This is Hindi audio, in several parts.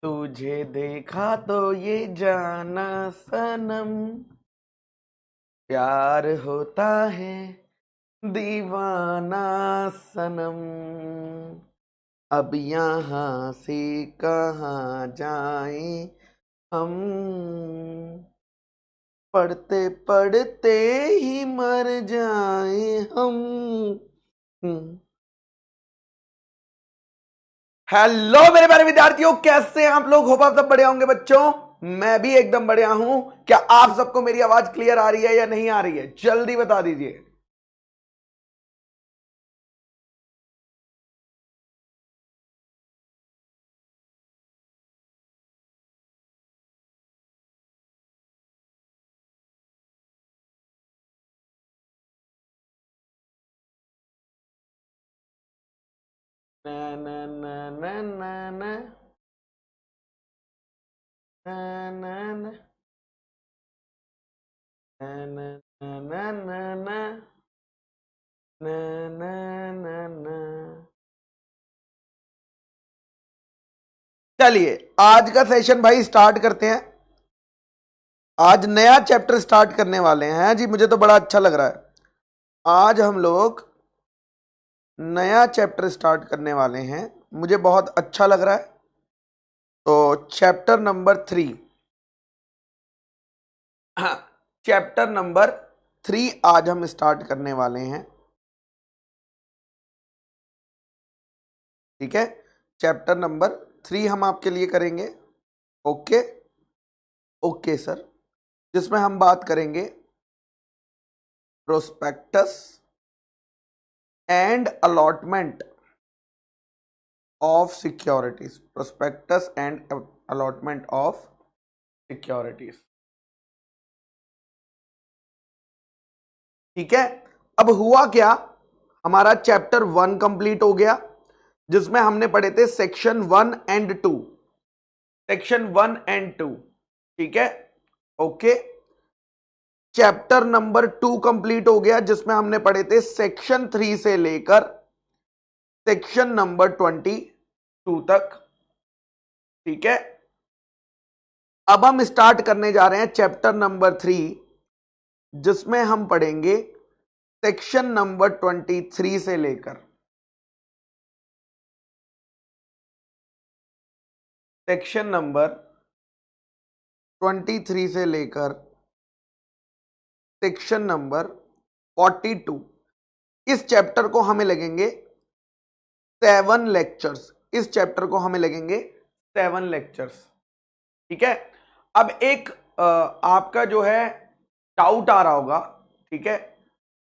तुझे देखा तो ये जाना सनम, प्यार होता है दीवाना सनम। अब यहाँ से कहाँ जाएं हम, पढ़ते पढ़ते ही मर जाएं हम। हेलो मेरे प्यारे विद्यार्थियों, कैसे हैं आप लोग? होप आप सब बढ़िया होंगे बच्चों। मैं भी एकदम बढ़िया हूं। क्या आप सबको मेरी आवाज क्लियर आ रही है या नहीं आ रही है? जल्दी बता दीजिए। न न न न न न न न न न न न न न न न न। चलिए आज का सेशन भाई स्टार्ट करते हैं। आज नया चैप्टर स्टार्ट करने वाले हैं जी, मुझे तो बड़ा अच्छा लग रहा है। आज हम लोग नया चैप्टर स्टार्ट करने वाले हैं, मुझे बहुत अच्छा लग रहा है। तो चैप्टर नंबर 3, हाँ, चैप्टर नंबर 3 आज हम स्टार्ट करने वाले हैं। ठीक है, चैप्टर नंबर 3 हम आपके लिए करेंगे। ओके ओके सर, जिसमें हम बात करेंगे prospectus and allotment of securities. Prospectus and allotment of securities. ठीक है, अब हुआ क्या, हमारा चैप्टर 1 कंप्लीट हो गया, जिसमें हमने पढ़े थे सेक्शन 1 एंड 2। सेक्शन 1 एंड 2, ठीक है। ओके, चैप्टर नंबर 2 कंप्लीट हो गया, जिसमें हमने पढ़े थे सेक्शन 3 से लेकर सेक्शन नंबर 22 तक। ठीक है, अब हम स्टार्ट करने जा रहे हैं चैप्टर नंबर 3, जिसमें हम पढ़ेंगे सेक्शन नंबर 23 से लेकर सेक्शन नंबर 23 से लेकर सेक्शन नंबर 42। इस चैप्टर को हमें लगेंगे 7 लेक्चर्स। इस चैप्टर को हमें लगेंगे 7 लेक्चर्स। ठीक है, अब एक आपका जो है डाउट आ रहा होगा। ठीक है,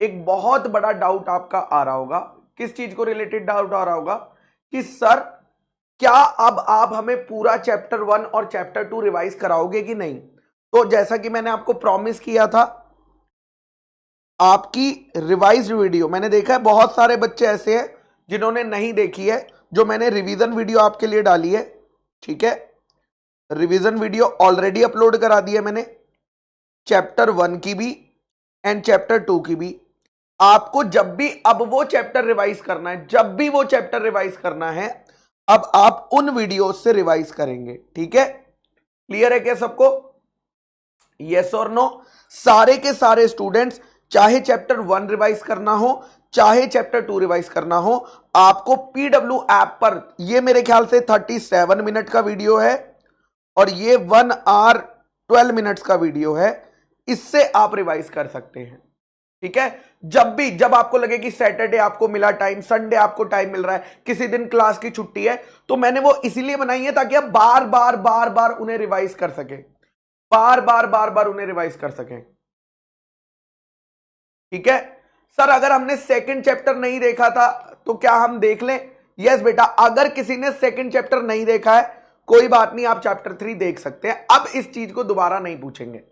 एक बहुत बड़ा डाउट आपका आ रहा होगा। किस चीज को रिलेटेड डाउट आ रहा होगा कि सर क्या अब आप हमें पूरा चैप्टर 1 और चैप्टर 2 रिवाइज कराओगे कि नहीं? तो जैसा कि मैंने आपको प्रॉमिस किया था, आपकी रिवाइज्ड वीडियो, मैंने देखा है बहुत सारे बच्चे ऐसे हैं जिन्होंने नहीं देखी है, जो मैंने रिवीजन वीडियो आपके लिए डाली है। ठीक है, रिवीजन वीडियो ऑलरेडी अपलोड करा दी है मैंने, चैप्टर 1 की भी एंड चैप्टर 2 की भी। आपको जब भी अब वो चैप्टर रिवाइज करना है, जब भी वो चैप्टर रिवाइज करना है, अब आप उन वीडियो से रिवाइज करेंगे। ठीक है, क्लियर है क्या सबको? यस और नो? सारे के सारे स्टूडेंट्स, चाहे चैप्टर 1 रिवाइज करना हो चाहे चैप्टर 2 रिवाइज करना हो, आपको पीडब्ल्यू ऐप पर, ये मेरे ख्याल से 37 मिनट का वीडियो है और ये 1 आवर 12 मिनट्स का वीडियो है, इससे आप रिवाइज कर सकते हैं। ठीक है, जब आपको लगे कि सैटरडे आपको मिला टाइम, संडे आपको टाइम मिल रहा है, किसी दिन क्लास की छुट्टी है, तो मैंने वो इसीलिए बनाई है ताकि आप बार बार उन्हें रिवाइज कर सके, बार बार उन्हें रिवाइज कर सकें। ठीक है सर, अगर हमने सेकंड चैप्टर नहीं देखा था तो क्या हम देख लें? यस बेटा, अगर किसी ने सेकंड चैप्टर नहीं देखा है कोई बात नहीं, आप चैप्टर 3 देख सकते हैं। अब इस चीज को दोबारा नहीं पूछेंगे।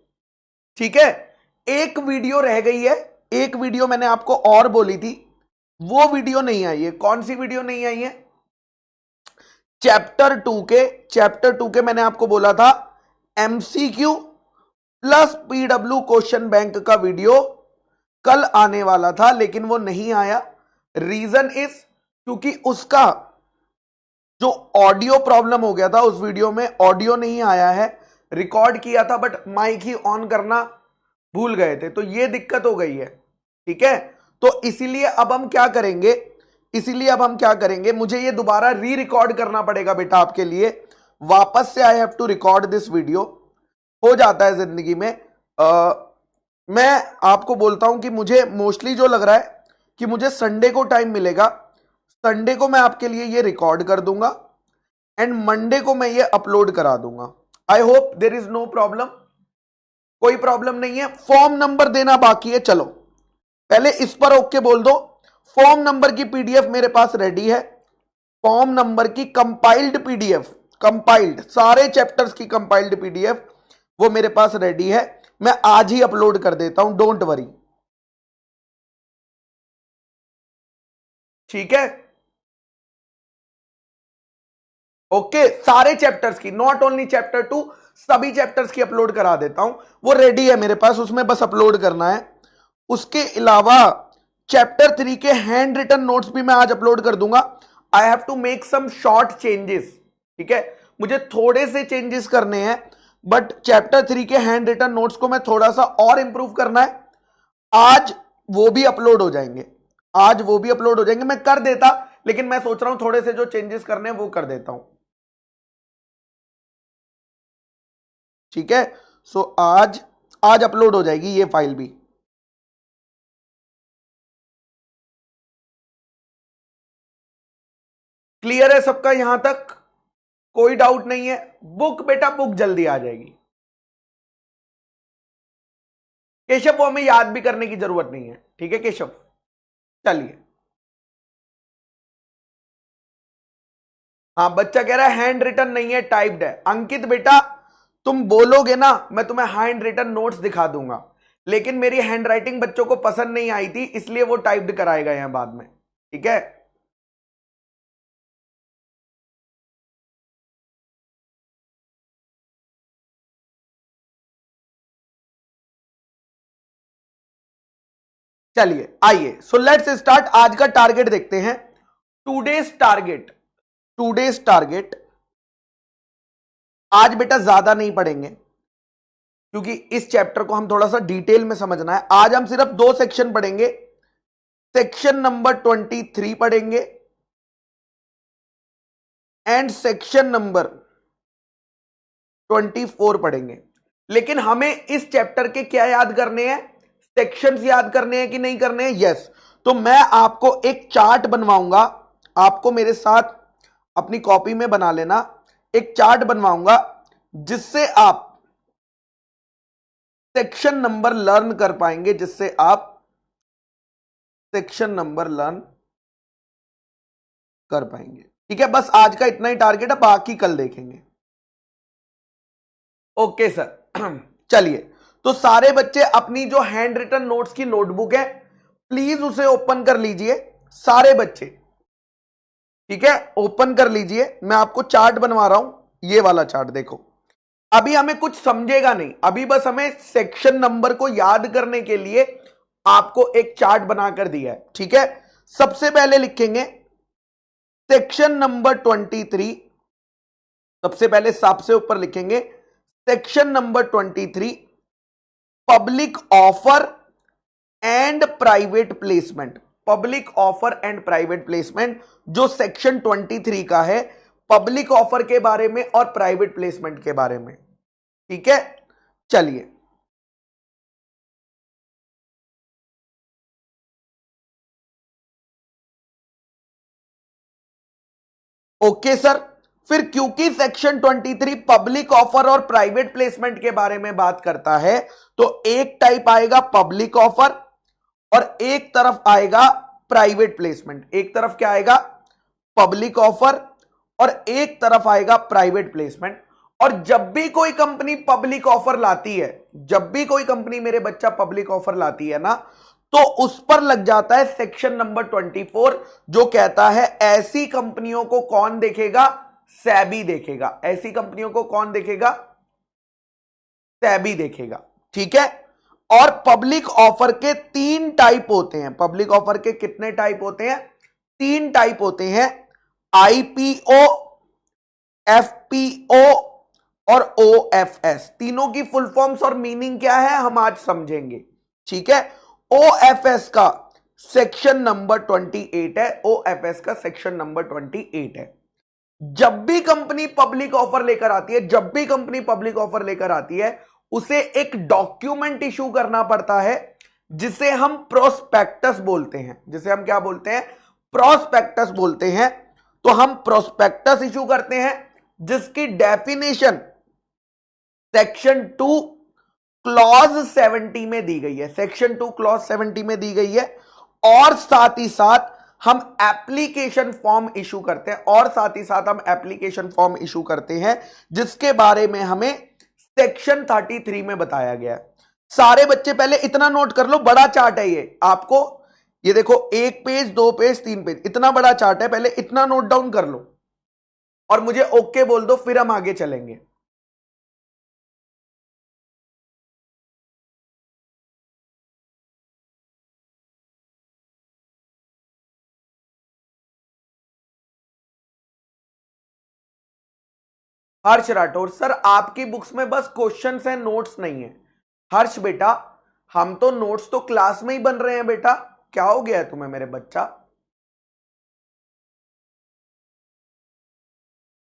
ठीक है, एक वीडियो रह गई है, एक वीडियो मैंने आपको और बोली थी, वो वीडियो नहीं आई है। कौन सी वीडियो नहीं आई है? चैप्टर 2 के मैंने आपको बोला था MCQ plus PW question bank का वीडियो कल आने वाला था, लेकिन वो नहीं आया। रीजन इज क्योंकि उसका जो ऑडियो प्रॉब्लम हो गया था उस वीडियो में, ऑडियो नहीं आया है, रिकॉर्ड किया था बट माइक ही ऑन करना भूल गए थे, तो ये दिक्कत हो गई है। ठीक है, तो इसीलिए अब हम क्या करेंगे, मुझे ये दोबारा री रिकॉर्ड करना पड़ेगा बेटा आपके लिए, वापस से I have to record this video. हो जाता है जिंदगी में। मैं आपको बोलता हूं कि मुझे मोस्टली जो लग रहा है कि मुझे संडे को टाइम मिलेगा, संडे को मैं आपके लिए ये रिकॉर्ड कर दूंगा एंड मंडे को मैं ये अपलोड करा दूंगा। I hope there is no problem, कोई प्रॉब्लम नहीं है। फॉर्म नंबर देना बाकी है, चलो पहले इस पर ओके बोल दो। फॉर्म नंबर की पीडीएफ मेरे पास रेडी है, फॉर्म नंबर की कंपाइल्ड पीडीएफ, कंपाइल्ड सारे चैप्टर्स की कंपाइल्ड पीडीएफ वो मेरे पास रेडी है, मैं आज ही अपलोड कर देता हूं, डोंट वरी। ठीक है, ओके, सारे चैप्टर्स की, नॉट ओनली चैप्टर 2, सभी चैप्टर्स की अपलोड करा देता हूं, वो रेडी है मेरे पास, उसमें बस अपलोड करना है। उसके अलावा चैप्टर 3 के हैंड रिटन नोट्स भी मैं आज अपलोड कर दूंगा। I have to make some short changes, ठीक है, मुझे थोड़े से चेंजेस करने हैं, बट चैप्टर 3 के हैंड रिटन नोट्स को मैं थोड़ा सा और इंप्रूव करना है। आज वो भी अपलोड हो जाएंगे, आज वो भी अपलोड हो जाएंगे, मैं कर देता, लेकिन मैं सोच रहा हूं थोड़े से जो चेंजेस करने हैं वो कर देता हूं। ठीक है, सो आज अपलोड हो जाएगी ये फाइल भी। क्लियर है सबका यहां तक, कोई डाउट नहीं है। बुक बेटा बुक जल्दी आ जाएगी केशव, वो हमें याद भी करने की जरूरत नहीं है। ठीक है केशव, चलिए। हाँ, बच्चा कह रहा है हैंड रिटन नहीं है, टाइप्ड है। अंकित बेटा तुम बोलोगे ना, मैं तुम्हें हैंड रिटन नोट्स दिखा दूंगा, लेकिन मेरी हैंड राइटिंग बच्चों को पसंद नहीं आई थी, इसलिए वो टाइप्ड कराएगा यहां बाद में। ठीक है, चलिए आइए, सो लेट्स स्टार्ट। आज का टारगेट देखते हैं, टूडेज टारगेट, टूडेज टारगेट। आज बेटा ज्यादा नहीं पढ़ेंगे क्योंकि इस चैप्टर को हम थोड़ा सा डिटेल में समझना है। आज हम सिर्फ 2 सेक्शन पढ़ेंगे, सेक्शन नंबर 23 पढ़ेंगे एंड सेक्शन नंबर 24 पढ़ेंगे। लेकिन हमें इस चैप्टर के क्या याद करने हैं, सेक्शंस याद करने हैं कि नहीं करने हैं? यस। तो मैं आपको एक चार्ट बनवाऊंगा, आपको मेरे साथ अपनी कॉपी में बना लेना, एक चार्ट बनवाऊंगा जिससे आप सेक्शन नंबर लर्न कर पाएंगे, जिससे आप सेक्शन नंबर लर्न कर पाएंगे। ठीक है, बस आज का इतना ही टारगेट है, बाकी कल देखेंगे। ओके सर, चलिए। तो सारे बच्चे अपनी जो हैंड रिटन नोट्स की नोटबुक है प्लीज उसे ओपन कर लीजिए, सारे बच्चे। ठीक है, ओपन कर लीजिए, मैं आपको चार्ट बनवा रहा हूं, ये वाला चार्ट देखो। अभी हमें कुछ समझेगा नहीं, अभी बस हमें सेक्शन नंबर को याद करने के लिए आपको एक चार्ट बनाकर दिया है। ठीक है, सबसे पहले लिखेंगे सेक्शन नंबर 23, सबसे पहले सबसे ऊपर लिखेंगे section number 23, public offer and private placement. Public offer and private placement जो सेक्शन 23 का है, पब्लिक ऑफर के बारे में और प्राइवेट प्लेसमेंट के बारे में। ठीक है, चलिए। ओके सर, फिर क्योंकि सेक्शन 23 पब्लिक ऑफर और प्राइवेट प्लेसमेंट के बारे में बात करता है, तो एक टाइप आएगा पब्लिक ऑफर और एक तरफ आएगा प्राइवेट प्लेसमेंट। एक तरफ क्या आएगा, पब्लिक ऑफर, और एक तरफ आएगा प्राइवेट प्लेसमेंट। और जब भी कोई कंपनी पब्लिक ऑफर लाती है, जब भी कोई कंपनी मेरे बच्चा पब्लिक ऑफर लाती है ना, तो उस पर लग जाता है सेक्शन नंबर 24, जो कहता है ऐसी कंपनियों को कौन देखेगा, सेबी देखेगा। ऐसी कंपनियों को कौन देखेगा, सेबी देखेगा। ठीक है, और पब्लिक ऑफर के 3 टाइप होते हैं। पब्लिक ऑफर के कितने टाइप होते हैं, 3 टाइप होते हैं, आईपीओ, एफपीओ और ओएफएस, तीनों की फुल फॉर्म्स और मीनिंग क्या है हम आज समझेंगे। ठीक है, ओएफएस का सेक्शन नंबर 28 है, ओएफएस का सेक्शन नंबर 28 है। जब भी कंपनी पब्लिक ऑफर लेकर आती है, जब भी कंपनी पब्लिक ऑफर लेकर आती है, उसे एक डॉक्यूमेंट इशू करना पड़ता है जिसे हम प्रोस्पेक्टस बोलते हैं। जिसे हम क्या बोलते हैं? प्रोस्पेक्टस बोलते हैं। तो हम प्रोस्पेक्टस इशू करते हैं जिसकी डेफिनेशन सेक्शन 2 क्लॉज 70 में दी गई है, सेक्शन 2 क्लॉज 70 में दी गई है। और साथ ही साथ हम एप्लीकेशन फॉर्म इशू करते हैं, और साथ ही साथ हम एप्लीकेशन फॉर्म इशू करते हैं जिसके बारे में हमें सेक्शन 33 में बताया गया है। सारे बच्चे पहले इतना नोट कर लो, बड़ा चार्ट है ये आपको, ये देखो 1 पेज 2 पेज 3 पेज, इतना बड़ा चार्ट है, पहले इतना नोट डाउन कर लो और मुझे ओके बोल दो, फिर हम आगे चलेंगे। हर्ष राठौर सर, आपकी बुक्स में बस क्वेश्चंस हैं, नोट्स नहीं है। हर्ष बेटा, हम तो नोट्स तो क्लास में ही बन रहे हैं बेटा, क्या हो गया है तुम्हें मेरे बच्चा?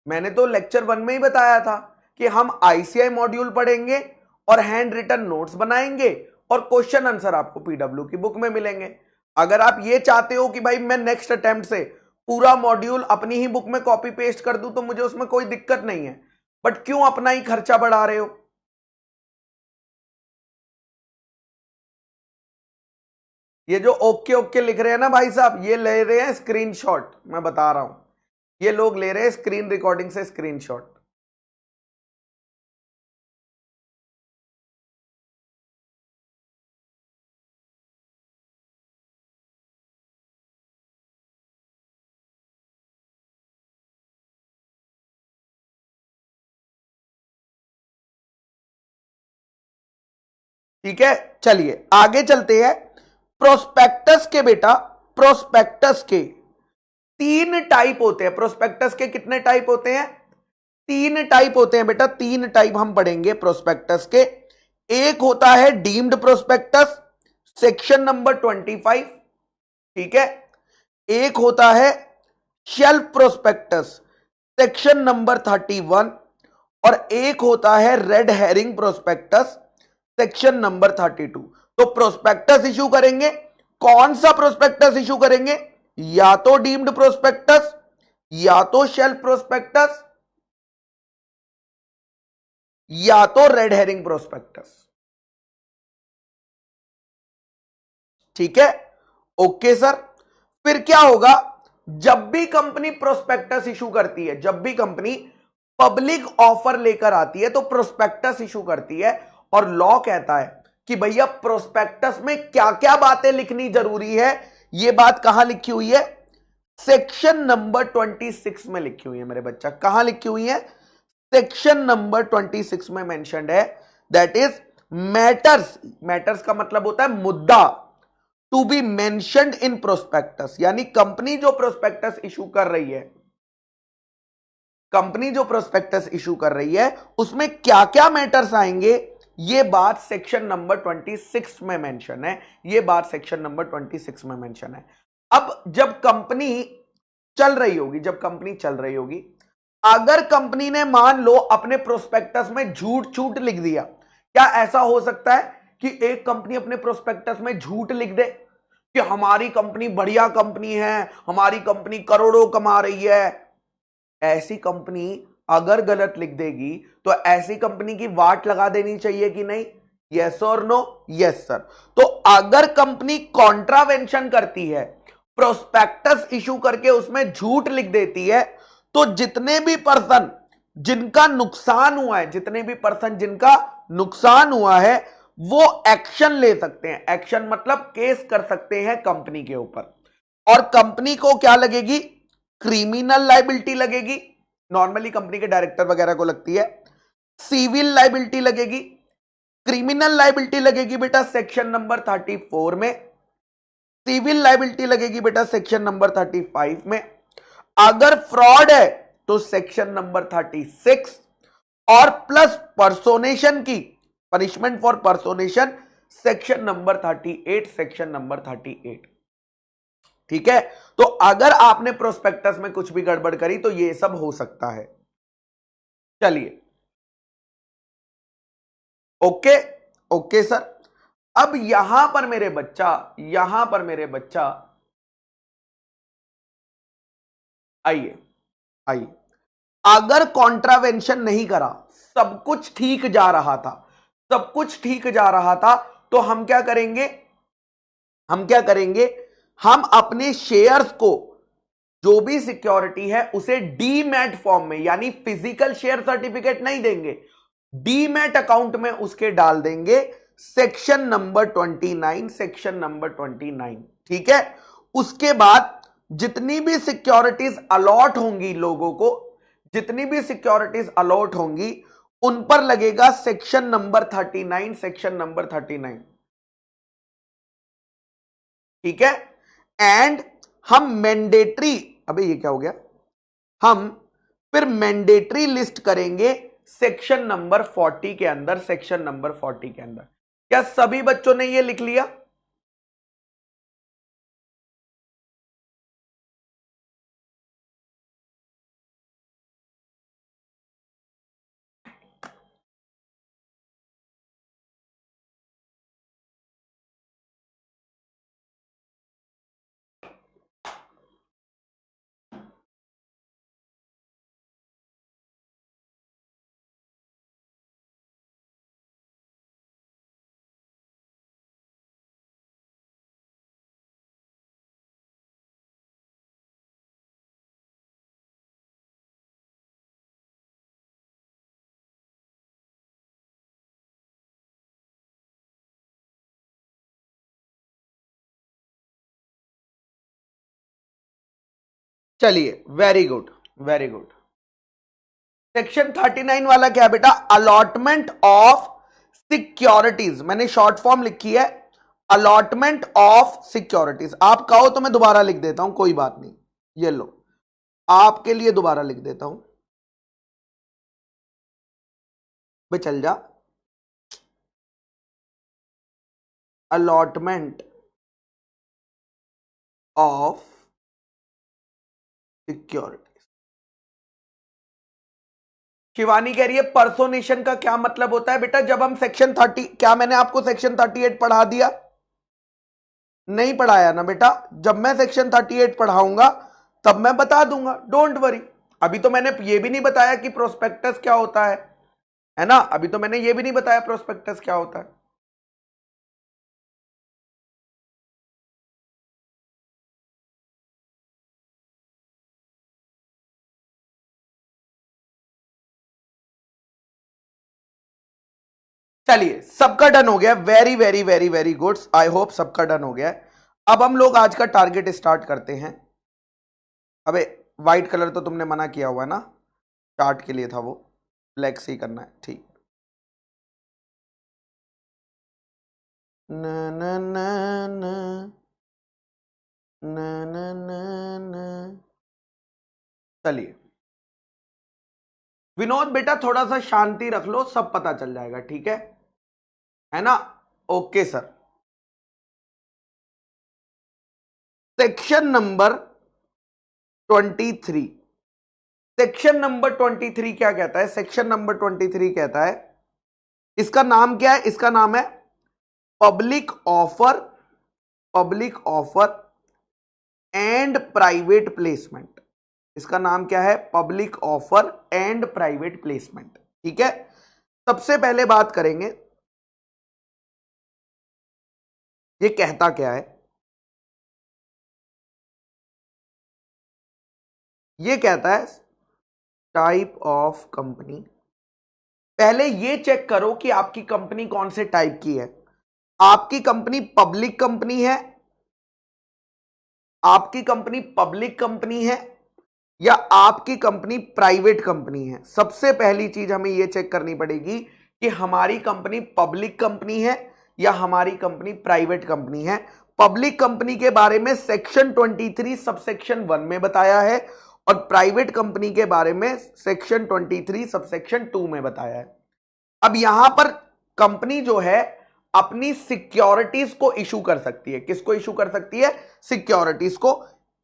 मैंने तो लेक्चर 1 में ही बताया था कि हम आईसीआई मॉड्यूल पढ़ेंगे और हैंड रिटन नोट्स बनाएंगे और क्वेश्चन आंसर आपको पीडब्ल्यू की बुक में मिलेंगे। अगर आप ये चाहते हो कि भाई मैं नेक्स्ट अटेम्प्ट से पूरा मॉड्यूल अपनी ही बुक में कॉपी पेस्ट कर दूं तो मुझे उसमें कोई दिक्कत नहीं है, बट क्यों अपना ही खर्चा बढ़ा रहे हो? ये जो ओके ओके लिख रहे हैं ना भाई साहब, ये ले रहे हैं स्क्रीनशॉट, मैं बता रहा हूं, ये लोग ले रहे हैं स्क्रीन रिकॉर्डिंग से स्क्रीनशॉट। ठीक है, चलिए आगे चलते हैं। प्रोस्पेक्टस के बेटा, प्रोस्पेक्टस के 3 टाइप होते हैं। प्रोस्पेक्टस के कितने टाइप होते हैं? 3 टाइप होते हैं बेटा, 3 टाइप हम पढ़ेंगे प्रोस्पेक्टस के। एक होता है डीम्ड प्रोस्पेक्टस, सेक्शन नंबर 25। ठीक है, एक होता है शेल्फ प्रोस्पेक्टस, सेक्शन नंबर 31। और एक होता है red herring prospectus, section number 32। तो प्रोस्पेक्टस इशू करेंगे, कौन सा प्रोस्पेक्टस इशू करेंगे? या तो डीम्ड प्रोस्पेक्टस, या तो शेल्फ प्रोस्पेक्टस, या तो रेड हेरिंग प्रोस्पेक्टस। ठीक है, ओके सर। फिर क्या होगा? जब भी कंपनी प्रोस्पेक्टस इशू करती है, जब भी कंपनी पब्लिक ऑफर लेकर आती है तो प्रोस्पेक्टस इशू करती है, और लॉ कहता है कि भैया प्रोस्पेक्टस में क्या क्या बातें लिखनी जरूरी है। यह बात कहां लिखी हुई है? सेक्शन नंबर 26 में लिखी हुई है मेरे बच्चा। कहां लिखी हुई है? सेक्शन नंबर 26 में मेंशन्ड है। दैट इज मैटर्स, मैटर्स का मतलब होता है मुद्दा, to be mentioned in prospectus. यानी कंपनी जो प्रोस्पेक्टस इशू कर रही है, कंपनी जो प्रोस्पेक्टस इशू कर रही है उसमें क्या क्या मैटर्स आएंगे, ये बात सेक्शन नंबर 26 में मेंशन है। ये बात सेक्शन नंबर 26 में मेंशन है। अब जब कंपनी चल रही होगी, जब कंपनी चल रही होगी, अगर कंपनी ने मान लो अपने प्रोस्पेक्टस में झूठ छूट लिख दिया, क्या ऐसा हो सकता है कि एक कंपनी अपने प्रोस्पेक्टस में झूठ लिख दे कि हमारी कंपनी बढ़िया कंपनी है, हमारी कंपनी करोड़ों कमा रही है? ऐसी कंपनी अगर गलत लिख देगी तो ऐसी कंपनी की वाट लगा देनी चाहिए कि नहीं? यस और नो? Yes sir. तो अगर कंपनी कॉन्ट्रावेंशन करती है, प्रोस्पेक्टस इशू करके उसमें झूठ लिख देती है, तो जितने भी पर्सन जिनका नुकसान हुआ है, जितने भी पर्सन जिनका नुकसान हुआ है, वो एक्शन ले सकते हैं। एक्शन मतलब केस कर सकते हैं कंपनी के ऊपर, और कंपनी को क्या लगेगी? क्रिमिनल लाइबिलिटी लगेगी, नॉर्मली कंपनी के डायरेक्टर वगैरह को लगती है। सिविल लाइबिलिटी लगेगी, क्रिमिनल लाइबिलिटी लगेगी बेटा सेक्शन नंबर 34 में, सिविल लाइबिलिटी लगेगी बेटा सेक्शन नंबर 35 में। अगर फ्रॉड है तो सेक्शन नंबर 36 और प्लस पर्सोनेशन की punishment for personation section number 38, section number 38। ठीक है, तो अगर आपने प्रोस्पेक्टस में कुछ भी गड़बड़ करी तो ये सब हो सकता है। चलिए, ओके ओके सर। अब यहां पर मेरे बच्चा आइए आइए, अगर कॉन्ट्रावेंशन नहीं करा, सब कुछ ठीक जा रहा था, तो हम क्या करेंगे, हम अपने शेयर्स को, जो भी सिक्योरिटी है उसे डीमैट फॉर्म में, यानी फिजिकल शेयर सर्टिफिकेट नहीं देंगे, डीमैट अकाउंट में उसके डाल देंगे सेक्शन नंबर 29। ठीक है, उसके बाद जितनी भी सिक्योरिटीज अलॉट होंगी लोगों को, उन पर लगेगा सेक्शन नंबर 39। ठीक है, एंड हम मैंडेटरी, अबे ये क्या हो गया, हम फिर मैंडेटरी लिस्ट करेंगे सेक्शन नंबर 40 के अंदर, क्या सभी बच्चों ने ये लिख लिया? चलिए, वेरी गुड। सेक्शन 39 वाला क्या है बेटा? अलॉटमेंट ऑफ सिक्योरिटीज, मैंने शॉर्ट फॉर्म लिखी है अलॉटमेंट ऑफ सिक्योरिटीज। आप कहो तो मैं दोबारा लिख देता हूं, कोई बात नहीं, ये लो आपके लिए दोबारा लिख देता हूं, बे चल जा। Allotment of security. शिवानी कह रही है पर्सोनेशन का क्या मतलब होता है? बेटा जब हम सेक्शन 30, क्या मैंने आपको सेक्शन 38 पढ़ा दिया? नहीं पढ़ाया ना बेटा। जब मैं सेक्शन 38 पढ़ाऊंगा तब मैं बता दूंगा, डोंट वरी। अभी तो मैंने ये भी नहीं बताया कि प्रोस्पेक्टस क्या होता है ना? अभी तो मैंने ये भी नहीं बताया प्रोस्पेक्टस क्या होता है। चलिए, सबका डन हो गया, very very very very good. I hope सबका डन हो गया है। अब हम लोग आज का टारगेट स्टार्ट करते हैं। अबे व्हाइट कलर तो तुमने मना किया हुआ है ना, चार्ट के लिए था वो, ब्लैक से ही करना है, ठीक। न न न न न न न न। चलिए विनोद बेटा थोड़ा सा शांति रख लो, सब पता चल जाएगा, ठीक है ना? Okay sir. Section number 23, section number 23 क्या कहता है? सेक्शन नंबर 23 कहता है, इसका नाम क्या है? इसका नाम है public offer and private placement. इसका नाम क्या है? Public offer and private placement. ठीक है, सबसे पहले बात करेंगे ये कहता क्या है। ये कहता है टाइप ऑफ कंपनी। पहले ये चेक करो कि आपकी कंपनी कौन से टाइप की है। आपकी कंपनी पब्लिक कंपनी है या आपकी कंपनी प्राइवेट कंपनी है। सबसे पहली चीज हमें यह चेक करनी पड़ेगी कि हमारी कंपनी पब्लिक कंपनी है या हमारी कंपनी प्राइवेट कंपनी है। पब्लिक कंपनी के बारे में सेक्शन 23 सबसेक्शन 1 में बताया है और प्राइवेट कंपनी के बारे में सेक्शन 23 सबसेक्शन 2 में बताया है। अब यहां पर कंपनी जो है अपनी सिक्योरिटीज को इशू कर सकती है। किसको इशू कर सकती है? सिक्योरिटीज को।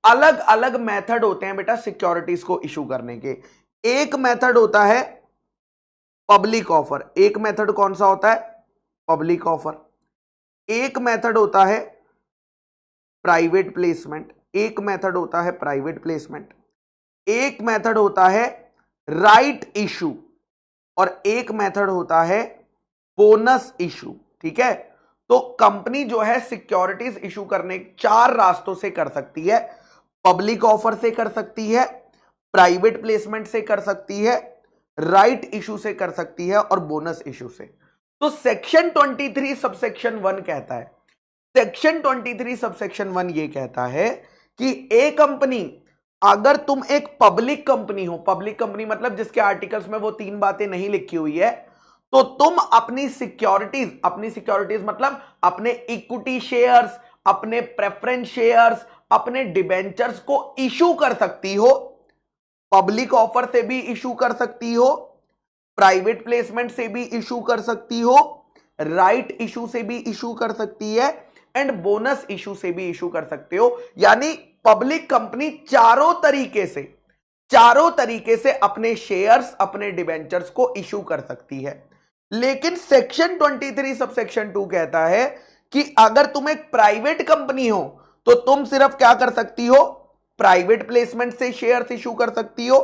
अलग अलग मेथड होते हैं बेटा सिक्योरिटीज को इशू करने के। एक मेथड होता है पब्लिक ऑफर। एक मेथड कौन सा होता है? Public offer. एक मेथड होता है प्राइवेट प्लेसमेंट। एक मेथड होता है प्राइवेट प्लेसमेंट। एक मेथड होता है राइट इशू और एक मेथड होता है बोनस इशू। ठीक है, तो कंपनी जो है सिक्योरिटीज इशू करने 4 रास्तों से कर सकती है। पब्लिक ऑफर से कर सकती है, प्राइवेट प्लेसमेंट से कर सकती है, राइट इशू से कर सकती है और बोनस इशू से। तो सेक्शन 23 सबसेक्शन 1 कहता है, सेक्शन 23 सबसेक्शन 1 ये कहता है कि ए कंपनी, अगर तुम एक पब्लिक कंपनी हो, पब्लिक कंपनी मतलब जिसके आर्टिकल्स में वो 3 बातें नहीं लिखी हुई है, तो तुम अपनी सिक्योरिटीज मतलब अपने इक्विटी शेयर्स, अपने प्रेफरेंस शेयर्स, अपने डिबेंचर्स को इशू कर सकती हो। पब्लिक ऑफर से भी इशू कर सकती हो, प्राइवेट प्लेसमेंट से भी इशू कर सकती हो, राइट इशू से भी इशू कर सकती है एंड बोनस इशू से भी इशू कर सकते हो। यानी पब्लिक कंपनी चारों तरीके से अपने शेयर्स, अपने डिबेंचर्स को इशू कर सकती है। लेकिन सेक्शन 23 सबसेक्शन 2 कहता है कि अगर तुम एक प्राइवेट कंपनी हो तो तुम सिर्फ क्या कर सकती हो? प्राइवेट प्लेसमेंट से शेयर्स इशू कर सकती हो,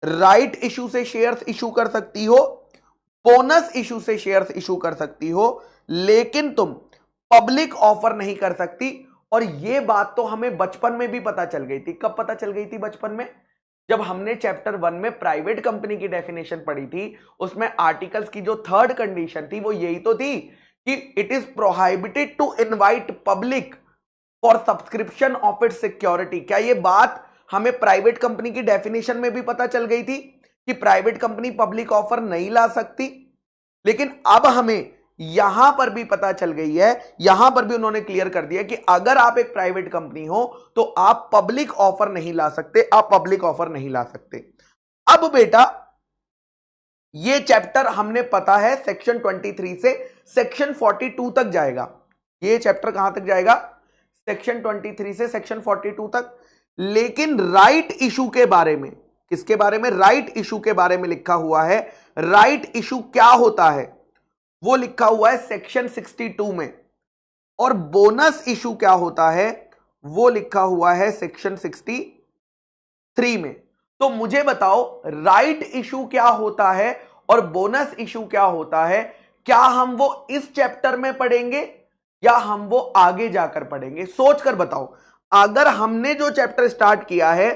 राइट इशू से शेयर्स इशू कर सकती हो, बोनस इशू से शेयर्स इशू कर सकती हो, लेकिन तुम पब्लिक ऑफर नहीं कर सकती। और यह बात तो हमें बचपन में भी पता चल गई थी। कब पता चल गई थी? बचपन में, जब हमने चैप्टर 1 में प्राइवेट कंपनी की डेफिनेशन पढ़ी थी। उसमें आर्टिकल्स की जो 3rd कंडीशन थी वो यही तो थी कि it is prohibited to invite public for subscription of its security. क्या ये बात हमें प्राइवेट कंपनी की डेफिनेशन में भी पता चल गई थी कि प्राइवेट कंपनी पब्लिक ऑफर नहीं ला सकती? लेकिन अब हमें यहां पर भी पता चल गई है, यहां पर भी उन्होंने क्लियर कर दिया कि अगर आप एक प्राइवेट कंपनी हो तो आप पब्लिक ऑफर नहीं ला सकते, आप पब्लिक ऑफर नहीं ला सकते। अब बेटा ये चैप्टर हमने पता है सेक्शन 23 से सेक्शन 42 तक जाएगा। ये चैप्टर कहां तक जाएगा? सेक्शन 23 से सेक्शन 42 तक। लेकिन राइट इशू के बारे में, किसके बारे में? राइट इशू के बारे में लिखा हुआ है। राइट इशू क्या होता है वो लिखा हुआ है सेक्शन 62 में, और बोनस इशू क्या होता है वो लिखा हुआ है सेक्शन 63 में। तो मुझे बताओ राइट इशू क्या होता है और बोनस इशू क्या होता है? क्या हम वो इस चैप्टर में पढ़ेंगे या हम वो आगे जाकर पढ़ेंगे? सोच कर बताओ। अगर हमने जो चैप्टर स्टार्ट किया है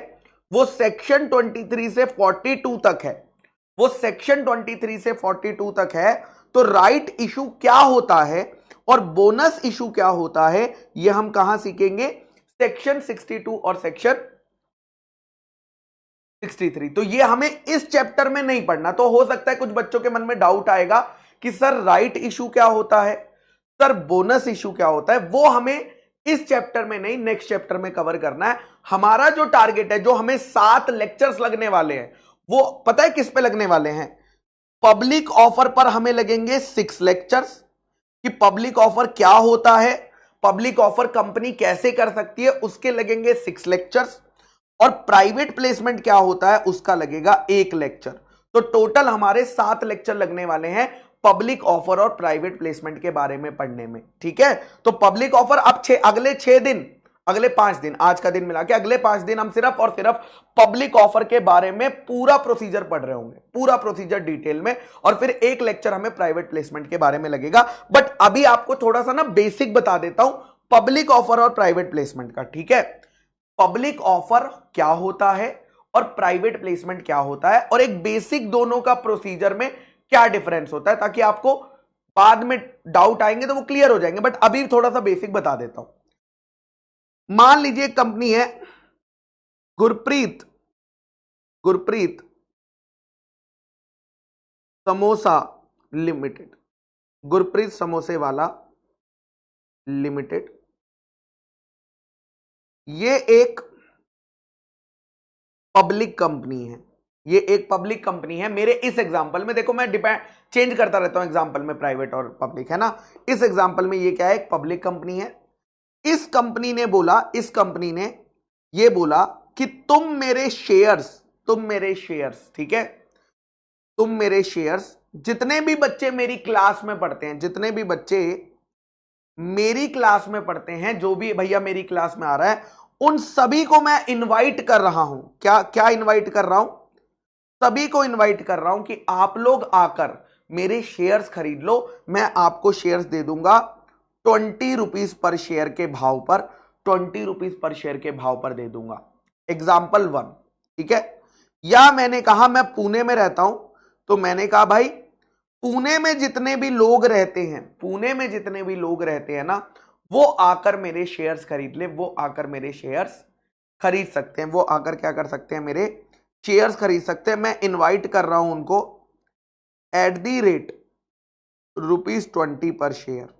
वो सेक्शन 23 से 42 तक है, वो सेक्शन 23 से 42 तक है, तो राइट इशू क्या होता है और बोनस इशू क्या होता है ये हम कहां सीखेंगे? सेक्शन 62 और सेक्शन 63। तो ये हमें इस चैप्टर में नहीं पढ़ना। तो हो सकता है कुछ बच्चों के मन में डाउट आएगा कि सर राइट इशू क्या होता है, सर बोनस इशू क्या होता है। वो हमें इस चैप्टर में नहीं, नेक्स्ट चैप्टर में कवर करना है। हमारा जो टारगेट है, जो हमें 7 लेक्चर्स लगने वाले हैं, वो पता है किस पे लगने वाले हैं? पब्लिक ऑफर पर हमें लगेंगे 6 लेक्चर्स कि पब्लिक ऑफर क्या होता है, पब्लिक ऑफर कंपनी कैसे कर सकती है, उसके लगेंगे 6 लेक्चर्स। और प्राइवेट प्लेसमेंट क्या होता है उसका लगेगा 1 लेक्चर। तो टोटल हमारे 7 लेक्चर लगने वाले हैं पब्लिक ऑफर और प्राइवेट प्लेसमेंट के बारे में पढ़ने में। ठीक है, तो पब्लिक ऑफर अब अगले 6 दिन, अगले 5 दिन, आज का दिन मिला के अगले 5 दिन हम सिर्फ और सिर्फ पब्लिक ऑफर के बारे में पूरा प्रोसीजर पढ़ रहे होंगे, पूरा प्रोसीजर डिटेल में। और फिर 1 लेक्चर हमें प्राइवेट प्लेसमेंट के बारे में लगेगा। बट अभी आपको थोड़ा सा ना बेसिक बता देता हूं पब्लिक ऑफर और प्राइवेट प्लेसमेंट का। ठीक है, पब्लिक ऑफर क्या होता है और प्राइवेट प्लेसमेंट क्या होता है, और एक बेसिक दोनों का प्रोसीजर में क्या डिफरेंस होता है, ताकि आपको बाद में डाउट आएंगे तो वो क्लियर हो जाएंगे। बट अभी थोड़ा सा बेसिक बता देता हूं। मान लीजिए कंपनी है गुरप्रीत समोसा लिमिटेड, गुरप्रीत समोसे वाला लिमिटेड। ये एक पब्लिक कंपनी है, ये एक पब्लिक कंपनी है। मेरे इस एग्जांपल में देखो, मैं डिपेंड चेंज करता रहता हूं एग्जांपल में, प्राइवेट और पब्लिक, है ना। इस एग्जांपल में ये क्या है, एक पब्लिक कंपनी है। इस कंपनी ने बोला, इस कंपनी ने ये बोला कि तुम मेरे शेयर्स, ठीक है, तुम मेरे शेयर्स, जितने भी बच्चे मेरी क्लास में पढ़ते हैं, जितने भी बच्चे मेरी क्लास में पढ़ते हैं, जो भी भैया मेरी क्लास में आ रहा है, उन सभी को मैं इनवाइट कर रहा हूं। क्या क्या इनवाइट कर रहा हूं? सभी को इनवाइट कर रहा हूं कि आप लोग आकर मेरे शेयर्स खरीद लो। मैं आपको शेयर्स दे दूंगा 20 रुपीज पर शेयर के भाव पर, 20 रुपीज पर शेयर के भाव पर दे दूंगा। एग्जाम्पल 1, ठीक है। या मैंने कहा मैं पुणे में रहता हूं, तो मैंने कहा भाई पुणे में जितने भी लोग रहते हैं, पुणे में जितने भी लोग रहते हैं ना, वो आकर मेरे शेयर्स खरीद ले, वो आकर मेरे शेयर्स खरीद सकते हैं, वो आकर क्या कर सकते हैं, मेरे शेयर्स खरीद सकते हैं। मैं इनवाइट कर रहा हूं उनको एट दी रेट ₹20 पर शेयर।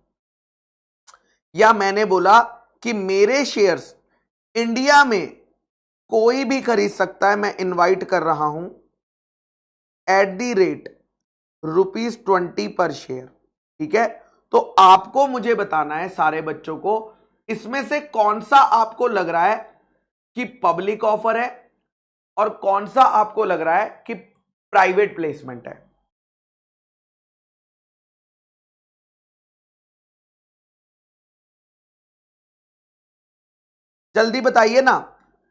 या मैंने बोला कि मेरे शेयर्स इंडिया में कोई भी खरीद सकता है, मैं इनवाइट कर रहा हूं एट दी रेट ₹20 पर शेयर, ठीक है। तो आपको मुझे बताना है सारे बच्चों को, इसमें से कौन सा आपको लग रहा है कि पब्लिक ऑफर है और कौन सा आपको लग रहा है कि प्राइवेट प्लेसमेंट है। जल्दी बताइए ना,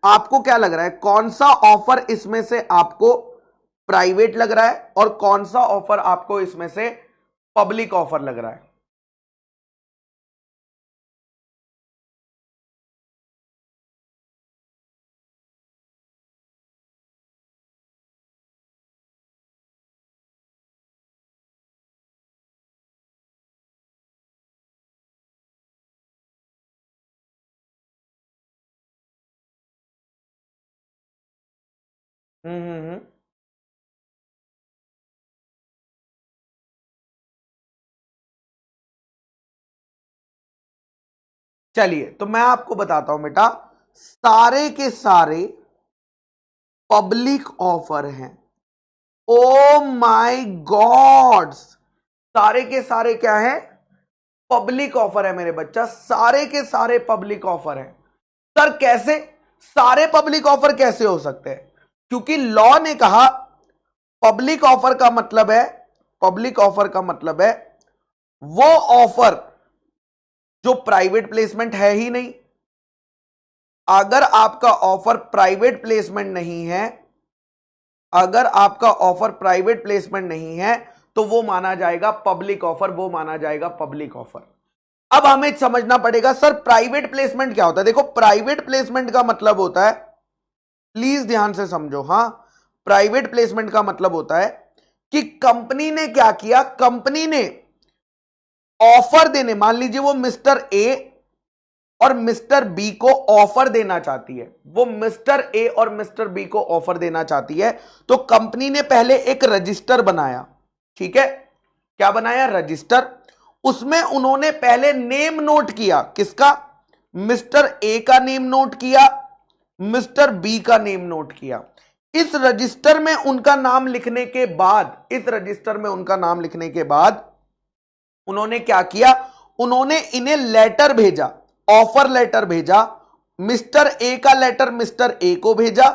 आपको क्या लग रहा है, कौन सा ऑफर इसमें से आपको प्राइवेट लग रहा है और कौन सा ऑफर आपको इसमें से पब्लिक ऑफर लग रहा है। हम्म। चलिए तो मैं आपको बताता हूं बेटा, सारे के सारे पब्लिक ऑफर हैं। ओ माय गॉड्स, सारे के सारे क्या है, पब्लिक ऑफर है मेरे बच्चा, सारे के सारे पब्लिक ऑफर है। सर कैसे, सारे पब्लिक ऑफर कैसे हो सकते हैं? क्योंकि लॉ ने कहा पब्लिक ऑफर का मतलब है, पब्लिक ऑफर का मतलब है वो ऑफर जो प्राइवेट प्लेसमेंट है ही नहीं। अगर आपका ऑफर प्राइवेट प्लेसमेंट नहीं है, अगर आपका ऑफर प्राइवेट प्लेसमेंट नहीं है, तो वो माना जाएगा पब्लिक ऑफर, वो माना जाएगा पब्लिक ऑफर। अब हमें समझना पड़ेगा सर प्राइवेट प्लेसमेंट क्या होता है। देखो प्राइवेट प्लेसमेंट का मतलब होता है, प्लीज ध्यान से समझो, हां, प्राइवेट प्लेसमेंट का मतलब होता है कि कंपनी ने क्या किया, कंपनी ने ऑफर देने, मान लीजिए वो मिस्टर ए और मिस्टर बी को ऑफर देना चाहती है, वो मिस्टर ए और मिस्टर बी को ऑफर देना चाहती है, तो कंपनी ने पहले एक रजिस्टर बनाया, ठीक है। क्या बनाया, रजिस्टर। उसमें उन्होंने पहले नेम नोट किया, किसका, मिस्टर ए का नेम नोट किया, मिस्टर बी का नेम नोट किया। इस रजिस्टर में उनका नाम लिखने के बाद, इस रजिस्टर में उनका नाम लिखने के बाद उन्होंने क्या किया, उन्होंने इन्हें लेटर भेजा, ऑफर लेटर भेजा। मिस्टर ए का लेटर मिस्टर ए को भेजा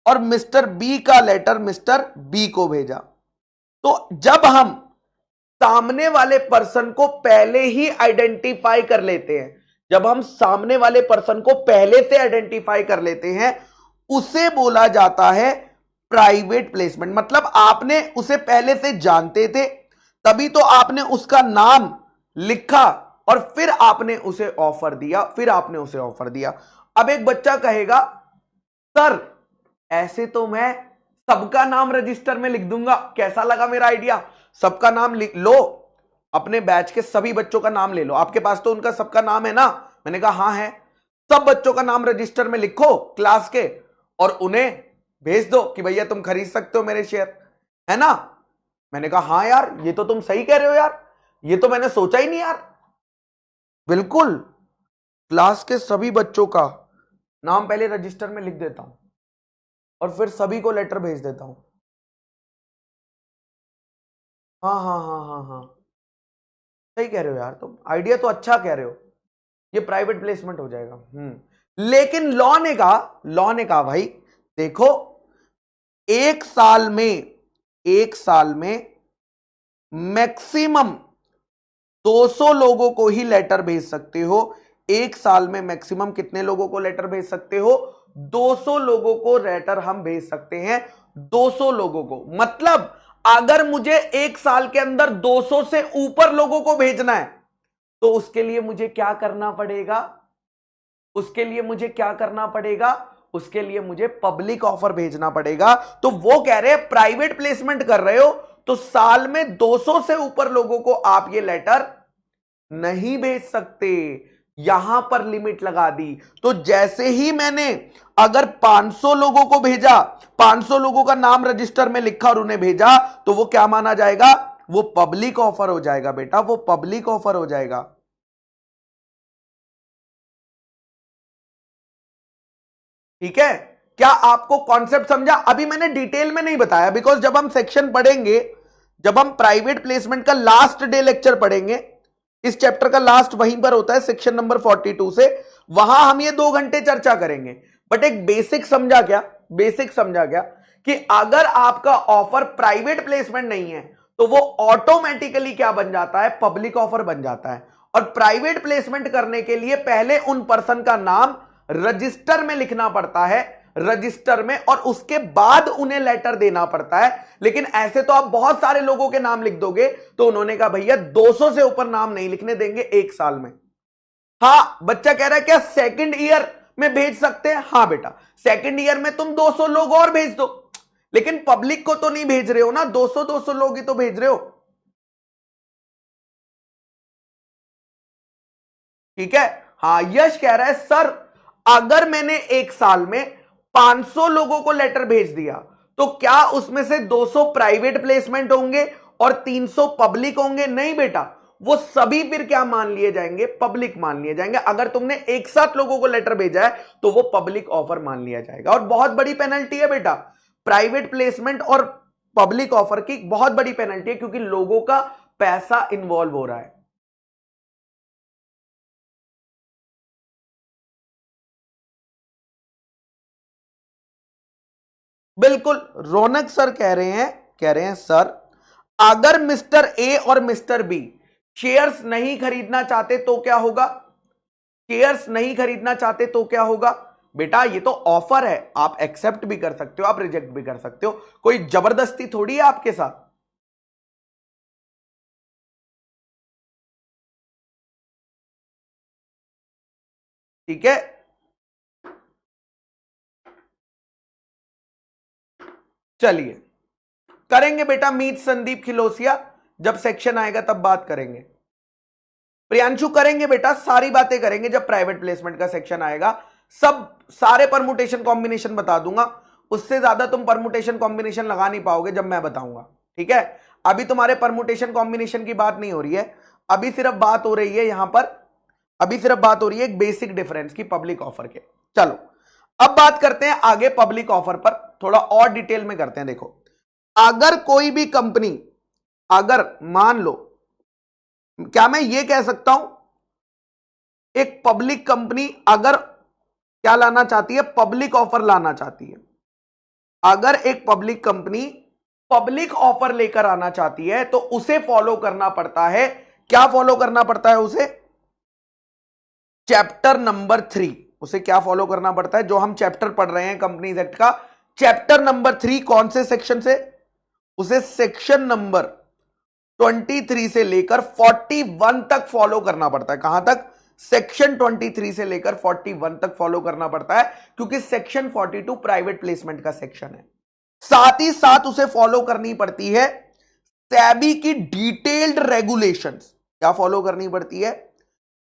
और मिस्टर बी का लेटर मिस्टर बी को भेजा। तो जब हम सामने वाले पर्सन को पहले ही आइडेंटिफाई कर लेते हैं, जब हम सामने वाले पर्सन को पहले से आइडेंटिफाई कर लेते हैं, उसे बोला जाता है प्राइवेट प्लेसमेंट। मतलब आपने उसे पहले से जानते थे, तभी तो आपने उसका नाम लिखा और फिर आपने उसे ऑफर दिया, फिर आपने उसे ऑफर दिया। अब एक बच्चा कहेगा सर ऐसे तो मैं सबका नाम रजिस्टर में लिख दूंगा, कैसा लगा मेरा आइडिया, सबका नाम लिख लो, अपने बैच के सभी बच्चों का नाम ले लो, आपके पास तो उनका सबका नाम है ना। मैंने कहा हाँ है, सब बच्चों का नाम रजिस्टर में लिखो क्लास के और उन्हें भेज दो कि भैया तुम खरीद सकते हो मेरे शेयर, है ना। मैंने कहा हाँ यार ये तो तुम सही कह रहे हो यार, ये तो मैंने सोचा ही नहीं यार। बिल्कुल, क्लास के सभी बच्चों का नाम पहले रजिस्टर में लिख देता हूं, और फिर सभी को लेटर भेज देता हूं। हाँ हाँ हाँ हाँ हाँ, सही कह रहे हो यार, तुम आइडिया तो अच्छा कह रहे हो, ये प्राइवेट प्लेसमेंट हो जाएगा। लेकिन लॉ ने कहा भाई देखो, एक साल में मैक्सिमम 200 लोगों को ही लेटर भेज सकते हो। एक साल में मैक्सिमम कितने लोगों को लेटर भेज सकते हो? 200 लोगों को लेटर हम भेज सकते हैं, 200 लोगों को। मतलब अगर मुझे एक साल के अंदर 200 से ऊपर लोगों को भेजना है तो उसके लिए मुझे क्या करना पड़ेगा? उसके लिए मुझे पब्लिक ऑफर भेजना पड़ेगा। तो वो कह रहे हैं प्राइवेट प्लेसमेंट कर रहे हो तो साल में 200 से ऊपर लोगों को आप ये लेटर नहीं भेज सकते, यहां पर लिमिट लगा दी। तो जैसे ही मैंने अगर 500 लोगों को भेजा, 500 लोगों का नाम रजिस्टर में लिखा और उन्हें भेजा, तो वो क्या माना जाएगा? वो पब्लिक ऑफर हो जाएगा बेटा, वो पब्लिक ऑफर हो जाएगा। ठीक है, क्या आपको कॉन्सेप्ट समझा? अभी मैंने डिटेल में नहीं बताया, बिकॉज जब हम सेक्शन पढ़ेंगे, जब हम प्राइवेट प्लेसमेंट का लास्ट डे लेक्चर पढ़ेंगे, इस चैप्टर का लास्ट वहीं पर होता है सेक्शन नंबर 42 से, वहां हम ये 2 घंटे चर्चा करेंगे। बट एक बेसिक समझा क्या कि अगर आपका ऑफर प्राइवेट प्लेसमेंट नहीं है तो वो ऑटोमेटिकली क्या बन जाता है? पब्लिक ऑफर बन जाता है। और प्राइवेट प्लेसमेंट करने के लिए पहले उन पर्सन का नाम रजिस्टर में लिखना पड़ता है, रजिस्टर में, और उसके बाद उन्हें लेटर देना पड़ता है। लेकिन ऐसे तो आप बहुत सारे लोगों के नाम लिख दोगे, तो उन्होंने कहा भैया 200 से ऊपर नाम नहीं लिखने देंगे एक साल में। हाँ, बच्चा कह रहा है क्या सेकंड ईयर में भेज सकते हैं? हाँ बेटा, सेकंड ईयर में तुम 200 लोग और भेज दो, लेकिन पब्लिक को तो नहीं भेज रहे हो ना, 200 लोग ही तो भेज रहे हो। ठीक है, हाँ, यश कह रहा है सर अगर मैंने एक साल में 500 लोगों को लेटर भेज दिया तो क्या उसमें से 200 प्राइवेट प्लेसमेंट होंगे और 300 पब्लिक होंगे? नहीं बेटा, वो सभी फिर क्या मान लिए जाएंगे? पब्लिक मान लिए जाएंगे। अगर तुमने एक साथ लोगों को लेटर भेजा है तो वो पब्लिक ऑफर मान लिया जाएगा। और बहुत बड़ी पेनल्टी है बेटा, प्राइवेट प्लेसमेंट और पब्लिक ऑफर की बहुत बड़ी पेनल्टी है, क्योंकि लोगों का पैसा इन्वॉल्व हो रहा है। बिल्कुल, रौनक सर कह रहे हैं सर अगर मिस्टर ए और मिस्टर बी शेयर्स नहीं खरीदना चाहते तो क्या होगा? शेयर्स नहीं खरीदना चाहते तो क्या होगा? बेटा ये तो ऑफर है, आप एक्सेप्ट भी कर सकते हो, आप रिजेक्ट भी कर सकते हो, कोई जबरदस्ती थोड़ी है आपके साथ। ठीक है, चलिए करेंगे बेटा मीत संदीप खिलोसिया, जब सेक्शन आएगा तब बात करेंगे। प्रियांशु करेंगे बेटा, सारी बातें करेंगे जब प्राइवेट प्लेसमेंट का सेक्शन आएगा। सब सारे परमुटेशन कॉम्बिनेशन बता दूंगा, उससे ज्यादा तुम परमुटेशन कॉम्बिनेशन लगा नहीं पाओगे जब मैं बताऊंगा। ठीक है, अभी तुम्हारे परमुटेशन कॉम्बिनेशन की बात नहीं हो रही है, अभी सिर्फ बात हो रही है यहां पर, अभी सिर्फ बात हो रही है एक बेसिक डिफरेंस की पब्लिक ऑफर के। चलो अब बात करते हैं आगे पब्लिक ऑफर पर, थोड़ा और डिटेल में करते हैं। देखो, अगर कोई भी कंपनी, अगर मान लो, क्या मैं ये कह सकता हूं एक पब्लिक कंपनी अगर क्या लाना चाहती है? पब्लिक ऑफर लाना चाहती है। अगर एक पब्लिक कंपनी पब्लिक ऑफर लेकर आना चाहती है तो उसे फॉलो करना पड़ता है, क्या फॉलो करना पड़ता है उसे? Chapter number 3। उसे क्या फॉलो करना पड़ता है? जो हम चैप्टर पढ़ रहे हैं कंपनीज एक्ट का, चैप्टर नंबर 3, कौन से सेक्शन से? उसे सेक्शन नंबर 23 से लेकर 41 तक फॉलो करना पड़ता है। कहां तक? सेक्शन 23 से लेकर 41 तक फॉलो करना पड़ता है, क्योंकि सेक्शन 42 प्राइवेट प्लेसमेंट का सेक्शन है। साथ ही साथ उसे फॉलो करनी पड़ती है सेबी की डिटेल्ड रेगुलेशंस। क्या फॉलो करनी पड़ती है?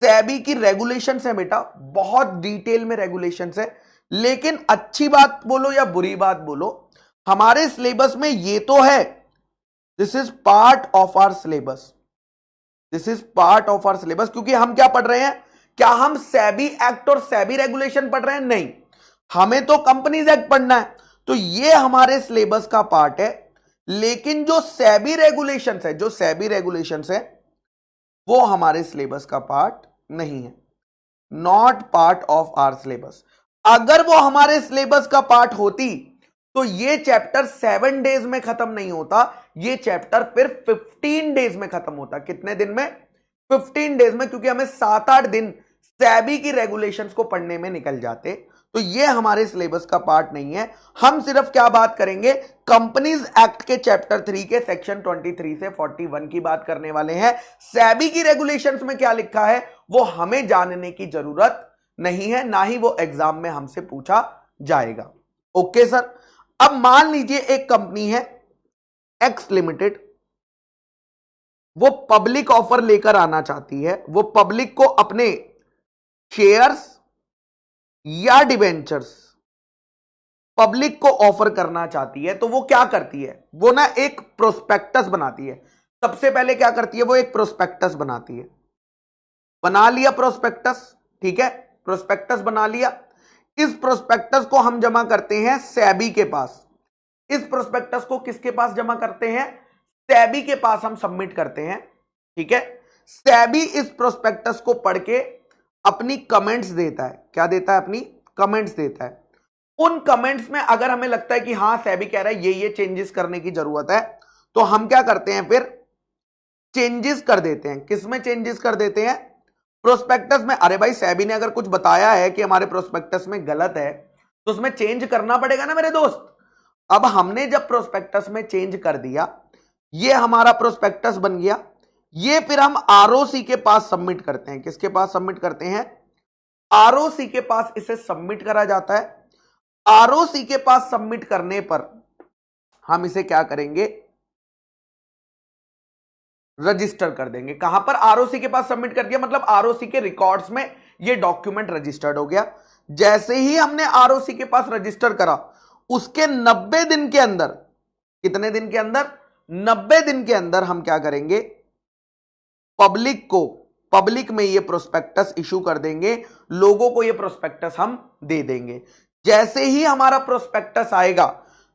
सेबी की रेगुलेशंस है बेटा, बहुत डिटेल में रेगुलेशंस है। लेकिन अच्छी बात बोलो या बुरी बात बोलो, हमारे सिलेबस में ये तो है, this is part of our syllabus, this is part of our syllabus. क्योंकि हम क्या पढ़ रहे हैं? क्या हम सेबी एक्ट और सेबी रेगुलेशन पढ़ रहे हैं? नहीं, हमें तो कंपनीज एक्ट पढ़ना है। तो ये हमारे सिलेबस का पार्ट है, लेकिन जो सेबी रेगुलेशंस है, जो सेबी रेगुलेशंस है वो हमारे सिलेबस का पार्ट नहीं है, not part of our syllabus. अगर वो हमारे सिलेबस का पार्ट होती तो ये चैप्टर 7 डेज में खत्म नहीं होता, ये चैप्टर फिर 15 डेज में खत्म होता। कितने दिन में? 15 डेज में, क्योंकि हमें 7-8 दिन सेबी की रेगुलेशंस को पढ़ने में निकल जाते। तो ये हमारे सिलेबस का पार्ट नहीं है। हम सिर्फ क्या बात करेंगे, कंपनीज एक्ट के चैप्टर 3 के सेक्शन 23 से 41 की बात करने वाले हैं। सेबी की रेगुलेशंस में क्या लिखा है वो हमें जानने की जरूरत नहीं है, ना ही वो एग्जाम में हमसे पूछा जाएगा। Okay sir. अब मान लीजिए एक कंपनी है एक्स लिमिटेड, वो पब्लिक ऑफर लेकर आना चाहती है, वो पब्लिक को अपने शेयर्स या डिवेंचर्स पब्लिक को ऑफर करना चाहती है। तो वो क्या करती है, वो ना एक प्रोस्पेक्टस बनाती है। सबसे पहले क्या करती है, वो एक प्रोस्पेक्टस बनाती है। बना लिया प्रोस्पेक्टस, ठीक है, प्रोस्पेक्टस बना लिया। इस प्रोस्पेक्टस को हम जमा करते हैं सेबी के पास। इस प्रोस्पेक्टस को किसके पास जमा करते हैं? सेबी के पास हम सबमिट करते हैं, ठीक है। सेबी इस प्रोस्पेक्टस को पढ़ के अपनी कमेंट्स देता है। क्या देता है? अपनी कमेंट्स देता है। उन कमेंट्स में अगर हमें लगता है कि हां सेबी कह रहा है ये चेंजेस करने की जरूरत है, तो हम क्या करते हैं, फिर चेंजेस कर देते हैं। किसमें चेंजेस कर देते हैं? प्रोस्पेक्टस में। अरे भाई सेबी ने अगर कुछ बताया है कि हमारे प्रोस्पेक्टस में गलत है तो उसमें चेंज करना पड़ेगा ना मेरे दोस्त। अब हमने जब प्रोस्पेक्टस में चेंज कर दिया, ये हमारा प्रोस्पेक्टस बन गया। ये फिर हम आरओसी के पास सबमिट करते हैं। किसके पास सबमिट करते हैं? आरओसी के पास इसे सबमिट करा जाता है। आरओसी के पास सबमिट करने पर हम इसे क्या करेंगे, रजिस्टर कर देंगे। कहां पर? आरओसी के पास सबमिट कर दिया, मतलब आरओसी के रिकॉर्ड्स में ये डॉक्यूमेंट रजिस्टर्ड हो गया। जैसे ही हमने आरओसी के पास रजिस्टर करा, उसके 90 दिन के अंदर, कितने दिन के अंदर? 90 दिन के अंदर हम क्या करेंगे, पब्लिक को, पब्लिक में ये प्रोस्पेक्टस इशू कर देंगे। लोगों को ये प्रोस्पेक्टस हम दे देंगे। जैसे ही हमारा प्रोस्पेक्टस आएगा,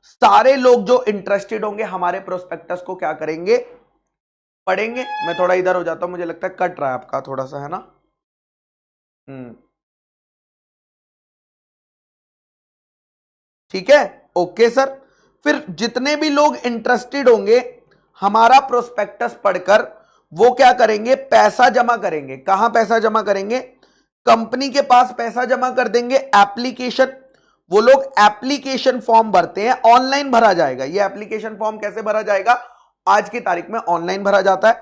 सारे लोग जो इंटरेस्टेड होंगे हमारे प्रोस्पेक्टस को क्या करेंगे, पढ़ेंगे। मैं थोड़ा इधर हो जाता हूं, मुझे लगता है कट रहा है आपका थोड़ा सा, है ना। ठीक है, ओके सर। फिर जितने भी लोग इंटरेस्टेड होंगे हमारा प्रोस्पेक्टस पढ़कर, वो क्या करेंगे, पैसा जमा करेंगे। कहां पैसा जमा करेंगे? कंपनी के पास पैसा जमा कर देंगे। एप्लीकेशन, वो लोग एप्लीकेशन फॉर्म भरते हैं, ऑनलाइन भरा जाएगा। ये एप्लीकेशन फॉर्म कैसे भरा जाएगा? आज की तारीख में ऑनलाइन भरा जाता है।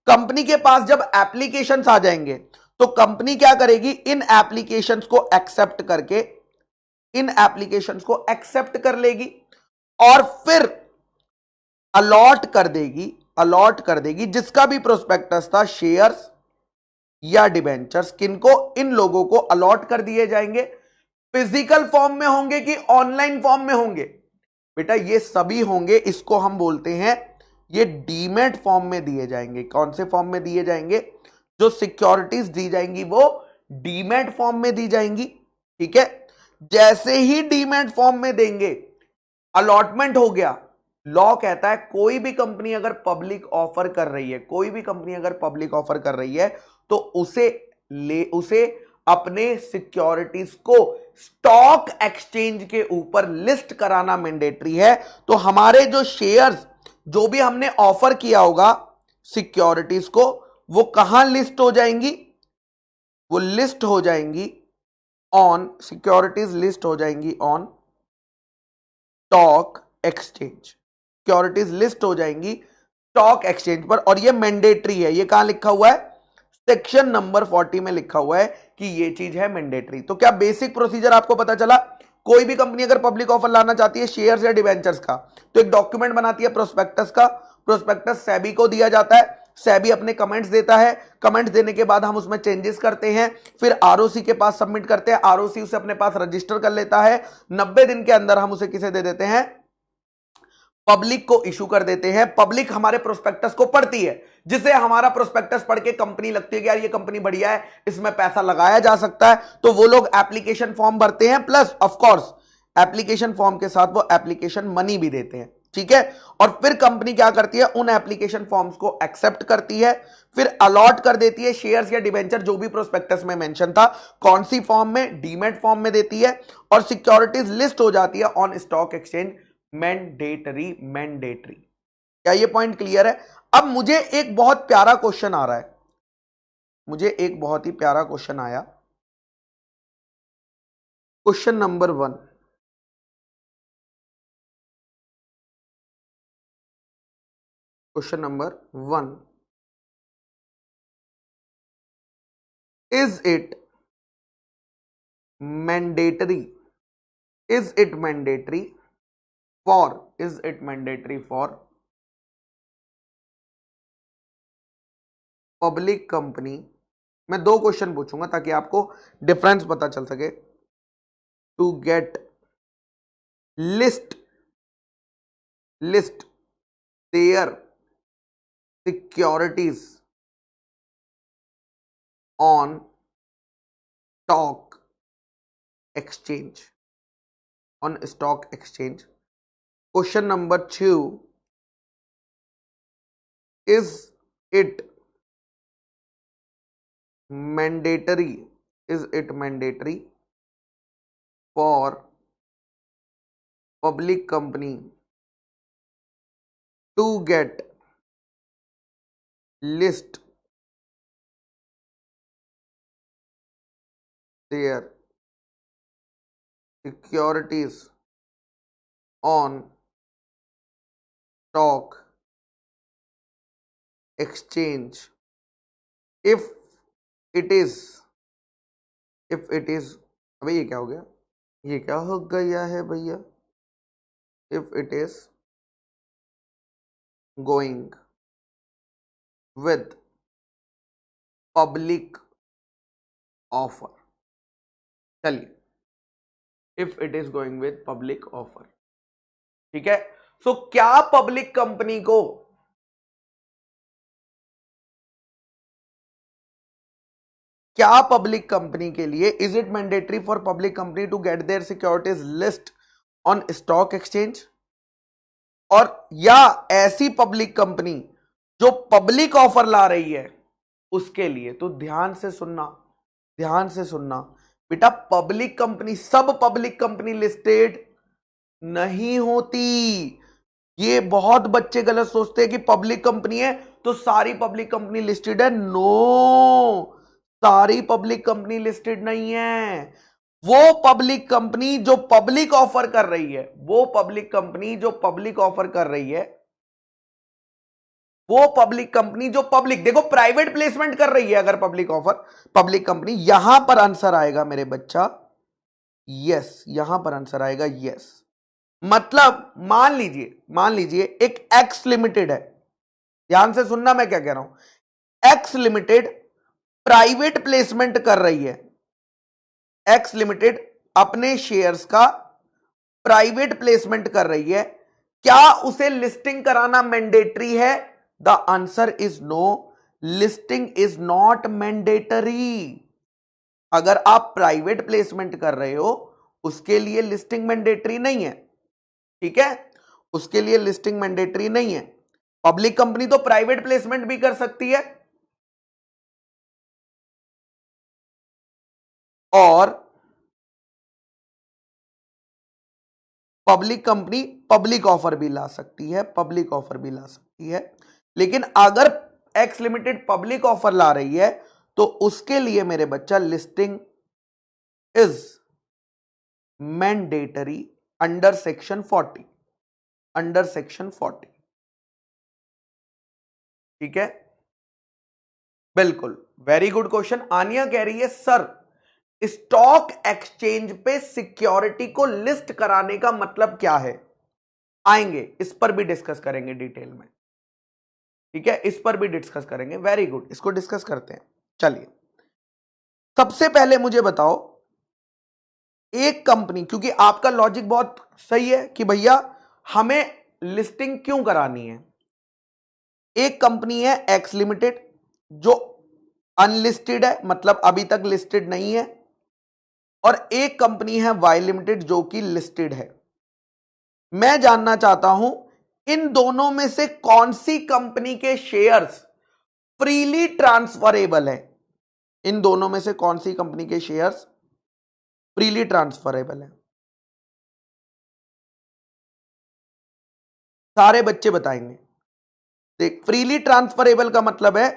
कंपनी के पास जब एप्लीकेशंस आ जाएंगे तो कंपनी क्या करेगी, इन एप्लीकेशंस को एक्सेप्ट करके, इन एप्लीकेशंस को एक्सेप्ट कर लेगी और फिर अलॉट कर देगी, अलॉट कर देगी जिसका भी प्रोस्पेक्टस था, शेयर्स या डिबेंचर्स, किनको? इन लोगों को अलॉट कर दिए जाएंगे। फिजिकल फॉर्म में होंगे कि ऑनलाइन फॉर्म में होंगे? बेटा ये सभी होंगे। इसको हम बोलते हैं, ये डीमेट फॉर्म में दिए जाएंगे। कौन से फॉर्म में दिए जाएंगे? जो सिक्योरिटीज दी जाएंगी वो डीमेट फॉर्म में दी जाएंगी, ठीक है। जैसे ही डीमेट फॉर्म में देंगे, अलॉटमेंट हो गया। लॉ कहता है कोई भी कंपनी अगर पब्लिक ऑफर कर रही है, कोई भी कंपनी अगर पब्लिक ऑफर कर रही है तो उसे अपने सिक्योरिटीज को स्टॉक एक्सचेंज के ऊपर लिस्ट कराना मैंडेटरी है। तो हमारे जो शेयर्स, जो भी हमने ऑफर किया होगा सिक्योरिटीज को, वो कहां लिस्ट हो जाएंगी? वो लिस्ट हो जाएंगी ऑन, सिक्योरिटीज लिस्ट हो जाएंगी on stock exchange. Securities list हो जाएंगी स्टॉक एक्सचेंज पर, और ये मैंडेटरी है। ये कहां लिखा हुआ है? सेक्शन नंबर 40 में लिखा हुआ है कि ये चीज है मैंडेटरी। तो क्या बेसिक प्रोसीजर आपको पता चला? कोई भी कंपनी अगर पब्लिक ऑफर लाना चाहती है शेयर्स या डिवेंचर्स का, तो एक डॉक्यूमेंट बनाती है प्रोस्पेक्टस का। प्रोस्पेक्टस सेबी को दिया जाता है, सेबी अपने कमेंट्स देता है। कमेंट्स देने के बाद हम उसमें चेंजेस करते हैं, फिर आरओसी के पास सबमिट करते हैं। आरओसी उसे अपने पास रजिस्टर कर लेता है। 90 दिन के अंदर हम उसे किसे दे देते हैं? पब्लिक को इशू कर देते हैं। पब्लिक हमारे प्रोस्पेक्टस को पढ़ती है, जिसे हमारा प्रोस्पेक्टस पढ़ के कंपनी लगती है कि यार ये कंपनी बढ़िया है, इसमें पैसा लगाया जा सकता है। तो वो लोग एप्लीकेशन फॉर्म भरते हैं, plus of course application form के साथ वो एप्लीकेशन मनी भी देते हैं, ठीक है। और फिर कंपनी क्या करती है, उन एप्लीकेशन फॉर्म्स को एक्सेप्ट करती है, फिर अलॉट कर देती है शेयर्स या डिबेंचर, जो भी प्रोस्पेक्टस में मेंशन था, कौन सी फॉर्म में, डीमेट फॉर्म में देती है, और सिक्योरिटीज लिस्ट हो जाती है ऑन स्टॉक एक्सचेंज। मैंडेटरी। क्या ये पॉइंट क्लियर है? अब मुझे एक बहुत प्यारा क्वेश्चन आ रहा है, मुझे एक बहुत ही प्यारा क्वेश्चन आया, question number 1। Question number 1, is it mandatory, is it mandatory for, is it mandatory for public company, मैं 2 क्वेश्चन पूछूंगा ताकि आपको डिफरेंस पता चल सके, to get list their securities on stock exchange, on stock exchange. Question number 2, is it mandatory, is it mandatory for public company to get list their securities on stock exchange if it is, अबे ये क्या हो गया, ये क्या हो गया है भैया, if it is going with public offer। चलिए, if it is going with public offer, ठीक है। सो क्या पब्लिक कंपनी को, क्या पब्लिक कंपनी के लिए is it mandatory for public company to get their securities list on stock exchange, और या ऐसी पब्लिक कंपनी जो पब्लिक ऑफर ला रही है उसके लिए? तो ध्यान से सुनना, ध्यान से सुनना बेटा, पब्लिक कंपनी, सब पब्लिक कंपनी लिस्टेड नहीं होती। ये बहुत बच्चे गलत सोचते हैं कि पब्लिक कंपनी है तो सारी पब्लिक कंपनी लिस्टेड है। नो, सारी पब्लिक कंपनी लिस्टेड नहीं है। वो पब्लिक कंपनी जो पब्लिक ऑफर कर रही है, वो पब्लिक कंपनी जो पब्लिक ऑफर कर रही है, वो पब्लिक कंपनी जो पब्लिक, देखो प्राइवेट प्लेसमेंट कर रही है अगर पब्लिक ऑफर, पब्लिक कंपनी, यहां पर आंसर आएगा मेरे बच्चा यस, यहां पर आंसर आएगा यस। मतलब मान लीजिए एक एक्स लिमिटेड है, ध्यान से सुनना मैं क्या कह रहा हूं, एक्स लिमिटेड प्राइवेट प्लेसमेंट कर रही है, एक्स लिमिटेड अपने शेयर्स का प्राइवेट प्लेसमेंट कर रही है, क्या उसे लिस्टिंग कराना मैंडेटरी है? The answer is no, listing is not mandatory. अगर आप प्राइवेट प्लेसमेंट कर रहे हो उसके लिए लिस्टिंग मैंडेटरी नहीं है, ठीक है, उसके लिए लिस्टिंग मैंडेटरी नहीं है। पब्लिक कंपनी तो प्राइवेट प्लेसमेंट भी कर सकती है और पब्लिक कंपनी पब्लिक ऑफर भी ला सकती है, पब्लिक ऑफर भी ला सकती है। लेकिन अगर एक्स लिमिटेड पब्लिक ऑफर ला रही है तो उसके लिए मेरे बच्चा listing is mandatory under section 40, under section 40, ठीक है, बिल्कुल। Very good question. आनिया कह रही है सर स्टॉक एक्सचेंज पे सिक्योरिटी को लिस्ट कराने का मतलब क्या है? आएंगे, इस पर भी डिस्कस करेंगे डिटेल में, ठीक है, इस पर भी डिस्कस करेंगे। वेरी गुड, इसको डिस्कस करते हैं। चलिए, सबसे पहले मुझे बताओ, एक कंपनी, क्योंकि आपका लॉजिक बहुत सही है कि भैया हमें लिस्टिंग क्यों करानी है। एक कंपनी है एक्स लिमिटेड जो अनलिस्टेड है, मतलब अभी तक लिस्टेड नहीं है, और एक कंपनी है वाई लिमिटेड जो कि लिस्टेड है। मैं जानना चाहता हूं इन दोनों में से कौन सी कंपनी के शेयर्स फ्रीली ट्रांसफरेबल है। इन दोनों में से कौन सी कंपनी के शेयर्स फ्रीली ट्रांसफरेबल है। सारे बच्चे बताएंगे। देख, फ्रीली ट्रांसफरेबल का मतलब है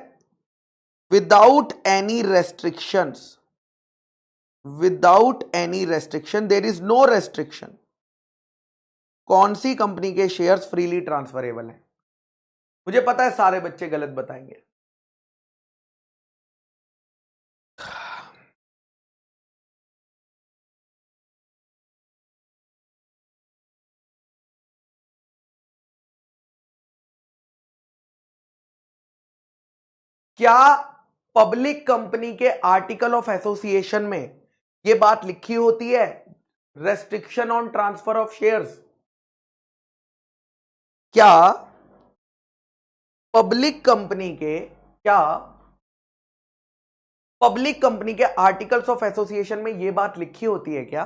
without any restrictions, without any restriction, there is no restriction. कौन सी कंपनी के शेयर्स फ्रीली ट्रांसफरेबल हैं? मुझे पता है सारे बच्चे गलत बताएंगे। क्या पब्लिक कंपनी के आर्टिकल ऑफ एसोसिएशन में यह बात लिखी होती है, restriction on transfer of shares? क्या पब्लिक कंपनी के आर्टिकल्स ऑफ एसोसिएशन में यह बात लिखी होती है क्या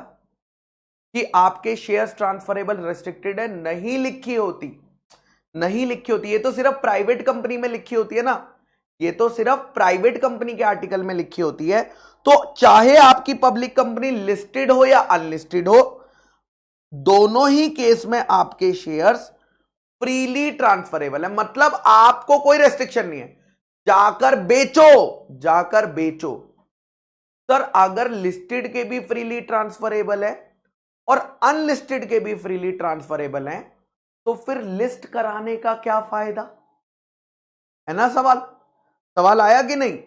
कि आपके शेयर्स ट्रांसफरेबल रेस्ट्रिक्टेड है? नहीं लिखी होती, नहीं लिखी होती। ये तो सिर्फ प्राइवेट कंपनी में लिखी होती है ना, ये तो सिर्फ प्राइवेट कंपनी के आर्टिकल में लिखी होती है। तो चाहे आपकी पब्लिक कंपनी लिस्टेड हो या अनलिस्टेड हो, दोनों ही केस में आपके शेयर्स फ्रीली ट्रांसफरेबल है। मतलब आपको कोई रेस्ट्रिक्शन नहीं है, जाकर बेचो, जाकर बेचो। सर अगर लिस्टेड के भी फ्रीली ट्रांसफरेबल है और अनलिस्टेड के भी फ्रीली ट्रांसफरेबल हैं, तो फिर लिस्ट कराने का क्या फायदा है ना? सवाल आया कि नहीं?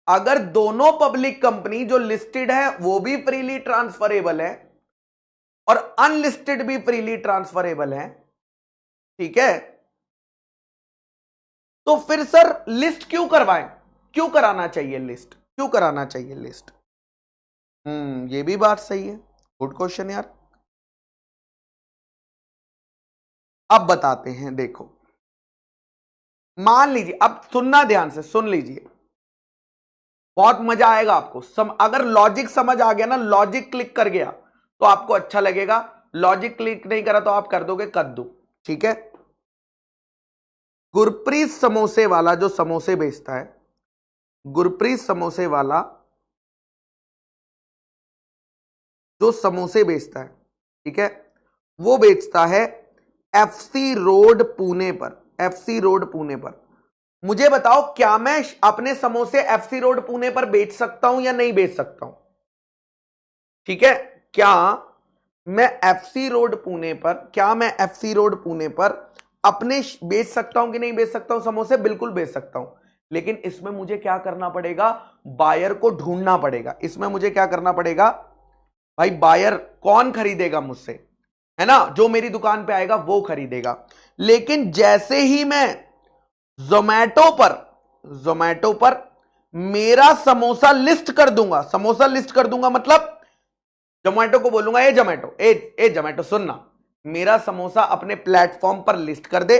अगर दोनों पब्लिक कंपनी जो लिस्टेड है वो भी फ्रीली ट्रांसफरेबल है और अनलिस्टेड भी फ्रीली ट्रांसफरेबल है, ठीक है, तो फिर सर लिस्ट क्यों करवाएं? क्यों कराना चाहिए लिस्ट? क्यों कराना चाहिए लिस्ट? ये भी बात सही है, गुड क्वेश्चन यार। अब बताते हैं, देखो मान लीजिए, अब सुनना ध्यान से सुन लीजिए, बहुत मजा आएगा आपको। अगर लॉजिक समझ आ गया ना, लॉजिक क्लिक कर गया तो आपको अच्छा लगेगा, लॉजिक क्लिक नहीं करा तो आप कर दोगे कद्दू, ठीक है। गुरप्रीत समोसे वाला जो समोसे बेचता है, गुरप्रीत समोसे वाला जो समोसे बेचता है, ठीक है, वो बेचता है एफसी रोड पुणे पर, एफसी रोड पुणे पर। मुझे बताओ क्या मैं अपने समोसे एफसी रोड पुणे पर बेच सकता हूं या नहीं बेच सकता हूं? ठीक है, क्या मैं एफसी रोड पुणे पर, क्या मैं एफसी रोड पुणे पर अपने बेच सकता हूं कि नहीं बेच सकता हूं समोसे? बिल्कुल बेच सकता हूं, लेकिन इसमें मुझे क्या करना पड़ेगा? बायर को ढूंढना पड़ेगा। इसमें मुझे क्या करना पड़ेगा भाई? बायर कौन खरीदेगा मुझसे, है ना? जो मेरी दुकान पे आएगा वो खरीदेगा। लेकिन जैसे ही मैं जोमैटो पर मेरा समोसा लिस्ट कर दूंगा, समोसा लिस्ट कर दूंगा मतलब जोमैटो को बोलूंगा ए जोमैटो, ए जोमैटो सुनना, मेरा समोसा अपने प्लेटफॉर्म पर लिस्ट कर दे,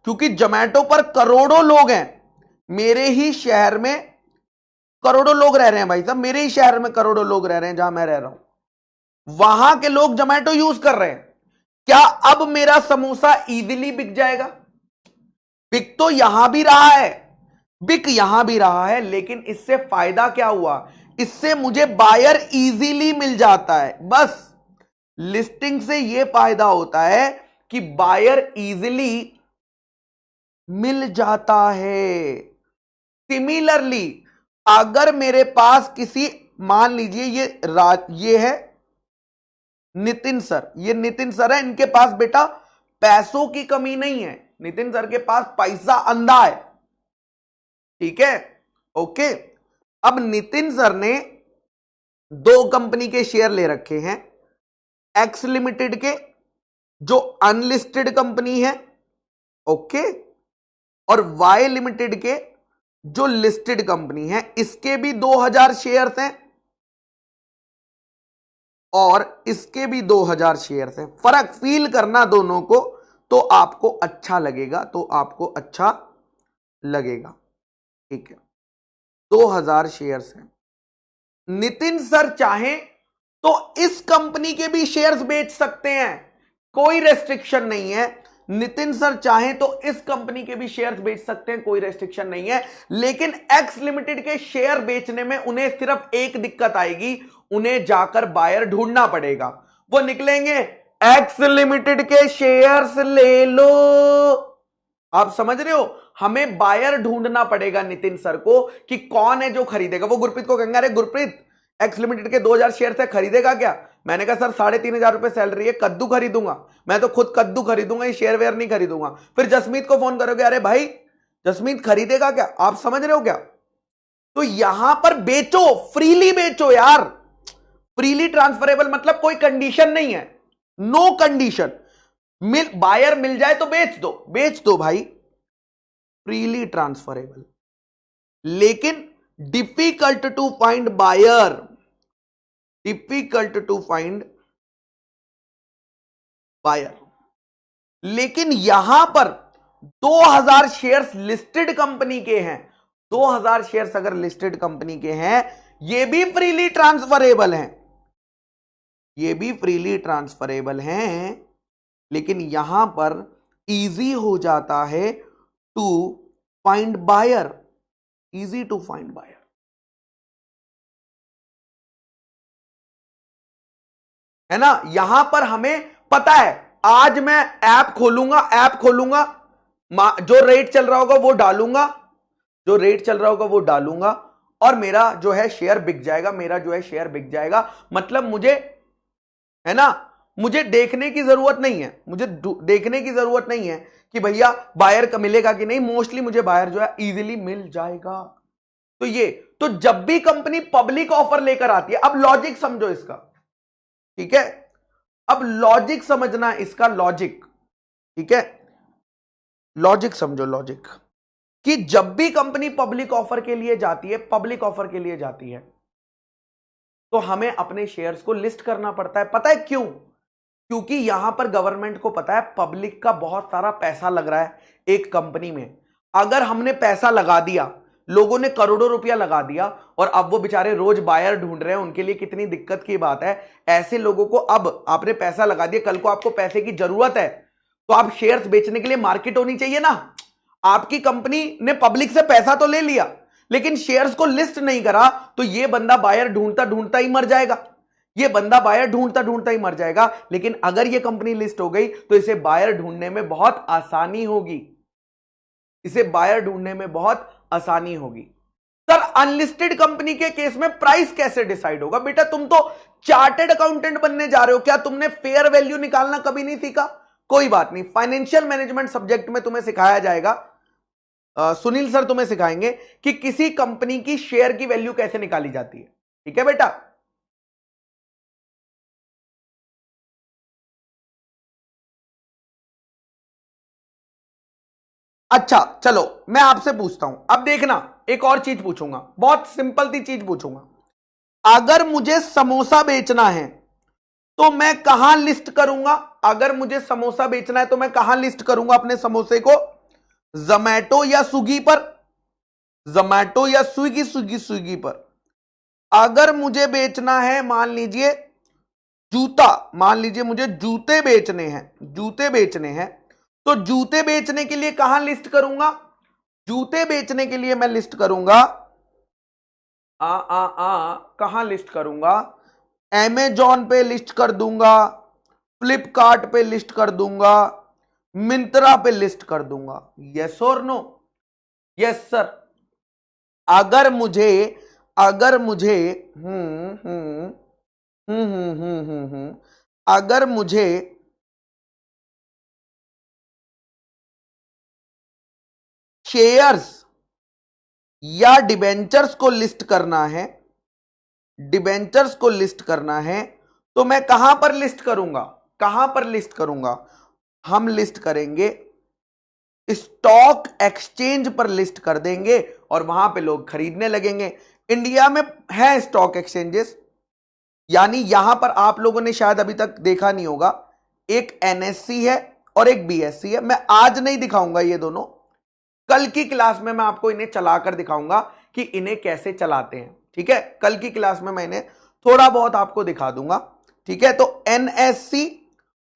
क्योंकि जोमैटो पर करोड़ों लोग हैं। मेरे ही शहर में करोड़ों लोग रह रहे हैं भाई साहब, मेरे ही शहर में करोड़ों लोग रह रहे हैं जहां मैं रह रहा हूं, वहां के लोग जोमैटो यूज कर रहे हैं। क्या अब मेरा समोसा इजीली बिक जाएगा? बिक तो यहां भी रहा है, बिक यहां भी रहा है, लेकिन इससे फायदा क्या हुआ? इससे मुझे बायर इजीली मिल जाता है। बस लिस्टिंग से यह फायदा होता है कि बायर इजीली मिल जाता है। सिमिलरली अगर मेरे पास किसी, मान लीजिए ये है नितिन सर, ये नितिन सर है, इनके पास बेटा पैसों की कमी नहीं है, नितिन सर के पास पैसा अंधा है, ठीक है, ओके। अब नितिन सर ने दो कंपनी के शेयर ले रखे हैं, एक्स लिमिटेड के जो अनलिस्टेड कंपनी है, ओके, और वाई लिमिटेड के जो लिस्टेड कंपनी है, इसके भी 2000 शेयर्स हैं और इसके भी 2000 शेयर्स हैं। फर्क फील करना दोनों को, तो आपको अच्छा लगेगा, तो आपको अच्छा लगेगा, ठीक है। 2000 शेयर्स हैं। नितिन सर चाहें तो इस कंपनी के भी शेयर्स बेच सकते हैं, कोई रेस्ट्रिक्शन नहीं है। नितिन सर चाहें तो इस कंपनी के भी शेयर्स बेच सकते हैं, कोई रेस्ट्रिक्शन नहीं है। लेकिन एक्स लिमिटेड के शेयर बेचने में उन्हें सिर्फ एक दिक्कत आएगी, उन्हें जाकर बायर ढूंढना पड़ेगा। वो निकलेंगे, एक्स लिमिटेड के शेयर्स ले लो, आप समझ रहे हो, हमें बायर ढूंढना पड़ेगा नितिन सर को कि कौन है जो खरीदेगा। वो गुरप्रीत को कहेंगे, अरे गुरप्रीत एक्स लिमिटेड के 2000 शेयर से खरीदेगा क्या? मैंने कहा सर 3500 रुपए सैलरी है, कद्दू खरीदूंगा, मैं तो खुद कद्दू खरीदूंगा, ये शेयर वेयर नहीं खरीदूंगा। फिर जसमीत को फोन करोगे, अरे भाई जसमीत खरीदेगा क्या? आप समझ रहे हो क्या? तो यहां पर बेचो, फ्रीली बेचो यार, फ्रीली ट्रांसफरेबल, मतलब कोई कंडीशन नहीं है, नो कंडीशन। बायर मिल जाए तो बेच दो भाई, फ्रीली ट्रांसफरेबल। लेकिन difficult to find buyer, difficult to find buyer. लेकिन यहां पर 2000 शेयर्स लिस्टेड कंपनी के हैं, 2000 शेयर्स अगर लिस्टेड कंपनी के हैं, ये भी फ्रीली ट्रांसफरेबल हैं, ये भी फ्रीली ट्रांसफरेबल हैं। लेकिन यहां पर इजी हो जाता है to find buyer, easy to find buyer, है ना। यहां पर हमें पता है, आज मैं ऐप खोलूंगा, जो रेट चल रहा होगा वो डालूंगा, जो रेट चल रहा होगा वो डालूंगा, और मेरा जो है शेयर बिक जाएगा, मेरा जो है शेयर बिक जाएगा। मतलब मुझे, है ना, मुझे देखने की जरूरत नहीं है, मुझे देखने की जरूरत नहीं है कि भैया बायर का मिलेगा कि नहीं, मोस्टली मुझे बायर जो है इजीली मिल जाएगा। तो ये, तो जब भी कंपनी पब्लिक ऑफर लेकर आती है, अब लॉजिक समझो इसका, ठीक है, अब लॉजिक समझना इसका, लॉजिक, ठीक है, लॉजिक समझो, लॉजिक, कि जब भी कंपनी पब्लिक ऑफर के लिए जाती है, पब्लिक ऑफर के लिए जाती है, तो हमें अपने शेयर्स को लिस्ट करना पड़ता है। पता है क्यों? क्योंकि यहां पर गवर्नमेंट को पता है पब्लिक का बहुत सारा पैसा लग रहा है एक कंपनी में। अगर हमने पैसा लगा दिया, लोगों ने करोड़ों रुपया लगा दिया, और अब वो बेचारे रोज बायर ढूंढ रहे हैं, उनके लिए कितनी दिक्कत की बात है। ऐसे लोगों को, अब आपने पैसा लगा दिया, कल को आपको पैसे की जरूरत है, तो आप शेयर्स बेचने के लिए मार्केट होनी चाहिए ना। आपकी कंपनी ने पब्लिक से पैसा तो ले लिया, लेकिन शेयर्स को लिस्ट नहीं करा, तो ये बंदा बायर ढूंढता ढूंढता ही मर जाएगा, ये बंदा बायर ढूंढता ढूंढता ही मर जाएगा। लेकिन अगर ये कंपनी लिस्ट हो गई, तो इसे बायर ढूंढने में बहुत आसानी होगी, इसे बायर ढूंढने में बहुत आसानी होगी। सर अनलिस्टेड कंपनी के केस में प्राइस कैसे डिसाइड होगा? बेटा तुम तो चार्टेड अकाउंटेंट बनने जा रहे हो, क्या तुमने फेयर वैल्यू निकालना कभी नहीं सीखा? कोई बात नहीं, फाइनेंशियल मैनेजमेंट सब्जेक्ट में तुम्हें सिखाया जाएगा, सुनील सर तुम्हें सिखाएंगे कि किसी कंपनी की शेयर की वैल्यू कैसे निकाली जाती है, ठीक है बेटा। अच्छा चलो मैं आपसे पूछता हूं, अब देखना, एक और चीज पूछूंगा, बहुत सिंपल सी चीज पूछूंगा। अगर मुझे समोसा बेचना है तो मैं कहां लिस्ट करूंगा? अगर मुझे समोसा बेचना है तो मैं कहां लिस्ट करूंगा अपने समोसे को? जोमैटो या स्विगी पर? जोमैटो या स्विगी पर। अगर मुझे बेचना है, मान लीजिए जूता, मान लीजिए मुझे जूते बेचने हैं, जूते बेचने हैं, तो जूते बेचने के लिए कहां लिस्ट करूंगा? जूते बेचने के लिए मैं लिस्ट करूंगा, कहां लिस्ट करूंगा? अमेजॉन पे लिस्ट कर दूंगा, फ्लिपकार्ट पे लिस्ट कर दूंगा, मिंत्रा पे लिस्ट कर दूंगा। यस और नो? Yes sir. अगर मुझे अगर मुझे अगर मुझे शेयर्स या डिबेंचर्स को लिस्ट करना है, डिबेंचर्स को लिस्ट करना है, तो मैं कहां पर लिस्ट करूंगा? कहां पर लिस्ट करूंगा? हम लिस्ट करेंगे स्टॉक एक्सचेंज पर लिस्ट कर देंगे, और वहां पे लोग खरीदने लगेंगे। इंडिया में है स्टॉक एक्सचेंजेस, यानी यहां पर आप लोगों ने शायद अभी तक देखा नहीं होगा, एक एनएससी है और एक बीएससी है। मैं आज नहीं दिखाऊंगा ये दोनों, कल की क्लास में मैं आपको इन्हें चलाकर दिखाऊंगा कि इन्हें कैसे चलाते हैं, ठीक है। कल की क्लास में मैं इन्हें थोड़ा बहुत आपको दिखा दूंगा, ठीक है। तो एनएससी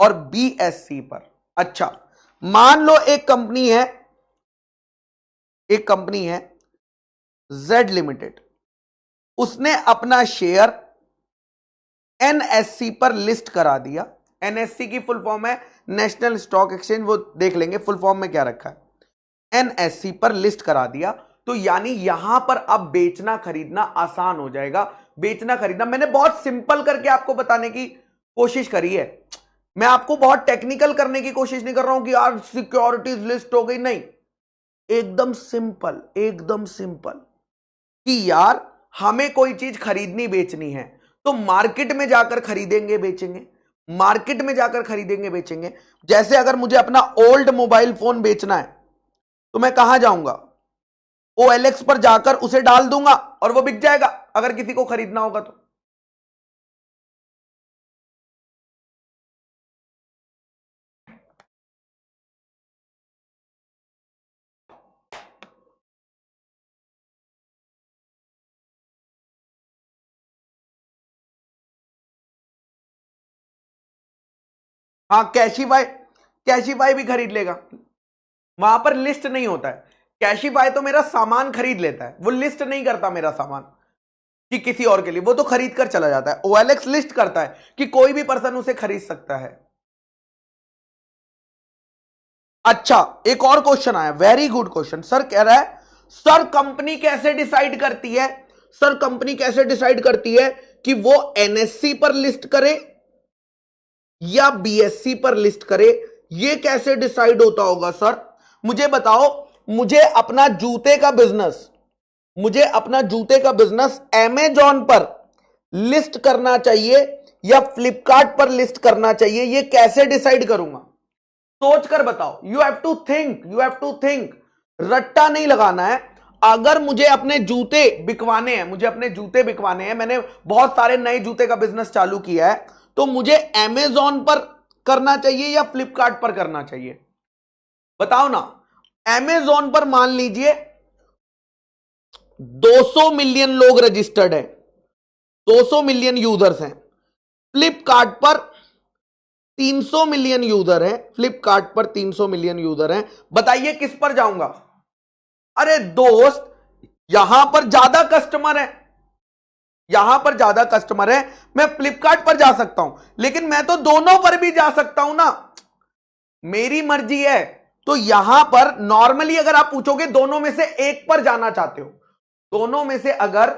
और बीएससी पर, अच्छा मान लो एक कंपनी है जेड लिमिटेड, उसने अपना शेयर एनएससी पर लिस्ट करा दिया। एनएससी की फुल फॉर्म है नेशनल स्टॉक एक्सचेंज, वो देख लेंगे फुल फॉर्म में क्या रखा है। एनएससी पर लिस्ट करा दिया, तो यानी यहां पर अब बेचना खरीदना आसान हो जाएगा। बेचना खरीदना मैंने बहुत सिंपल करके आपको बताने की कोशिश करी है, मैं आपको बहुत टेक्निकल करने की कोशिश नहीं कर रहा हूं कि यार सिक्योरिटीज लिस्ट हो गई, नहीं, एकदम सिंपल, एकदम सिंपल कि यार हमें कोई चीज खरीदनी बेचनी है तो मार्केट में जाकर खरीदेंगे बेचेंगे, मार्केट में जाकर खरीदेंगे बेचेंगे। जैसे अगर मुझे अपना ओल्ड मोबाइल फोन बेचना है तो मैं कहां जाऊंगा, OLX पर जाकर उसे डाल दूंगा और वो बिक जाएगा अगर किसी को खरीदना होगा तो। हाँ, कैशिफाई भी खरीद लेगा, वहां पर लिस्ट नहीं होता है। कैशिफाई तो मेरा सामान खरीद लेता है, वो लिस्ट नहीं करता मेरा सामान कि किसी और के लिए, वो तो खरीद कर चला जाता है। OLX लिस्ट करता है कि कोई भी पर्सन उसे खरीद सकता है। अच्छा, एक और क्वेश्चन आया, वेरी गुड क्वेश्चन। सर कह रहा है सर कंपनी कैसे डिसाइड करती है, सर कंपनी कैसे डिसाइड करती है कि वो NSE पर लिस्ट करे या BSE पर लिस्ट करे, ये कैसे डिसाइड होता होगा सर, मुझे बताओ। मुझे अपना जूते का बिजनेस अमेजॉन पर लिस्ट करना चाहिए या फ्लिपकार्ट पर लिस्ट करना चाहिए, ये कैसे डिसाइड करूंगा, सोच कर बताओ। यू हैव टू थिंक, रट्टा नहीं लगाना है। अगर मुझे अपने जूते बिकवाने हैं, मैंने बहुत सारे नए जूते का बिजनेस चालू किया है, तो मुझे अमेजॉन पर करना चाहिए या फ्लिपकार्ट पर करना चाहिए, बताओ ना। अमेजॉन पर मान लीजिए 200 मिलियन लोग रजिस्टर्ड हैं, 200 मिलियन यूजर्स हैं। फ्लिपकार्ट पर 300 मिलियन यूजर हैं, फ्लिपकार्ट पर 300 मिलियन यूजर हैं, बताइए किस पर जाऊंगा। अरे दोस्त, यहां पर ज्यादा कस्टमर है, मैं फ्लिपकार्ट पर जा सकता हूं, लेकिन मैं तो दोनों पर भी जा सकता हूं ना, मेरी मर्जी है। तो यहां पर नॉर्मली अगर आप पूछोगे दोनों में से एक पर जाना चाहते हो, दोनों में से अगर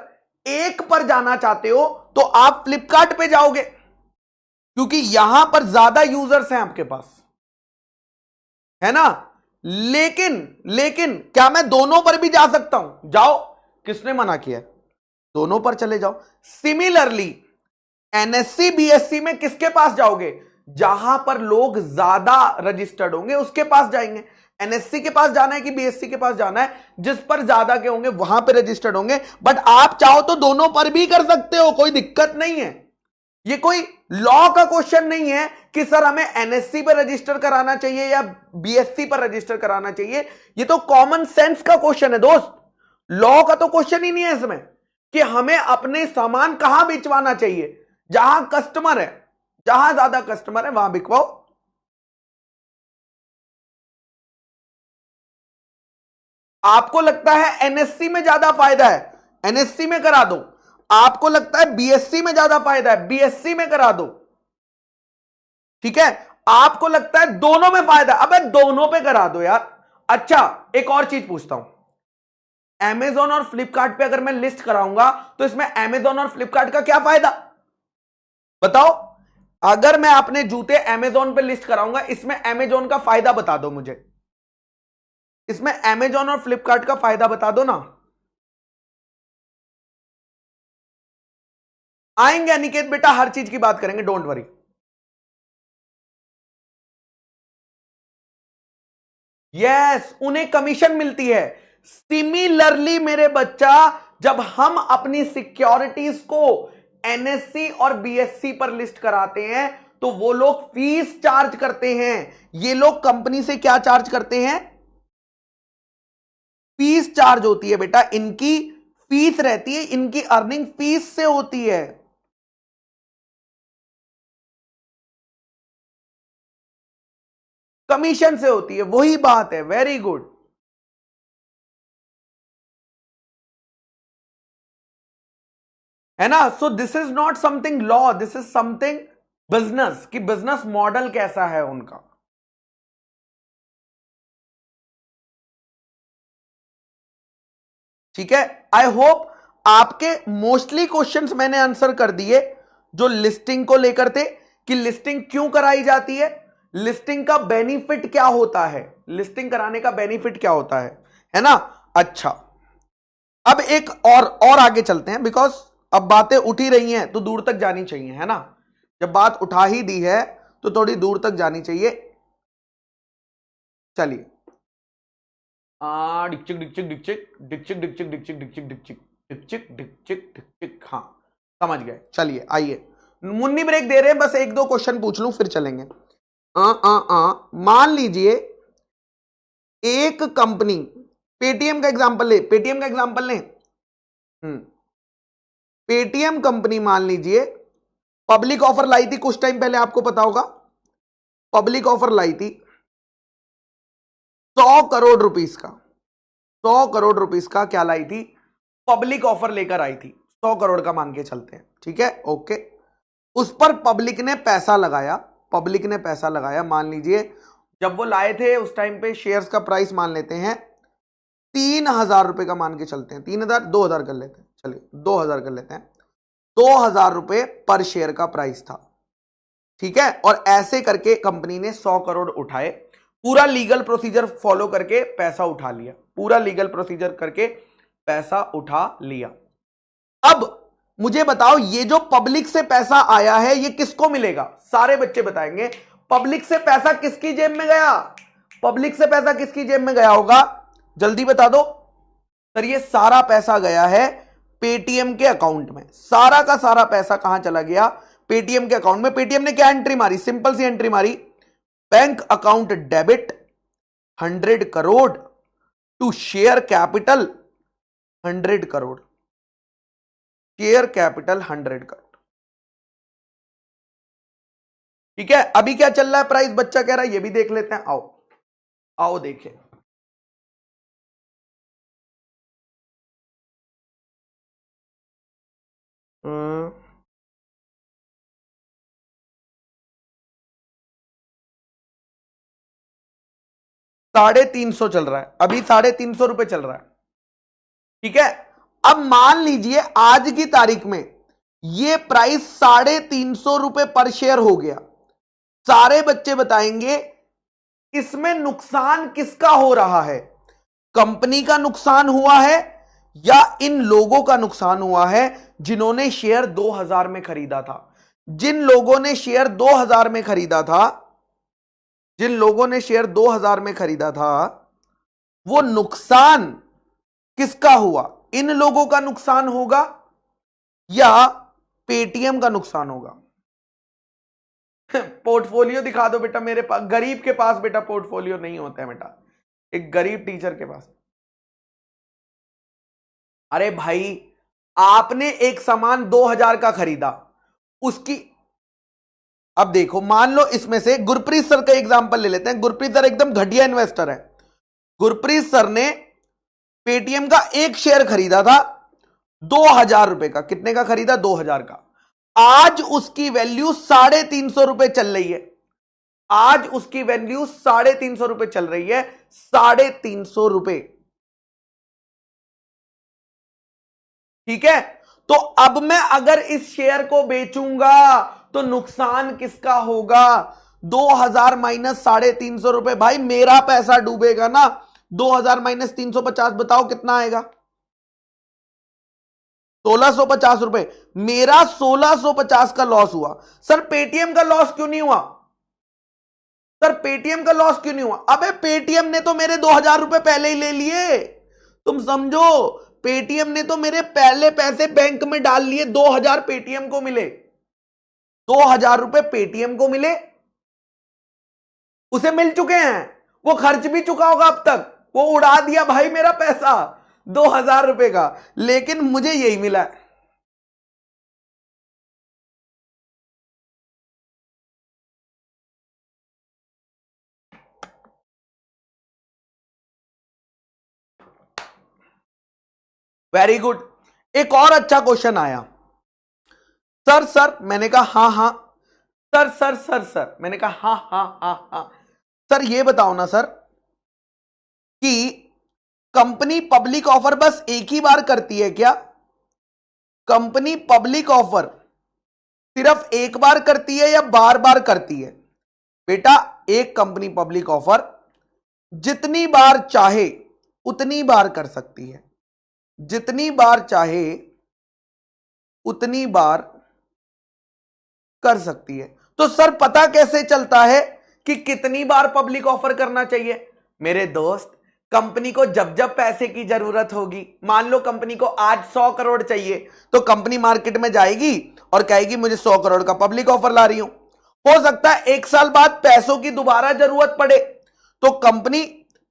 एक पर जाना चाहते हो तो आप फ्लिपकार्ट पे जाओगे, क्योंकि यहां पर ज्यादा यूजर्स हैं आपके पास, है ना। लेकिन क्या मैं दोनों पर भी जा सकता हूं, जाओ, किसने मना किया, दोनों पर चले जाओ। सिमिलरली NSE BSE में किसके पास जाओगे, जहां पर लोग ज्यादा रजिस्टर्ड होंगे उसके पास जाएंगे। NSE के पास जाना है कि BSE के पास जाना है, जिस पर ज्यादा के होंगे वहां पर रजिस्टर्ड होंगे। बट आप चाहो तो दोनों पर भी कर सकते हो, कोई दिक्कत नहीं है। ये कोई लॉ का क्वेश्चन नहीं है कि सर हमें NSE पर रजिस्टर कराना चाहिए या BSE पर रजिस्टर कराना चाहिए, ये तो कॉमन सेंस का क्वेश्चन है दोस्त, लॉ का तो क्वेश्चन ही नहीं है इसमें कि हमें अपने सामान कहां बेचवाना चाहिए। जहां कस्टमर है, जहां ज्यादा कस्टमर है वहां बिकवाओ। आपको लगता है NSE में ज्यादा फायदा है, NSE में करा दो। आपको लगता है BSE में ज्यादा फायदा है, BSE में करा दो, ठीक है। आपको लगता है दोनों में फायदा, अबे दोनों पे करा दो यार। अच्छा, एक और चीज पूछता हूं, Amazon और फ्लिपकार्ट पे अगर मैं लिस्ट कराऊंगा तो इसमें Amazon और फ्लिपकार्ट का क्या फायदा, बताओ। अगर मैं अपने जूते Amazon पे लिस्ट कराऊंगा, इसमें Amazon का फायदा बता दो मुझे, इसमें Amazon और फ्लिपकार्ट का फायदा बता दो ना। आएंगे अनिकेत बेटा, हर चीज की बात करेंगे, डोंट वरी। यस, उन्हें कमीशन मिलती है। सिमिलरली मेरे बच्चा, जब हम अपनी सिक्योरिटीज को NSE और BSE पर लिस्ट कराते हैं तो वो लोग फीस चार्ज करते हैं। ये लोग कंपनी से क्या चार्ज करते हैं, फीस चार्ज होती है बेटा, इनकी फीस रहती है, इनकी अर्निंग फीस से होती है। कमीशन से होती है, वही बात है, वेरी गुड। है ना? So this is not something law, this is something business, कि बिजनेस मॉडल कैसा है उनका। ठीक है, आई होप आपके मोस्टली क्वेश्चंस मैंने आंसर कर दिए जो लिस्टिंग को लेकर थे, कि लिस्टिंग क्यों कराई जाती है, लिस्टिंग का बेनिफिट क्या होता है, लिस्टिंग कराने का बेनिफिट क्या होता है ना? अच्छा, अब एक और आगे चलते हैं, बिकॉज अब बातें उठ ही रही हैं तो दूर तक जानी चाहिए, है ना? जब बात उठा ही दी है तो थोड़ी दूर तक जानी चाहिए। चलिए, डिक्चिक डिक्चिक डिक्चिक डिक्चिक डिक्चिक डिक्चिक डिक्चिक डिक्चिक डिक्चिक डिक्चिक डिक्चिक, हाँ समझ गए। चलिए आइए, मुन्नी ब्रेक दे रहे हैं, बस एक दो क्वेश्चन पूछ लूं फिर चलेंगे। मान लीजिए एक कंपनी, पेटीएम का एग्जांपल ले, पेटीएम का एग्जांपल लें। पेटीएम कंपनी मान लीजिए पब्लिक ऑफर लाई थी कुछ टाइम पहले, आपको पता होगा, पब्लिक ऑफर लाई थी 100 करोड़ रुपीस का, 100 करोड़ रुपीस का क्या लाई थी, पब्लिक ऑफर लेकर आई थी, 100 करोड़ का मान के चलते हैं, ठीक है, ओके। उस पर पब्लिक ने पैसा लगाया, पब्लिक ने पैसा लगाया, मान लीजिए जब वो लाए थे उस टाइम पे शेयर्स का प्राइस मान लेते हैं 3,000 रुपए का, मान के चलते हैं 3,000, 2,000 कर लेते हैं, चलिए 2,000 कर लेते हैं, 2,000 रुपए पर शेयर का प्राइस था, ठीक है। और ऐसे करके कंपनी ने 100 करोड़ उठाए, पूरा लीगल प्रोसीजर फॉलो करके पैसा उठा लिया, पूरा लीगल प्रोसीजर करके पैसा उठा लिया। अब मुझे बताओ ये जो पब्लिक से पैसा आया है ये किसको मिलेगा, सारे बच्चे बताएंगे पब्लिक से पैसा किसकी जेब में गया, पब्लिक से पैसा किसकी जेब में गया होगा, जल्दी बता दो सर। ये सारा पैसा गया है पेटीएम के अकाउंट में, सारा का सारा पैसा कहां चला गया, पेटीएम के अकाउंट में। पेटीएम ने क्या एंट्री मारी, सिंपल सी एंट्री मारी, bank account debit 100 crore to share capital 100 crore, share capital 100 crore, ठीक है। अभी क्या चल रहा है प्राइस, बच्चा कह रहा है ये भी देख लेते हैं, आओ आओ देखें। $350 चल रहा है, अभी $350 चल रहा है, ठीक है। अब मान लीजिए आज की तारीख में ये प्राइस $350 पर शेयर हो गया, सारे बच्चे बताएंगे इसमें नुकसान किसका हो रहा है, कंपनी का नुकसान हुआ है या इन लोगों का नुकसान हुआ है जिन्होंने शेयर 2,000 में खरीदा था। जिन लोगों ने शेयर 2,000 में खरीदा था, जिन लोगों ने शेयर 2,000 में खरीदा था, वो नुकसान किसका हुआ, इन लोगों का नुकसान होगा या पेटीएम का नुकसान होगा। पोर्टफोलियो दिखा दो बेटा मेरे पास, गरीब के पास बेटा पोर्टफोलियो नहीं होता है बेटा, एक गरीब टीचर के पास। अरे भाई आपने एक सामान 2,000 का खरीदा, उसकी, अब देखो मान लो इसमें से गुरप्रीत सर का एग्जांपल ले लेते हैं, गुरप्रीत सर एकदम घटिया इन्वेस्टर है। गुरप्रीत सर ने पेटीएम का एक शेयर खरीदा था 2,000 रुपए का, कितने का खरीदा, 2,000 का। आज उसकी वैल्यू ₹350 चल रही है, आज उसकी वैल्यू ₹350 चल रही है, ₹350, ठीक है। तो अब मैं अगर इस शेयर को बेचूंगा तो नुकसान किसका होगा, 2,000 माइनस ₹350, भाई मेरा पैसा डूबेगा ना। 2,000 माइनस 350 बताओ कितना आएगा, ₹1,650, मेरा 1,650 का लॉस हुआ। सर पेटीएम का लॉस क्यों नहीं हुआ, सर पेटीएम का लॉस क्यों नहीं हुआ, अबे पेटीएम ने तो मेरे 2,000 रुपए पहले ही ले लिए, तुम समझो, पेटीएम ने तो मेरे पहले पैसे बैंक में डाल लिए, 2,000 पेटीएम को मिले, 2,000 रुपए पेटीएम को मिले, उसे मिल चुके हैं, वो खर्च भी चुका होगा अब तक, वो उड़ा दिया भाई मेरा पैसा 2,000 रुपए का, लेकिन मुझे यही मिला है। Very good. एक और अच्छा क्वेश्चन आया, सर सर, मैंने कहा हाँ हाँ, सर सर सर सर, मैंने कहा हाँ हाँ हाँ हाँ, सर ये बताओ ना सर कि कंपनी पब्लिक ऑफर बस एक ही बार करती है क्या? कंपनी पब्लिक ऑफर सिर्फ एक बार करती है या बार बार करती है? बेटा, एक कंपनी पब्लिक ऑफर जितनी बार चाहे उतनी बार कर सकती है, जितनी बार चाहे उतनी बार कर सकती है। तो सर पता कैसे चलता है कि कितनी बार पब्लिक ऑफर करना चाहिए? मेरे दोस्त, कंपनी को जब जब पैसे की जरूरत होगी, मान लो कंपनी को आज 100 करोड़ चाहिए, तो कंपनी मार्केट में जाएगी और कहेगी मुझे 100 करोड़ का पब्लिक ऑफर ला रही हूं। हो सकता है 1 साल बाद पैसों की दोबारा जरूरत पड़े, तो कंपनी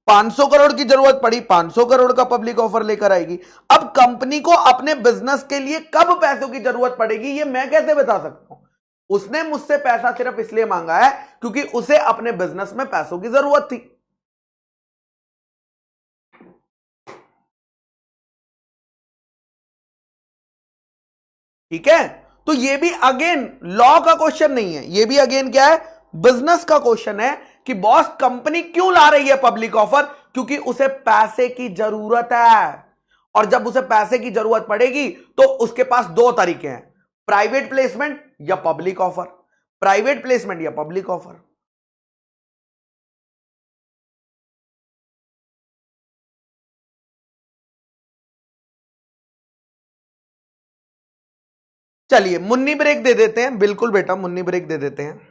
500 करोड़ की जरूरत पड़ी, 500 करोड़ का पब्लिक ऑफर लेकर आएगी। अब कंपनी को अपने बिजनेस के लिए कब पैसों की जरूरत पड़ेगी, ये मैं कैसे बता सकता हूं? उसने मुझसे पैसा सिर्फ इसलिए मांगा है क्योंकि उसे अपने बिजनेस में पैसों की जरूरत थी। ठीक है, तो ये भी अगेन लॉ का क्वेश्चन नहीं है, ये भी अगेन क्या है, बिजनेस का क्वेश्चन है कि बॉस कंपनी क्यों ला रही है पब्लिक ऑफर? क्योंकि उसे पैसे की जरूरत है, और जब उसे पैसे की जरूरत पड़ेगी तो उसके पास दो तरीके हैं, प्राइवेट प्लेसमेंट या पब्लिक ऑफर, प्राइवेट प्लेसमेंट या पब्लिक ऑफर। चलिए मुन्नी ब्रेक दे देते हैं, बिल्कुल बेटा मुन्नी ब्रेक दे देते हैं।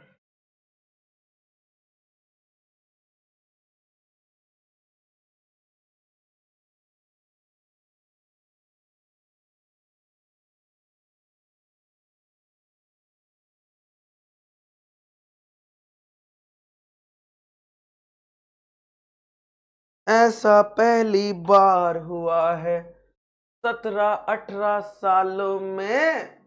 ऐसा पहली बार हुआ है 17-18 सालों में।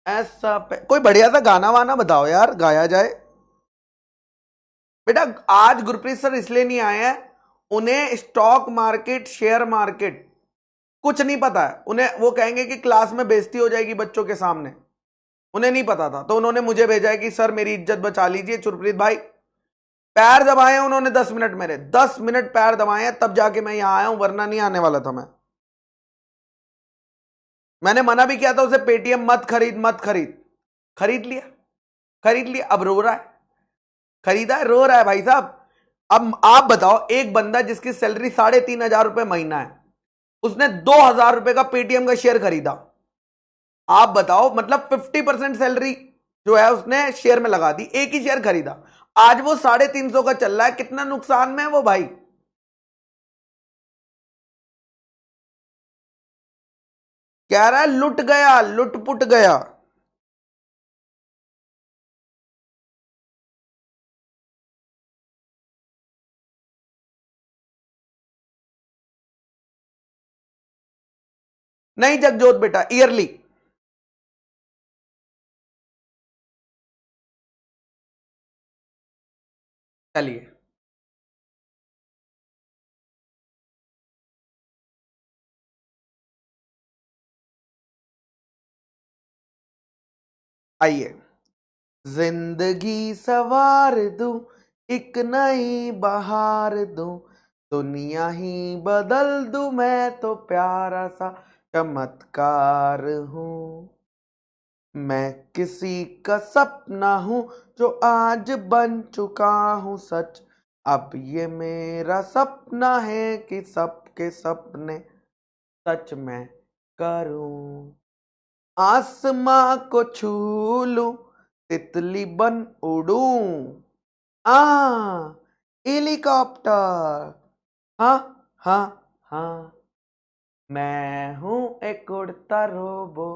कोई बढ़िया सा गाना वाना बताओ यार, गाया जाए। बेटा आज गुरप्रीत सर इसलिए नहीं आए हैं, उन्हें स्टॉक मार्केट, शेयर मार्केट कुछ नहीं पता है उन्हें। वो कहेंगे कि क्लास में बेइज्जती हो जाएगी बच्चों के सामने, उन्हें नहीं पता था, तो उन्होंने मुझे भेजा है कि सर मेरी इज्जत बचा लीजिए। चुरप्रीत भाई पैर दबाए हैं उन्होंने 10 मिनट, मेरे 10 मिनट पैर दबाए हैं, तब जाके मैं यहां आया हूं, वरना नहीं आने वाला था मैं। मैंने मना भी किया था उसे, पेटीएम मत खरीद मत खरीद, खरीद लिया, खरीद लिया, अब रो रहा है, खरीदा है रो रहा है भाई साहब। अब आप बताओ, एक बंदा जिसकी सैलरी 3,500 रुपए महीना है, उसने 2,000 रुपए का पेटीएम का शेयर खरीदा। आप बताओ, मतलब 50% सैलरी जो है उसने शेयर में लगा दी, एक ही शेयर खरीदा, आज वो 350 का चल रहा है, कितना नुकसान में है वो भाई। कह रहा है लुट गया, लुटपुट गया। नहीं जगजोत बेटा, ईयरली। चलिए आइए, जिंदगी सवार दूं, एक नई बहार दूं, दुनिया ही बदल दूं, मैं तो प्यारा सा चमत्कार हूं। मैं किसी का सपना हूं जो आज बन चुका हूं सच। अब ये मेरा सपना है कि सबके सपने सच मैं करूं। आसमां को छू लूं, तितली बन उड़ूं, आ हेलीकॉप्टर, हाँ हाँ हाँ, मैं हूं एक उड़ता रोबो,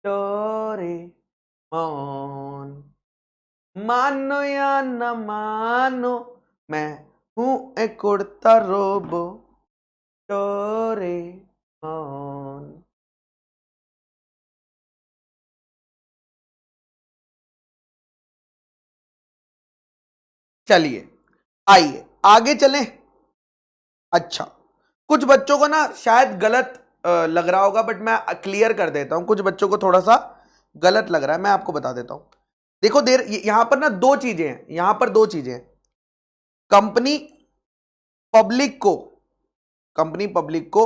डोरेमोन। मानो या न मानो, मैं हूं एक उड़ता रोबो, डोरेमोन। चलिए आइए आगे चलें। अच्छा, कुछ बच्चों को ना शायद गलत लग रहा होगा, बट मैं क्लियर कर देता हूं। कुछ बच्चों को थोड़ा सा गलत लग रहा है, मैं आपको बता देता हूं। देखो देर यहां पर ना दो चीजें हैं, यहां पर दो चीजें हैं। कंपनी पब्लिक को कंपनी पब्लिक को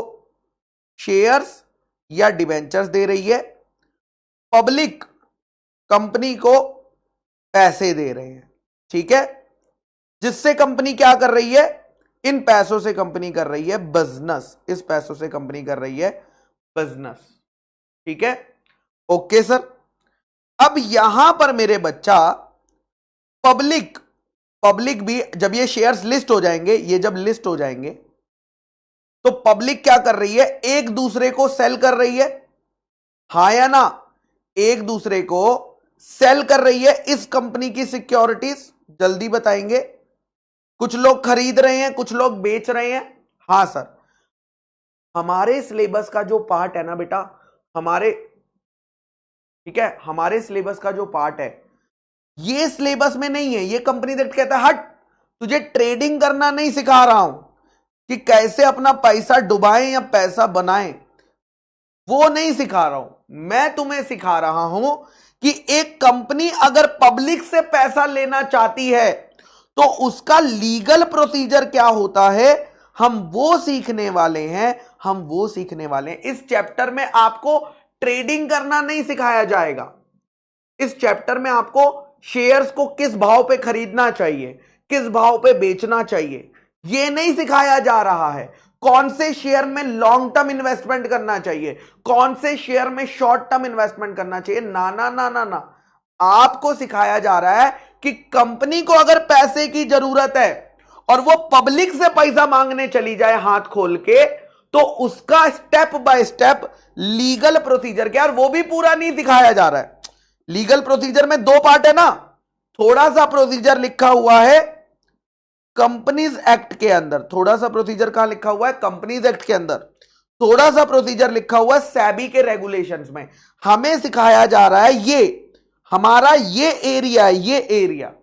शेयर्स या डिबेंचर्स दे रही है, पब्लिक कंपनी को पैसे दे रहे हैं। ठीक है, जिससे कंपनी क्या कर रही है, इन पैसों से कंपनी कर रही है बिजनेस, इस पैसों से कंपनी कर रही है बिजनेस। ठीक है, ओके सर। अब यहां पर मेरे बच्चा पब्लिक पब्लिक भी जब ये शेयर्स लिस्ट हो जाएंगे, ये जब लिस्ट हो जाएंगे तो पब्लिक क्या कर रही है, एक दूसरे को सेल कर रही है, हां या ना, एक दूसरे को सेल कर रही है इस कंपनी की सिक्योरिटीज। जल्दी बताएंगे। कुछ लोग खरीद रहे हैं, कुछ लोग बेच रहे हैं। हां सर, हमारे सिलेबस का जो पार्ट है ना बेटा, हमारे, ठीक है, हमारे सिलेबस का जो पार्ट है ये सिलेबस में नहीं है। ये कंपनी डायरेक्ट कहता है हट, तुझे ट्रेडिंग करना नहीं सिखा रहा हूं कि कैसे अपना पैसा डुबाएं या पैसा बनाएं, वो नहीं सिखा रहा हूं। मैं तुम्हें सिखा रहा हूं कि एक कंपनी अगर पब्लिक से पैसा लेना चाहती है तो उसका लीगल प्रोसीजर क्या होता है, हम वो सीखने वाले हैं, हम वो सीखने वाले हैं। इस चैप्टर में आपको ट्रेडिंग करना नहीं सिखाया जाएगा। इस चैप्टर में आपको शेयर्स को किस भाव पे खरीदना चाहिए, किस भाव पे बेचना चाहिए, यह नहीं सिखाया जा रहा है। कौन से शेयर में लॉन्ग टर्म इन्वेस्टमेंट करना चाहिए, कौन से शेयर में शॉर्ट टर्म इन्वेस्टमेंट करना चाहिए, ना ना ना ना ना। आपको सिखाया जा रहा है कि कंपनी को अगर पैसे की जरूरत है और वो पब्लिक से पैसा मांगने चली जाए हाथ खोल के, तो उसका step by step legal procedure क्या, और वो भी पूरा नहीं दिखाया जा रहा है। लीगल प्रोसीजर में दो पार्ट है ना, थोड़ा सा प्रोसीजर लिखा हुआ है कंपनीज एक्ट के अंदर, थोड़ा सा प्रोसीजर कहां लिखा हुआ है, कंपनीज एक्ट के अंदर, थोड़ा सा प्रोसीजर लिखा हुआ है सेबी के रेगुलेशंस में। हमें सिखाया जा रहा है ये हमारा ये एरिया, ये एरिया।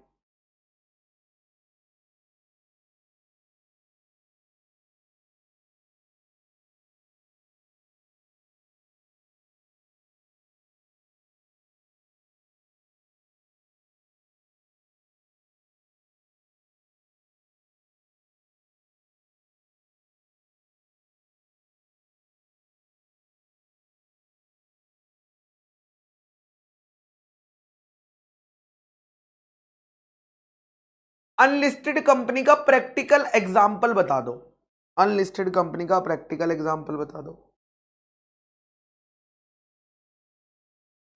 अनलिस्टेड कंपनी का प्रैक्टिकल एग्जाम्पल बता दो, अनलिस्टेड कंपनी का प्रैक्टिकल एग्जाम्पल बता दो।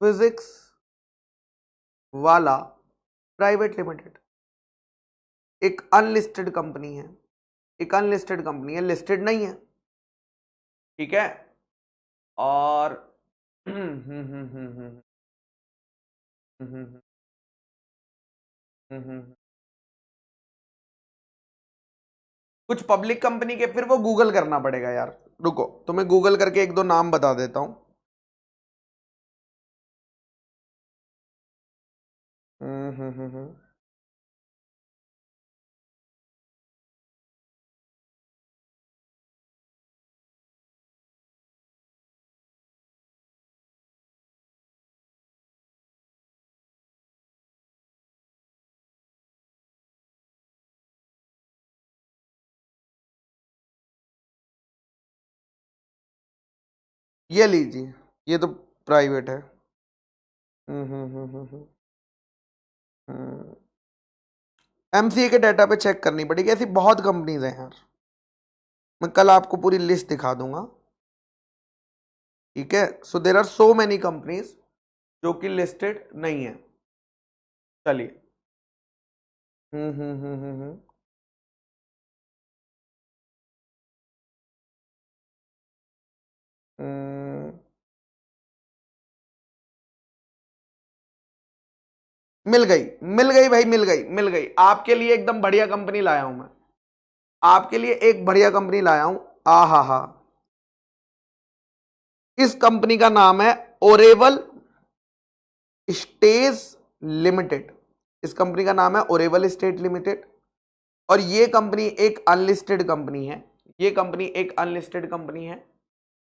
फिजिक्स वाला प्राइवेट लिमिटेड एक अनलिस्टेड कंपनी है, एक अनलिस्टेड कंपनी है, लिस्टेड नहीं है। ठीक है, और कुछ पब्लिक कंपनी के, फिर वो गूगल करना पड़ेगा यार, रुको तुम्हें गूगल करके एक दो नाम बता देता हूं। ये लीजिए, ये तो प्राइवेट है। एमसीए के डाटा पे चेक करनी पड़ेगी, ऐसी बहुत कंपनीज हैं यार, मैं कल आपको पूरी लिस्ट दिखा दूंगा। ठीक है, so there are so many companies जो कि लिस्टेड नहीं है। चलिए, मिल गई, मिल गई भाई, मिल गई, मिल गई। आपके लिए एकदम बढ़िया कंपनी लाया हूं मैं, आपके लिए एक बढ़िया कंपनी लाया हूं। आ हा हा, इस कंपनी का नाम है ओरेवल स्टेज लिमिटेड। इस कंपनी का नाम है ओरेवल स्टेट लिमिटेड। और ये कंपनी एक अनलिस्टेड कंपनी है, ये कंपनी एक अनलिस्टेड कंपनी है,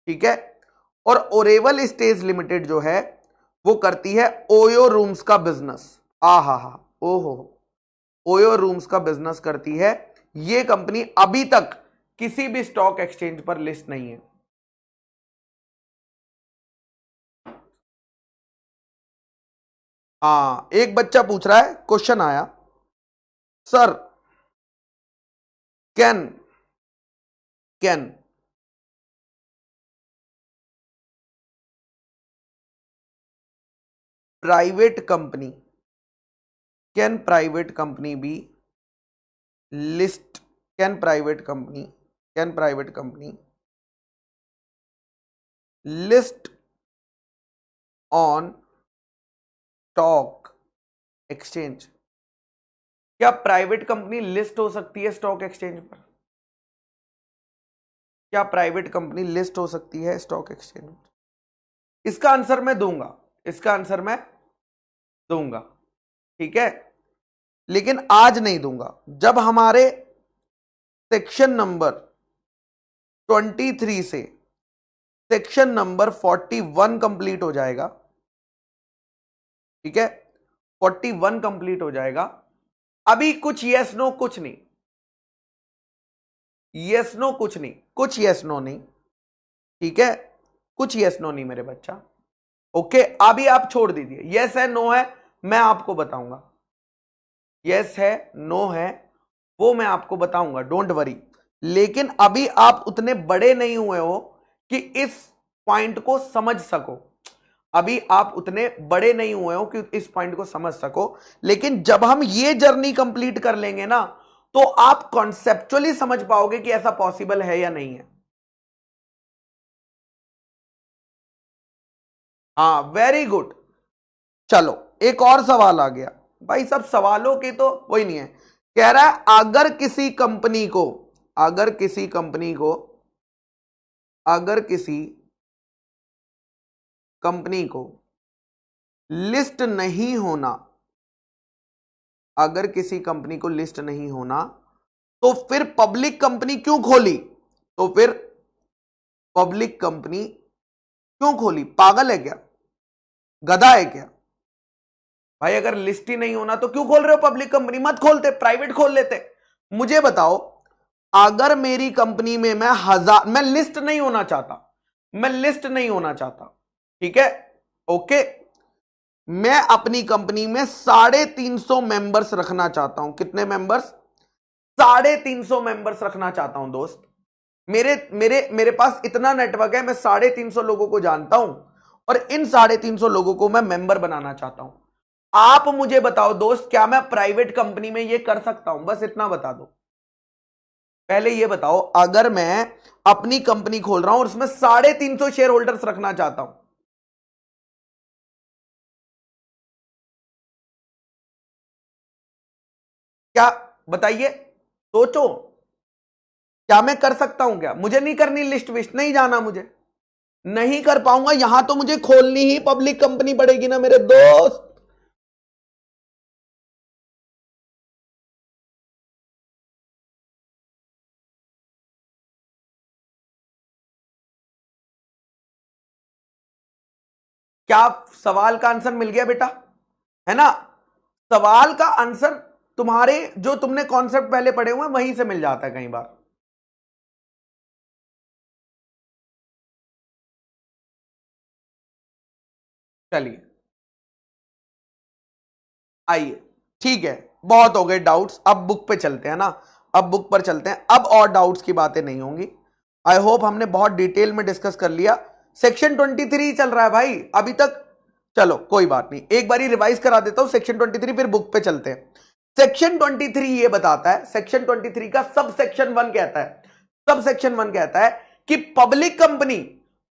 ठीक है। और ओरेवल स्टेज लिमिटेड जो है वो करती है ओयो रूम्स का बिजनेस। हा ओहो, ओयो रूम्स का बिजनेस करती है। ये कंपनी अभी तक किसी भी स्टॉक एक्सचेंज पर लिस्ट नहीं है। हाँ, एक बच्चा पूछ रहा है, क्वेश्चन आया, sir can private company can private company be list can private company list on stock exchange? क्या प्राइवेट कंपनी लिस्ट हो सकती है स्टॉक एक्सचेंज पर? क्या प्राइवेट कंपनी लिस्ट हो सकती है स्टॉक एक्सचेंज? इसका आंसर मैं दूंगा, इसका आंसर मैं दूंगा, ठीक है, लेकिन आज नहीं दूंगा। जब हमारे सेक्शन नंबर 23 से सेक्शन नंबर 41 कंप्लीट हो जाएगा, ठीक है, 41 कंप्लीट हो जाएगा। अभी कुछ यस नो कुछ नहीं, यस नो कुछ नहीं, कुछ यस नो नहीं, ठीक है, कुछ यस नो नहीं मेरे बच्चा, ओके। अभी आप छोड़ दीजिए, यस है नो है मैं आपको बताऊंगा, यस है नो है वो मैं आपको बताऊंगा, डोंट वरी। लेकिन अभी आप उतने बड़े नहीं हुए हो कि इस पॉइंट को समझ सको, अभी आप उतने बड़े नहीं हुए हो कि इस पॉइंट को समझ सको। लेकिन जब हम ये जर्नी कंप्लीट कर लेंगे ना, तो आप कॉन्सेप्चुअली समझ पाओगे कि ऐसा पॉसिबल है या नहीं है। हाँ, वेरी गुड। चलो एक और सवाल आ गया भाई, सब सवालों की तो वही नहीं है। कह रहा है अगर किसी कंपनी को अगर किसी कंपनी को अगर किसी कंपनी को लिस्ट नहीं होना अगर किसी कंपनी को लिस्ट नहीं होना तो फिर पब्लिक कंपनी क्यों खोली? तो फिर पब्लिक कंपनी क्यों खोली? पागल है क्या, गधा है क्या भाई? अगर लिस्ट ही नहीं होना तो क्यों खोल रहे हो पब्लिक कंपनी? मत खोलते, प्राइवेट खोल लेते। मुझे बताओ, अगर मेरी कंपनी में मैं लिस्ट नहीं होना चाहता, मैं लिस्ट नहीं होना चाहता, ठीक है, ओके, मैं अपनी कंपनी में 350 मेंबर्स रखना चाहता हूं। कितने मेंबर्स? 350 मेंबर्स रखना चाहता हूं दोस्त। मेरे मेरे मेरे पास इतना नेटवर्क है, मैं 350 लोगों को जानता हूं और इन 350 लोगों को मैं मेंबर बनाना चाहता हूं। आप मुझे बताओ दोस्त, क्या मैं प्राइवेट कंपनी में यह कर सकता हूं? बस इतना बता दो। पहले यह बताओ, अगर मैं अपनी कंपनी खोल रहा हूं और उसमें 350 शेयर होल्डर्स रखना चाहता हूं, क्या बताइए, सोचो, क्या मैं कर सकता हूं? क्या मुझे नहीं करनी लिस्ट विस्ट, नहीं जाना, मुझे नहीं कर पाऊंगा। यहां तो मुझे खोलनी ही पब्लिक कंपनी पड़ेगी ना मेरे दोस्त। क्या सवाल का आंसर मिल गया बेटा? है ना, सवाल का आंसर तुम्हारे जो तुमने कॉन्सेप्ट पहले पढ़े हुए वहीं से मिल जाता है कई बार। चलिए आइए, ठीक है, बहुत हो गए डाउट्स, अब बुक पे चलते हैं ना, अब बुक पर चलते हैं, अब और डाउट्स की बातें नहीं होंगी। आई होप हमने बहुत डिटेल में डिस्कस कर लिया। सेक्शन 23 चल रहा है भाई अभी तक। चलो कोई बात नहीं, एक बारी रिवाइज करा देता हूं सेक्शन 23, फिर बुक पे चलते हैं। सेक्शन 23 ये बताता है, सेक्शन 23 का सब सेक्शन 1 कहता है, सब सेक्शन 1 कहता है कि पब्लिक कंपनी,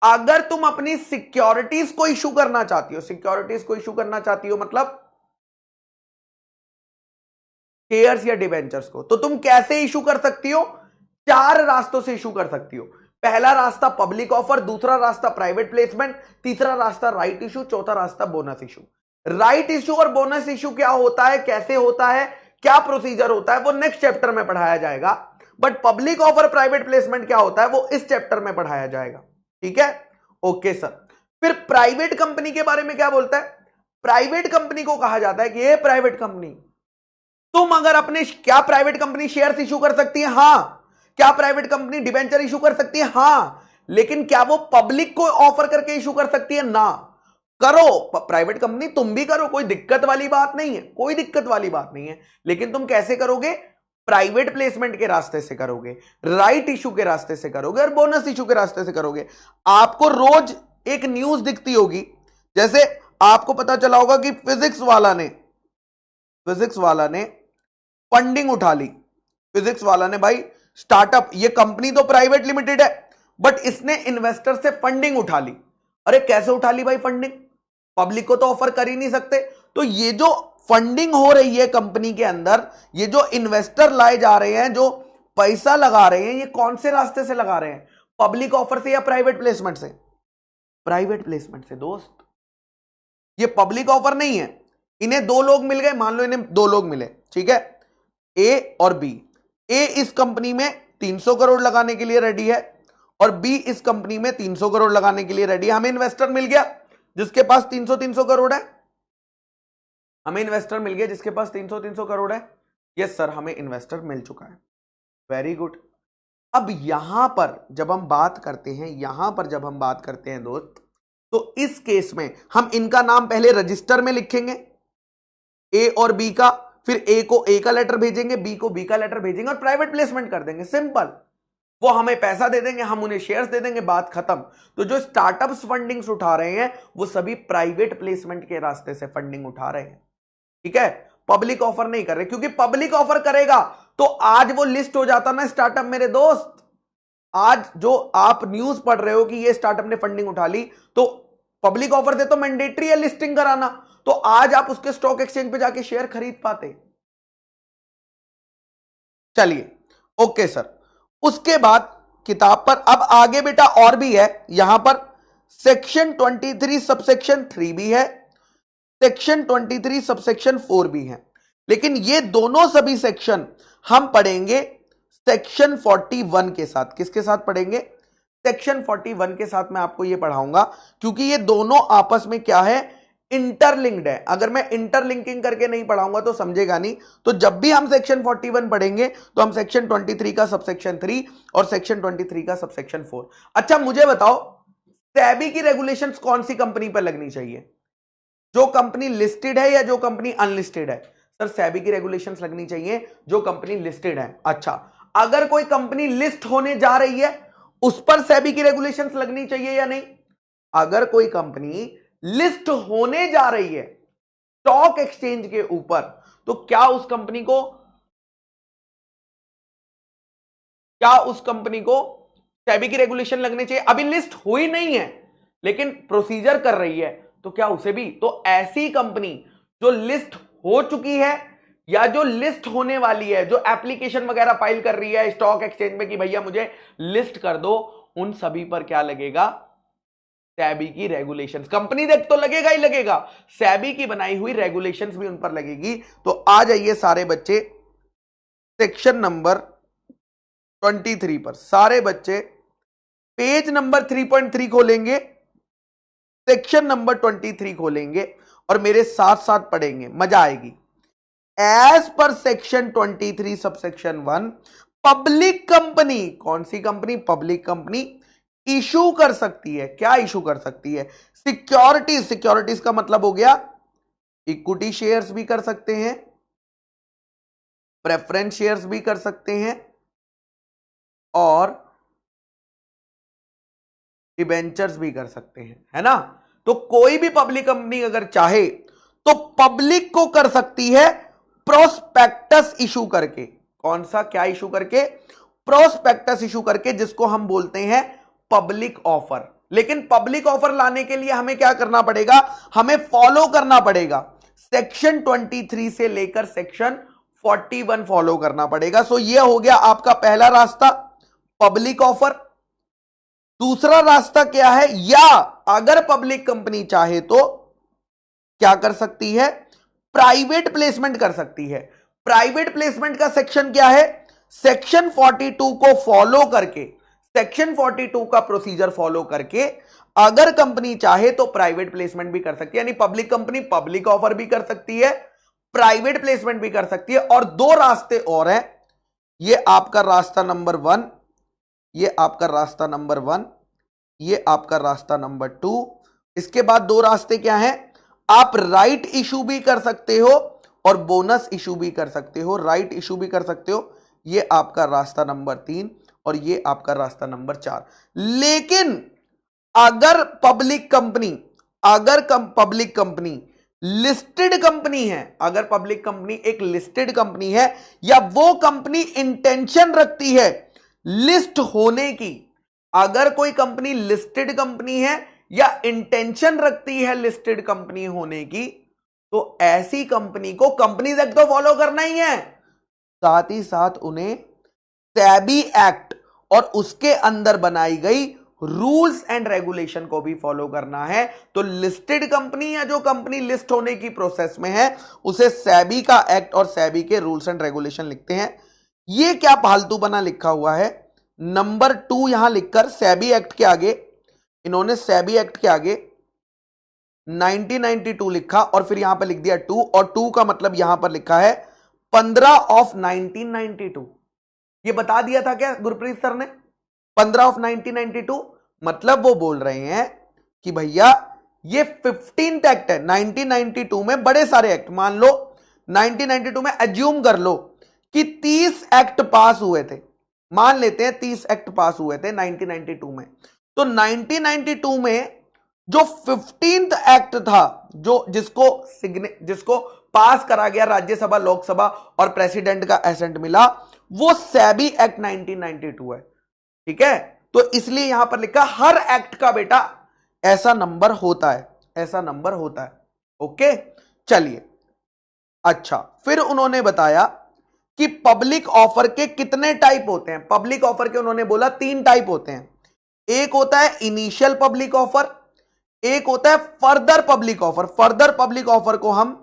अगर तुम अपनी सिक्योरिटीज को इशू करना चाहती हो, सिक्योरिटीज को इशू करना चाहती हो मतलब शेयर्स या डिवेंचर्स को, तो तुम कैसे इशू कर सकती हो? 4 रास्तों से इशू कर सकती हो। पहला रास्ता पब्लिक ऑफर, दूसरा रास्ता प्राइवेट प्लेसमेंट, तीसरा रास्ता राइट इशू, चौथा रास्ता बोनस इशू। राइट इशू और बोनस इशू क्या होता है, कैसे होता है, क्या प्रोसीजर होता है वो नेक्स्ट चैप्टर में पढ़ाया जाएगा, but public offer private placement क्या होता है वो इस चैप्टर में पढ़ाया जाएगा। ठीक है, ओके सर। फिर प्राइवेट कंपनी के बारे में क्या बोलता है? प्राइवेट कंपनी को कहा जाता है कि ये प्राइवेट कंपनी, तुम अगर अपने, क्या प्राइवेट कंपनी शेयर्स इशू कर सकती है? हां। क्या प्राइवेट कंपनी डिबेंचर इशू कर सकती है? हां। लेकिन क्या वो पब्लिक को ऑफर करके इशू कर सकती है? ना। करो प्राइवेट कंपनी, तुम भी करो, कोई दिक्कत वाली बात नहीं है, कोई दिक्कत वाली बात नहीं है। लेकिन तुम कैसे करोगे? प्राइवेट प्लेसमेंट के रास्ते से करोगे, राइट इशू के रास्ते से करोगे और बोनस इशू के रास्ते से करोगे। आपको रोज एक न्यूज दिखती होगी, जैसे आपको पता चला होगा कि फिजिक्स वाला ने फंडिंग उठा ली। फिजिक्स वाला ने भाई स्टार्टअप, ये कंपनी तो प्राइवेट लिमिटेड है बट इसने इन्वेस्टर से फंडिंग उठा ली। अरे कैसे उठा ली भाई फंडिंग? पब्लिक को तो ऑफर कर ही नहीं सकते। तो ये जो फंडिंग हो रही है कंपनी के अंदर, ये जो इन्वेस्टर लाए जा रहे हैं, जो पैसा लगा रहे हैं, ये कौन से रास्ते से लगा रहे हैं? पब्लिक ऑफर से या प्राइवेट प्लेसमेंट से? प्राइवेट प्लेसमेंट से दोस्त। ये पब्लिक ऑफर नहीं है। इन्हें दो लोग मिल गए, मान लो इन्हें दो लोग मिले, ठीक है, ए और बी। ए इस कंपनी में 300 करोड़ लगाने के लिए रेडी है और बी इस कंपनी में 300 करोड़ लगाने के लिए रेडी है। हमें इन्वेस्टर मिल गया जिसके पास 300 करोड़ है। हमें इन्वेस्टर मिल गया जिसके पास 300 करोड़ है। यस सर, हमें इन्वेस्टर मिल चुका है। Very good. अब यहां पर जब हम बात करते हैं दोस्त, तो इस केस में हम इनका नाम पहले रजिस्टर में लिखेंगे, ए और बी का, फिर ए को ए का लेटर भेजेंगे, बी को बी का लेटर भेजेंगे और प्राइवेट प्लेसमेंट कर देंगे। सिंपल। वो हमें पैसा दे देंगे, हम उन्हें शेयर्स दे देंगे, बात खत्म। तो जो स्टार्टअप्स फंडिंग्स उठा रहे हैं वो सभी प्राइवेट प्लेसमेंट के रास्ते से फंडिंग उठा रहे हैं। ठीक है, पब्लिक ऑफर नहीं कर रहे, क्योंकि पब्लिक ऑफर करेगा तो आज वो लिस्ट हो जाता ना स्टार्टअप। मेरे दोस्त, आज जो आप न्यूज पढ़ रहे हो कि ये स्टार्टअप ने फंडिंग उठा ली, तो पब्लिक ऑफर दे तो मैंडेटरी है लिस्टिंग कराना, तो आज आप उसके स्टॉक एक्सचेंज पे जाके शेयर खरीद पाते। चलिए, ओके सर। उसके बाद किताब पर अब आगे बेटा और भी है। यहां पर सेक्शन 23 सबसेक्शन 3 भी है, सेक्शन 23 सबसेक्शन 4 भी है। लेकिन ये दोनों सभी सेक्शन हम पढ़ेंगे सेक्शन 41 के साथ। किसके साथ पढ़ेंगे? सेक्शन 41 के साथ मैं आपको ये पढ़ाऊंगा, क्योंकि ये दोनों आपस में क्या है, इंटरलिंक्ड है। अगर मैं इंटरलिंकिंग करके नहीं पढ़ाऊंगा तो समझेगा नहीं। तो जब भी हम सेक्शन 41 पढ़ेंगे तो हम सेक्शन 23 का सबसेक्शन 3 और सेक्शन 23 का सबसेक्शन 4। अच्छा मुझे बताओ, सेबी की रेगुलेशंस कौन सी कंपनी पर लगनी चाहिए? जो कंपनी लिस्टेड है या जो कंपनी अनलिस्टेड है? सर सेबी की रेगुलेशंस लगनी चाहिए जो कंपनी लिस्टेड है। अच्छा, अगर कोई कंपनी लिस्ट होने जा रही है उस पर सेबी की रेगुलेशंस लगनी चाहिए या नहीं? अगर कोई कंपनी लिस्ट होने जा रही है स्टॉक एक्सचेंज के ऊपर, तो क्या उस कंपनी को सेबी की रेगुलेशन लगनी चाहिए? अभी लिस्ट हुई नहीं है लेकिन प्रोसीजर कर रही है, तो क्या उसे भी? तो ऐसी कंपनी जो लिस्ट हो चुकी है या जो लिस्ट होने वाली है, जो एप्लीकेशन वगैरह फाइल कर रही है स्टॉक एक्सचेंज में कि भैया मुझे लिस्ट कर दो, उन सभी पर क्या लगेगा? सेबी की रेगुलेशंस। कंपनी देख तो लगेगा ही लगेगा, सेबी की बनाई हुई रेगुलेशंस भी उन पर लगेगी। तो आ जाइए सारे बच्चे सेक्शन नंबर 23 पर। सारे बच्चे पेज नंबर 3.3 खोलेंगे, सेक्शन नंबर 23 खोलेंगे और मेरे साथ साथ पढ़ेंगे, मजा आएगी। As per section 23 subsection 1, public company, कौन सी कंपनी? पब्लिक कंपनी इशू कर सकती है। क्या इशू कर सकती है? सिक्योरिटीज। सिक्योरिटीज का मतलब हो गया इक्विटी शेयर्स भी कर सकते हैं, प्रेफरेंस शेयर्स भी कर सकते हैं और डिबेंचर्स भी कर सकते हैं, है ना? तो कोई भी पब्लिक कंपनी अगर चाहे तो पब्लिक को कर सकती है प्रोस्पेक्टस इशू करके। कौन सा? क्या इशू करके? प्रोस्पेक्टस इशू करके, जिसको हम बोलते हैं पब्लिक ऑफर। लेकिन पब्लिक ऑफर लाने के लिए हमें क्या करना पड़ेगा? हमें फॉलो करना पड़ेगा सेक्शन 23 से लेकर सेक्शन 41 फॉलो करना पड़ेगा। सो ये हो गया आपका पहला रास्ता, पब्लिक ऑफर। दूसरा रास्ता क्या है? या अगर पब्लिक कंपनी चाहे तो क्या कर सकती है? प्राइवेट प्लेसमेंट कर सकती है। प्राइवेट प्लेसमेंट का सेक्शन क्या है? सेक्शन 42 को फॉलो करके, सेक्शन 42 का प्रोसीजर फॉलो करके अगर कंपनी चाहे तो प्राइवेट प्लेसमेंट भी कर सकती है, यानी पब्लिक कंपनी पब्लिक ऑफर भी कर सकती है, प्राइवेट प्लेसमेंट भी कर सकती है। और दो रास्ते और हैं, ये आपका रास्ता नंबर 1, ये आपका रास्ता नंबर 1, ये आपका रास्ता नंबर 2। इसके बाद दो रास्ते क्या हैं? आप राइट इशू भी कर सकते हो और बोनस इशू भी कर सकते हो, राइट इशू भी कर सकते हो। ये आपका रास्ता नंबर 3 और ये आपका रास्ता नंबर 4। लेकिन अगर पब्लिक कंपनी, अगर पब्लिक कंपनी लिस्टेड कंपनी है, अगर पब्लिक कंपनी एक लिस्टेड कंपनी है या वो कंपनी इंटेंशन रखती है लिस्ट होने की, अगर कोई कंपनी लिस्टेड कंपनी है या इंटेंशन रखती है लिस्टेड कंपनी होने की, तो ऐसी कंपनी को कंपनीज एक्ट तो फॉलो करना ही है, साथ ही साथ उन्हें सेबी एक्ट और उसके अंदर बनाई गई रूल्स एंड रेगुलेशन को भी फॉलो करना है। तो लिस्टेड कंपनी या जो कंपनी लिस्ट होने की प्रोसेस में है उसे सेबी का एक्ट और सेबी के रूल्स एंड रेगुलेशन लिखते हैं। ये क्या फालतू बना लिखा हुआ है? नंबर 2 यहां लिखकर सेबी एक्ट के आगे, इन्होंने सेबी एक्ट के आगे 1992 लिखा और फिर यहां पर लिख दिया 2, और 2 का मतलब यहां पर लिखा है 15 ऑफ 1992। ये बता दिया था क्या गुरप्रीत सर ने? 15 ऑफ 1992 मतलब वो बोल रहे हैं कि भैया ये 15th एक्ट है। 1992 में बड़े सारे एक्ट, मान लो 1992 में एज्यूम कर लो कि 30 एक्ट पास हुए थे, मान लेते हैं 30 एक्ट पास हुए थे 1992 में। तो 1992 में जो 15th एक्ट था, जो जिसको पास करा गया राज्यसभा, लोकसभा और प्रेसिडेंट का एसेंट मिला, वो सेबी एक्ट 1992 है। ठीक है, तो इसलिए यहां पर लिखा हर एक्ट का बेटा ऐसा नंबर होता है, ऐसा नंबर होता है। ओके, चलिए। अच्छा, फिर उन्होंने बताया कि पब्लिक ऑफर के कितने टाइप होते हैं। पब्लिक ऑफर के उन्होंने बोला 3 टाइप होते हैं। एक होता है इनिशियल पब्लिक ऑफर, एक होता है further public offer. Further public offer को हम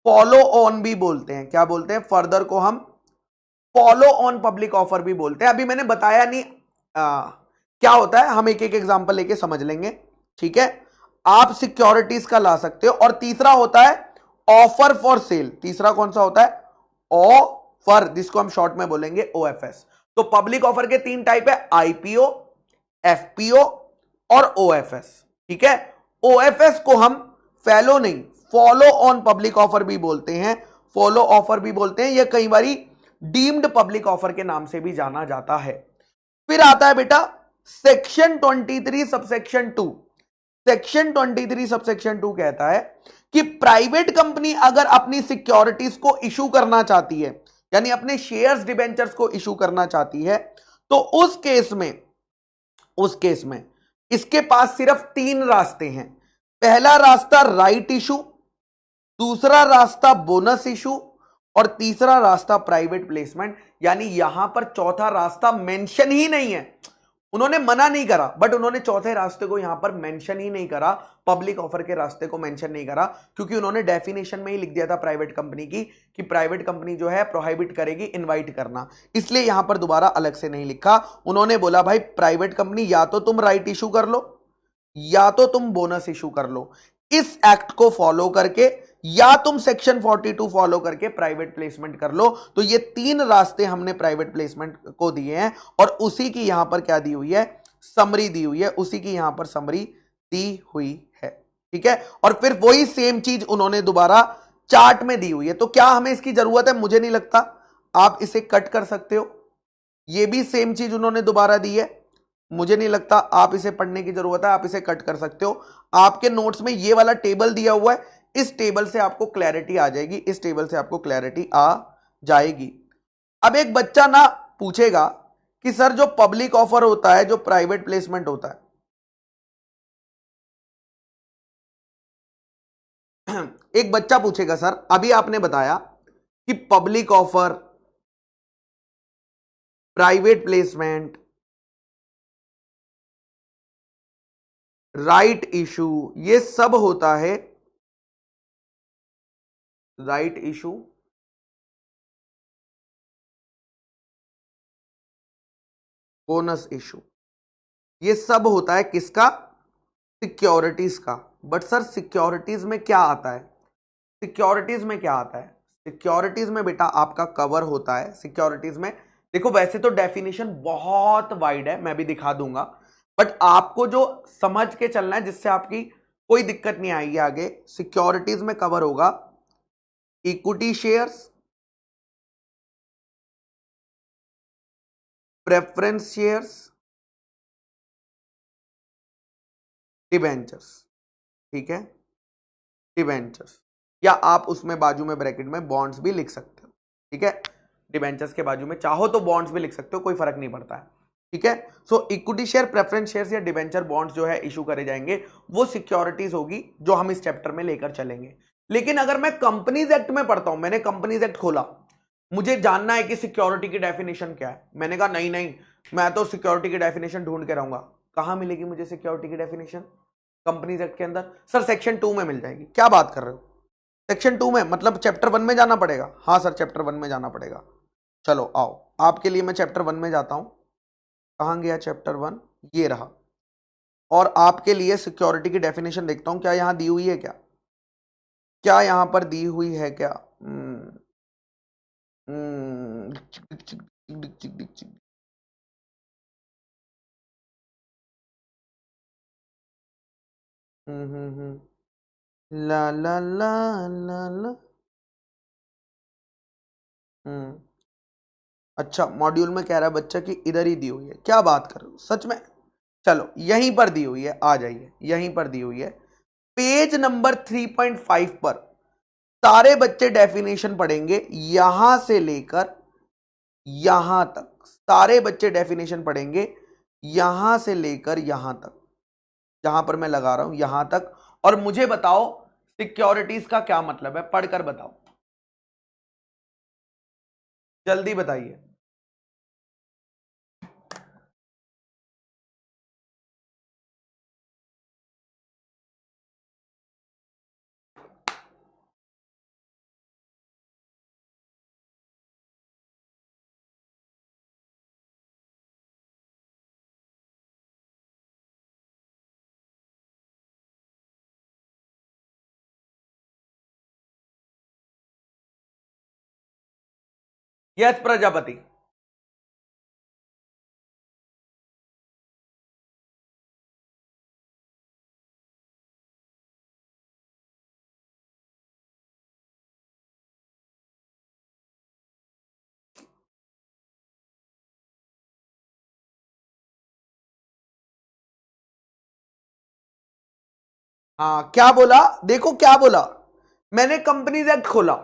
फॉलो ऑन भी बोलते हैं। क्या बोलते हैं? फर्दर को हम फॉलो ऑन पब्लिक ऑफर भी बोलते हैं। अभी मैंने बताया नहीं क्या होता है, हम एक एक एग्जांपल लेके समझ लेंगे। ठीक है, आप सिक्योरिटीज का ला सकते हो। और तीसरा होता है ऑफर फॉर सेल। तीसरा कौन सा होता है? ऑफर, जिसको हम शॉर्ट में बोलेंगे ओएफएस। तो पब्लिक ऑफर के 3 टाइप है, आईपीओ, एफपीओ और ओएफएस। ठीक है, ओएफएस को हम फैलो नहीं, फॉलो ऑन पब्लिक ऑफर भी बोलते हैं, फॉलो ऑफर भी बोलते हैं। यह कई बारी डीम्ड पब्लिक ऑफर के नाम से भी जाना जाता है। फिर आता है बेटा सेक्शन 23 सबसेक्शन 2। सेक्शन 23 सबसेक्शन 2 कहता है कि प्राइवेट कंपनी अगर अपनी सिक्योरिटीज को इशू करना चाहती है, यानी अपने शेयर्स डिबेंचर्स को इशू करना चाहती है, तो उस केस में इसके पास सिर्फ 3 रास्ते हैं। पहला रास्ता राइट इशू, दूसरा रास्ता बोनस इशू और तीसरा रास्ता प्राइवेट प्लेसमेंट। यानी यहां पर चौथा रास्ता मेंशन ही नहीं है। उन्होंने मना नहीं करा, बट उन्होंने चौथे रास्ते को यहां पर मेंशन ही नहीं करा, पब्लिक ऑफर के रास्ते को मेंशन नहीं करा, क्योंकि उन्होंने डेफिनेशन में ही लिख दिया था प्राइवेट कंपनी की कि प्राइवेट कंपनी जो है प्रोहिबिट करेगी इनवाइट करना। इसलिए यहां पर दोबारा अलग से नहीं लिखा। उन्होंने बोला भाई प्राइवेट कंपनी या तो तुम राइट इशू कर लो या तो तुम बोनस इशू कर लो। इस एक्ट को फॉलो करके या तुम सेक्शन 42 फॉलो करके प्राइवेट प्लेसमेंट कर लो। तो ये 3 रास्ते हमने प्राइवेट प्लेसमेंट को दिए हैं और उसी की यहां पर क्या दी हुई है? समरी दी हुई है, उसी की यहां पर समरी दी हुई है। ठीक है, और फिर वही सेम चीज उन्होंने दोबारा चार्ट में दी हुई है। तो क्या हमें इसकी जरूरत है? मुझे नहीं लगता। आप इसे कट कर सकते हो। ये भी सेम चीज उन्होंने दोबारा दी है, मुझे नहीं लगता आप इसे पढ़ने की जरूरत है, आप इसे कट कर सकते हो। आपके नोट्स में ये वाला टेबल दिया हुआ है, इस टेबल से आपको क्लैरिटी आ जाएगी, इस टेबल से आपको क्लैरिटी आ जाएगी। अब एक बच्चा ना पूछेगा कि सर जो पब्लिक ऑफर होता है, जो प्राइवेट प्लेसमेंट होता है, एक बच्चा पूछेगा सर अभी आपने बताया कि public offer, private placement, right issue, ये सब होता है राइट इशू बोनस इशू, ये सब होता है किसका? सिक्योरिटीज का। बट सर सिक्योरिटीज में क्या आता है? सिक्योरिटीज में क्या आता है? सिक्योरिटीज में बेटा आपका कवर होता है। सिक्योरिटीज में देखो वैसे तो डेफिनेशन बहुत वाइड है, मैं भी दिखा दूंगा, बट आपको जो समझ के चलना है जिससे आपकी कोई दिक्कत नहीं आएगी आगे। सिक्योरिटीज में कवर होगा equity shares, preference shares, debentures. ठीक है, डिबेंचर्स, या आप उसमें बाजू में ब्रैकेट में बॉन्ड्स भी लिख सकते हो। ठीक है, डिबेंचर्स के बाजू में चाहो तो बॉन्ड्स भी लिख सकते हो, कोई फर्क नहीं पड़ता है। ठीक है, सो इक्विटी शेयर, प्रेफरेंस शेयर्स या डिबेंचर बॉन्ड्स जो है इशू करे जाएंगे, वो सिक्योरिटीज होगी जो हम इस चैप्टर में लेकर चलेंगे। लेकिन अगर मैं कंपनीज एक्ट में पढ़ता हूं, मैंने कंपनीज एक्ट खोला, मुझे जानना है कि सिक्योरिटी की डेफिनेशन क्या है, मैंने कहा नहीं नहीं मैं तो सिक्योरिटी की डेफिनेशन ढूंढ के रहूंगा। कहां मिलेगी मुझे सिक्योरिटी की डेफिनेशन? कंपनीज एक्ट के अंदर। सर सेक्शन 2 में मिल जाएगी। क्या बात कर रहे हो? सेक्शन 2 में मतलब चैप्टर 1 में जाना पड़ेगा? हाँ सर चैप्टर 1 में जाना पड़ेगा। चलो आओ, आपके लिए मैं चैप्टर 1 में जाता हूं। कहां गया चैप्टर 1? ये रहा। और आपके लिए सिक्योरिटी की डेफिनेशन देखता हूं, क्या यहां दी हुई है? क्या क्या यहां पर दी हुई है क्या? चिक चिक चिक चिक चिक चिक। ला ला ला ला ला। हम्म अच्छा, मॉड्यूल में कह रहा है बच्चा कि इधर ही दी हुई है। क्या बात कर रहे हो सच में? चलो यहीं पर दी हुई है, आ जाइए, यहीं पर दी हुई है पेज नंबर 3.5 पर। सारे बच्चे डेफिनेशन पढ़ेंगे यहां से लेकर यहां तक। सारे बच्चे डेफिनेशन पढ़ेंगे यहां से लेकर यहां तक, जहां पर मैं लगा रहा हूं यहां तक। और मुझे बताओ सिक्योरिटीज का क्या मतलब है, पढ़कर बताओ, जल्दी बताइए। यस प्रजापति। हाँ क्या बोला? देखो क्या बोला, मैंने कंपनीज एक्ट खोला।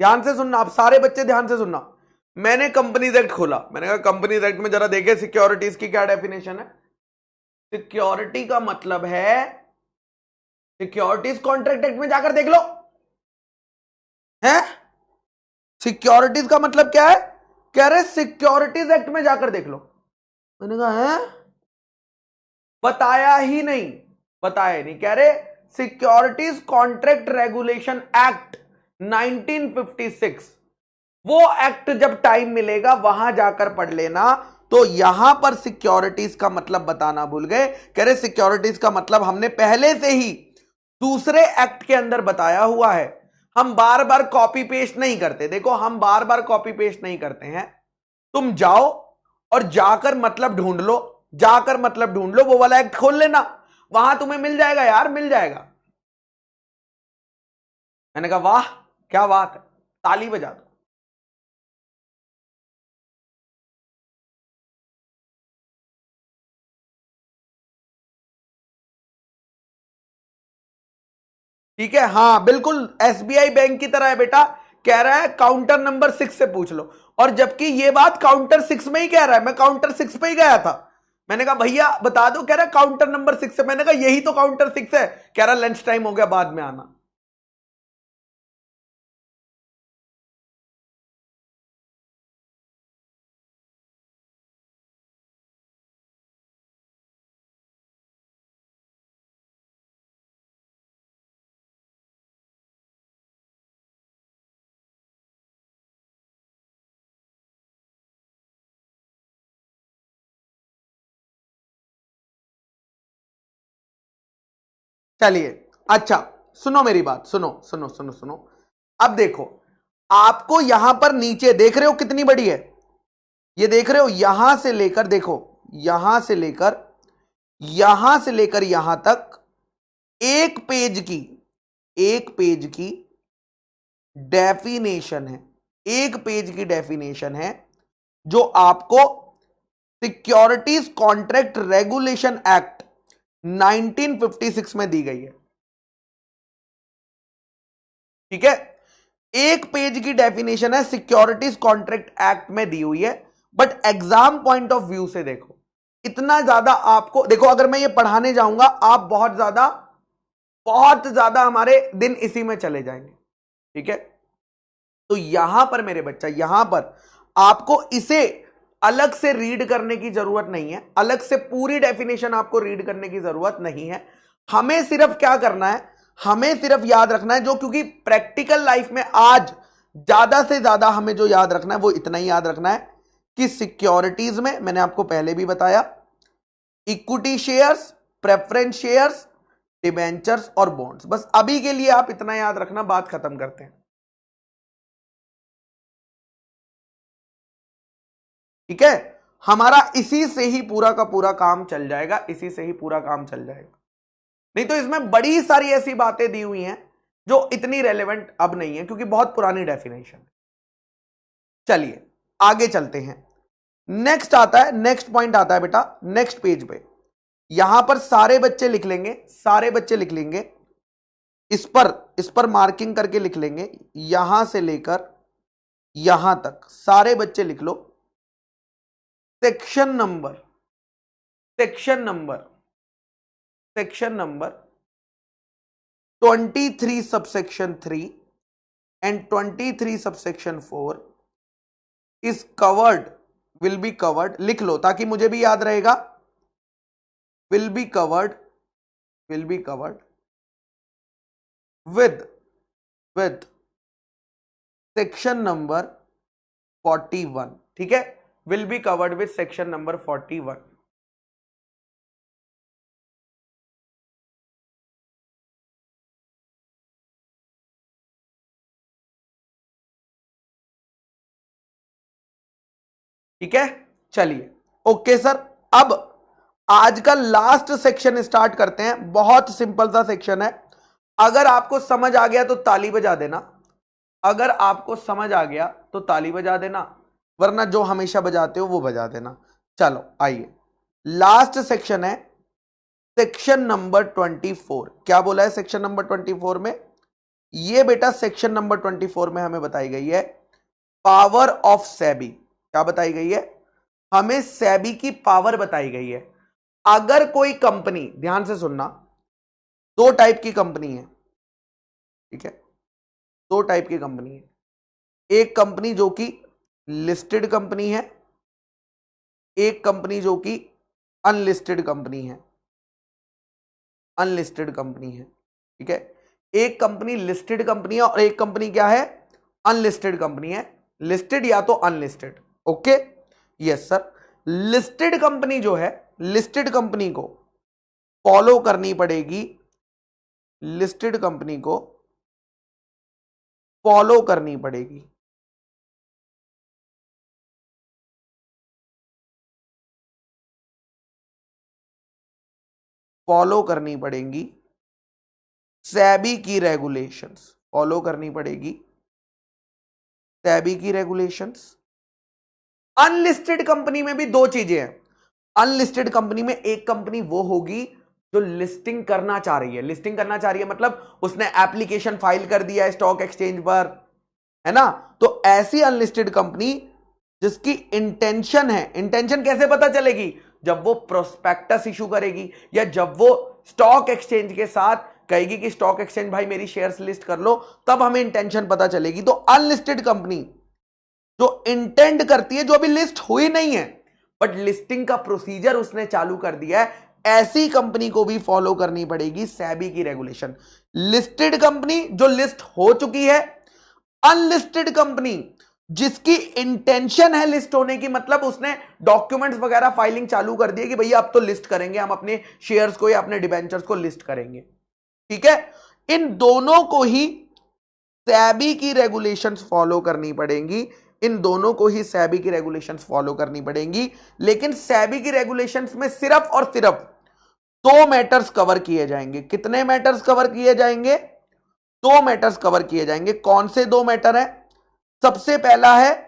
ध्यान से सुनना, आप सारे बच्चे ध्यान से सुनना। मैंने कंपनीज एक्ट खोला, मैंने कहा कंपनीज एक्ट में जरा देखे सिक्योरिटीज की क्या डेफिनेशन है। सिक्योरिटी का मतलब है, सिक्योरिटीज कॉन्ट्रैक्ट एक्ट में जाकर देख लो है। सिक्योरिटीज का मतलब क्या है? कह रहे सिक्योरिटीज एक्ट में जाकर देख लो। मैंने कहा है, बताया ही नहीं, बताया नहीं। कह रहे सिक्योरिटीज कॉन्ट्रैक्ट रेगुलेशन एक्ट 1956, वो एक्ट जब टाइम मिलेगा वहां जाकर पढ़ लेना। तो यहां पर सिक्योरिटीज का मतलब बताना भूल गए। कह रहे सिक्योरिटीज का मतलब हमने पहले से ही दूसरे एक्ट के अंदर बताया हुआ है, हम बार बार कॉपी पेस्ट नहीं करते। देखो हम बार बार कॉपी पेस्ट नहीं करते हैं। तुम जाओ और जाकर मतलब ढूंढ लो, जाकर मतलब ढूंढ लो, वो वाला एक्ट खोल लेना, वहां तुम्हें मिल जाएगा यार, मिल जाएगा। मैंने कहा वाह क्या बात है, ताली बजा दो। ठीक है, हाँ बिल्कुल एसबीआई बैंक की तरह है बेटा। कह रहा है काउंटर नंबर 6 से पूछ लो, और जबकि ये बात काउंटर 6 में ही कह रहा है, मैं काउंटर 6 पे ही गया था। मैंने कहा भैया बता दो, कह रहा है काउंटर नंबर 6 से। मैंने कहा यही तो काउंटर 6 है। कह रहा लंच टाइम हो गया, बाद में आना। चलिए, अच्छा सुनो मेरी बात, सुनो सुनो सुनो सुनो। अब देखो, आपको यहां पर नीचे देख रहे हो कितनी बड़ी है, ये देख रहे हो, यहां से लेकर, देखो यहां से लेकर यहां तक एक पेज की डेफिनेशन है, एक पेज की डेफिनेशन है जो आपको सिक्योरिटीज कॉन्ट्रैक्ट रेगुलेशन एक्ट 1956 में दी गई है। ठीक है, एक पेज की डेफिनेशन है, सिक्योरिटीज कॉन्ट्रैक्ट एक्ट में दी हुई है, but exam point of view से देखो, इतना ज्यादा आपको, देखो अगर मैं ये पढ़ाने जाऊंगा, आप बहुत ज्यादा हमारे दिन इसी में चले जाएंगे। ठीक है, तो यहां पर मेरे बच्चा, यहां पर आपको इसे अलग से रीड करने की जरूरत नहीं है, अलग से पूरी डेफिनेशन आपको रीड करने की जरूरत नहीं है। हमें सिर्फ क्या करना है, हमें सिर्फ याद रखना है, जो क्योंकि प्रैक्टिकल लाइफ में आज ज्यादा से ज्यादा हमें जो याद रखना है वो इतना ही याद रखना है कि सिक्योरिटीज में मैंने आपको पहले भी बताया, equity shares, preference shares, debentures और बॉन्ड्स। बस अभी के लिए आप इतना याद रखना, बात खत्म करते हैं। ठीक है, हमारा इसी से ही पूरा का पूरा काम चल जाएगा, इसी से ही पूरा काम चल जाएगा। नहीं तो इसमें बड़ी सारी ऐसी बातें दी हुई हैं जो इतनी रेलेवेंट अब नहीं है, क्योंकि बहुत पुरानी डेफिनेशन है। चलिए आगे चलते हैं। नेक्स्ट आता है, नेक्स्ट पॉइंट आता है बेटा, नेक्स्ट पेज पे यहां पर सारे बच्चे लिख लेंगे, सारे बच्चे लिख लेंगे, इस पर मार्किंग करके लिख लेंगे, यहां से लेकर यहां तक सारे बच्चे लिख लो। Section number 23 subsection 3 and 23 subsection 4 is covered, will be covered, लिख लो ताकि मुझे भी याद रहेगा, will be covered with section number 41। ठीक है, will be covered with section number 41। ठीक है, चलिए ओके सर। अब आज का लास्ट सेक्शन स्टार्ट करते हैं, बहुत सिंपल सा सेक्शन है। अगर आपको समझ आ गया तो ताली बजा देना, अगर आपको समझ आ गया तो ताली बजा देना, वरना जो हमेशा बजाते हो वो बजा देना। चलो आइए, लास्ट सेक्शन है सेक्शन नंबर 24। क्या बोला है सेक्शन नंबर 24 में? ये बेटा सेक्शन नंबर 24 में हमें बताई गई है पावर ऑफ सेबी। क्या बताई गई है? हमें सेबी की पावर बताई गई है। अगर कोई कंपनी, ध्यान से सुनना, दो टाइप की कंपनी है, ठीक है, दो टाइप की कंपनी है। एक कंपनी जो कि लिस्टेड कंपनी है, एक कंपनी जो कि अनलिस्टेड कंपनी है, अनलिस्टेड कंपनी है। ठीक है, एक कंपनी लिस्टेड कंपनी है और एक कंपनी क्या है? अनलिस्टेड कंपनी है, लिस्टेड या तो unlisted. Okay, yes sir. Listed company जो है, लिस्टेड कंपनी को फॉलो करनी पड़ेगी, लिस्टेड कंपनी को फॉलो करनी पड़ेगी फॉलो करनी पड़ेगी सेबी की रेगुलेशंस, फॉलो करनी पड़ेगी सेबी की रेगुलेशंस। अनलिस्टेड कंपनी में भी दो चीजें हैं। अनलिस्टेड कंपनी में एक कंपनी वो होगी जो लिस्टिंग करना चाह रही है, लिस्टिंग करना चाह रही है मतलब उसने एप्लीकेशन फाइल कर दिया है स्टॉक एक्सचेंज पर, है ना। तो ऐसी अनलिस्टेड कंपनी जिसकी इंटेंशन है, इंटेंशन कैसे पता चलेगी? जब वो प्रोस्पेक्टस इशू करेगी या जब वो स्टॉक एक्सचेंज के साथ कहेगी कि स्टॉक एक्सचेंज भाई मेरी शेयर्स लिस्ट कर लो, तब हमें इंटेंशन पता चलेगी। तो अनलिस्टेड कंपनी जो इंटेंड करती है, जो अभी लिस्ट हुई नहीं है बट लिस्टिंग का प्रोसीजर उसने चालू कर दिया है, ऐसी कंपनी को भी फॉलो करनी पड़ेगी सेबी की रेगुलेशन। लिस्टेड कंपनी जो लिस्ट हो चुकी है, अनलिस्टेड कंपनी जिसकी इंटेंशन है लिस्ट होने की, मतलब उसने डॉक्यूमेंट्स वगैरह फाइलिंग चालू कर दी है कि भैया अब तो लिस्ट करेंगे, हम अपने शेयर्स को या अपने डिबेंचर्स को लिस्ट करेंगे। ठीक है, इन दोनों को ही सेबी की रेगुलेशंस फॉलो करनी पड़ेंगी, इन दोनों को ही सेबी की रेगुलेशंस फॉलो करनी पड़ेंगी। लेकिन सेबी की रेगुलेशंस में सिर्फ और सिर्फ दो मैटर्स कवर किए जाएंगे। कितने मैटर्स कवर किए जाएंगे? दो मैटर्स कवर किए जाएंगे। कौन से दो मैटर है? सबसे पहला है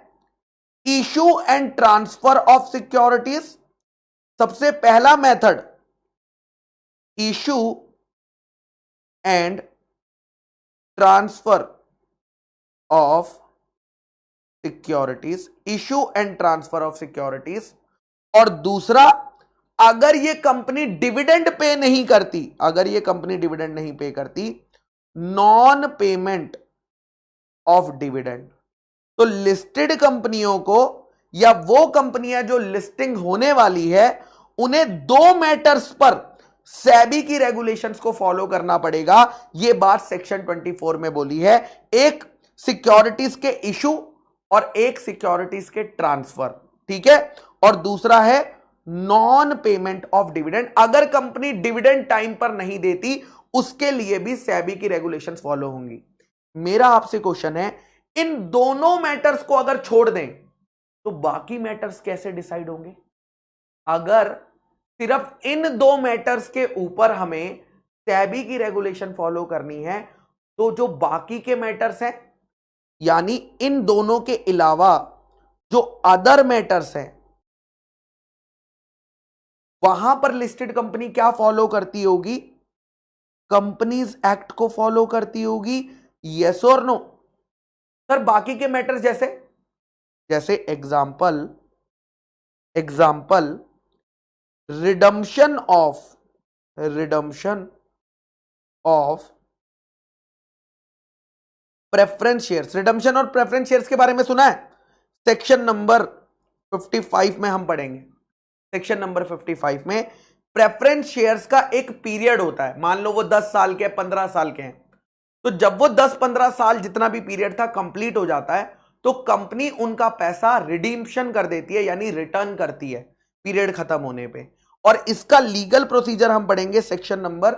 issue and transfer of securities. सबसे पहला method issue and transfer of securities, issue and transfer of securities. और दूसरा, अगर ये कंपनी डिविडेंड पे नहीं करती, अगर ये कंपनी डिविडेंड नहीं पे करती, नॉन पेमेंट ऑफ डिविडेंड। तो लिस्टेड कंपनियों को या वो कंपनियां जो लिस्टिंग होने वाली है, उन्हें दो मैटर्स पर सेबी की रेगुलेशंस को फॉलो करना पड़ेगा। यह बात सेक्शन 24 में बोली है। एक सिक्योरिटीज के इशू और एक सिक्योरिटीज के ट्रांसफर, ठीक है। और दूसरा है नॉन पेमेंट ऑफ डिविडेंड। अगर कंपनी डिविडेंड टाइम पर नहीं देती, उसके लिए भी सेबी की रेगुलेशंस फॉलो होंगी। मेरा आपसे क्वेश्चन है, इन दोनों मैटर्स को अगर छोड़ दें तो बाकी मैटर्स कैसे डिसाइड होंगे? अगर सिर्फ इन दो मैटर्स के ऊपर हमें सेबी की रेगुलेशन फॉलो करनी है, तो जो बाकी के मैटर्स हैं, यानी इन दोनों के अलावा जो अदर मैटर्स हैं, वहां पर लिस्टेड कंपनी क्या फॉलो करती होगी? कंपनीज एक्ट को फॉलो करती होगी। यस और नो? सर बाकी के मैटर्स जैसे example redemption of preference shares. Redemption और प्रेफरेंस शेयर्स के बारे में सुना है? सेक्शन नंबर 55 में हम पढ़ेंगे। सेक्शन नंबर 55 में प्रेफरेंस शेयर्स का एक पीरियड होता है। मान लो वो 10 साल के 15 साल के हैं, तो जब वो 10-15 साल जितना भी पीरियड था कंप्लीट हो जाता है, तो कंपनी उनका पैसा रिडीम्पशन कर देती है, यानी रिटर्न करती है पीरियड खत्म होने पे। और इसका लीगल प्रोसीजर हम पढ़ेंगे सेक्शन नंबर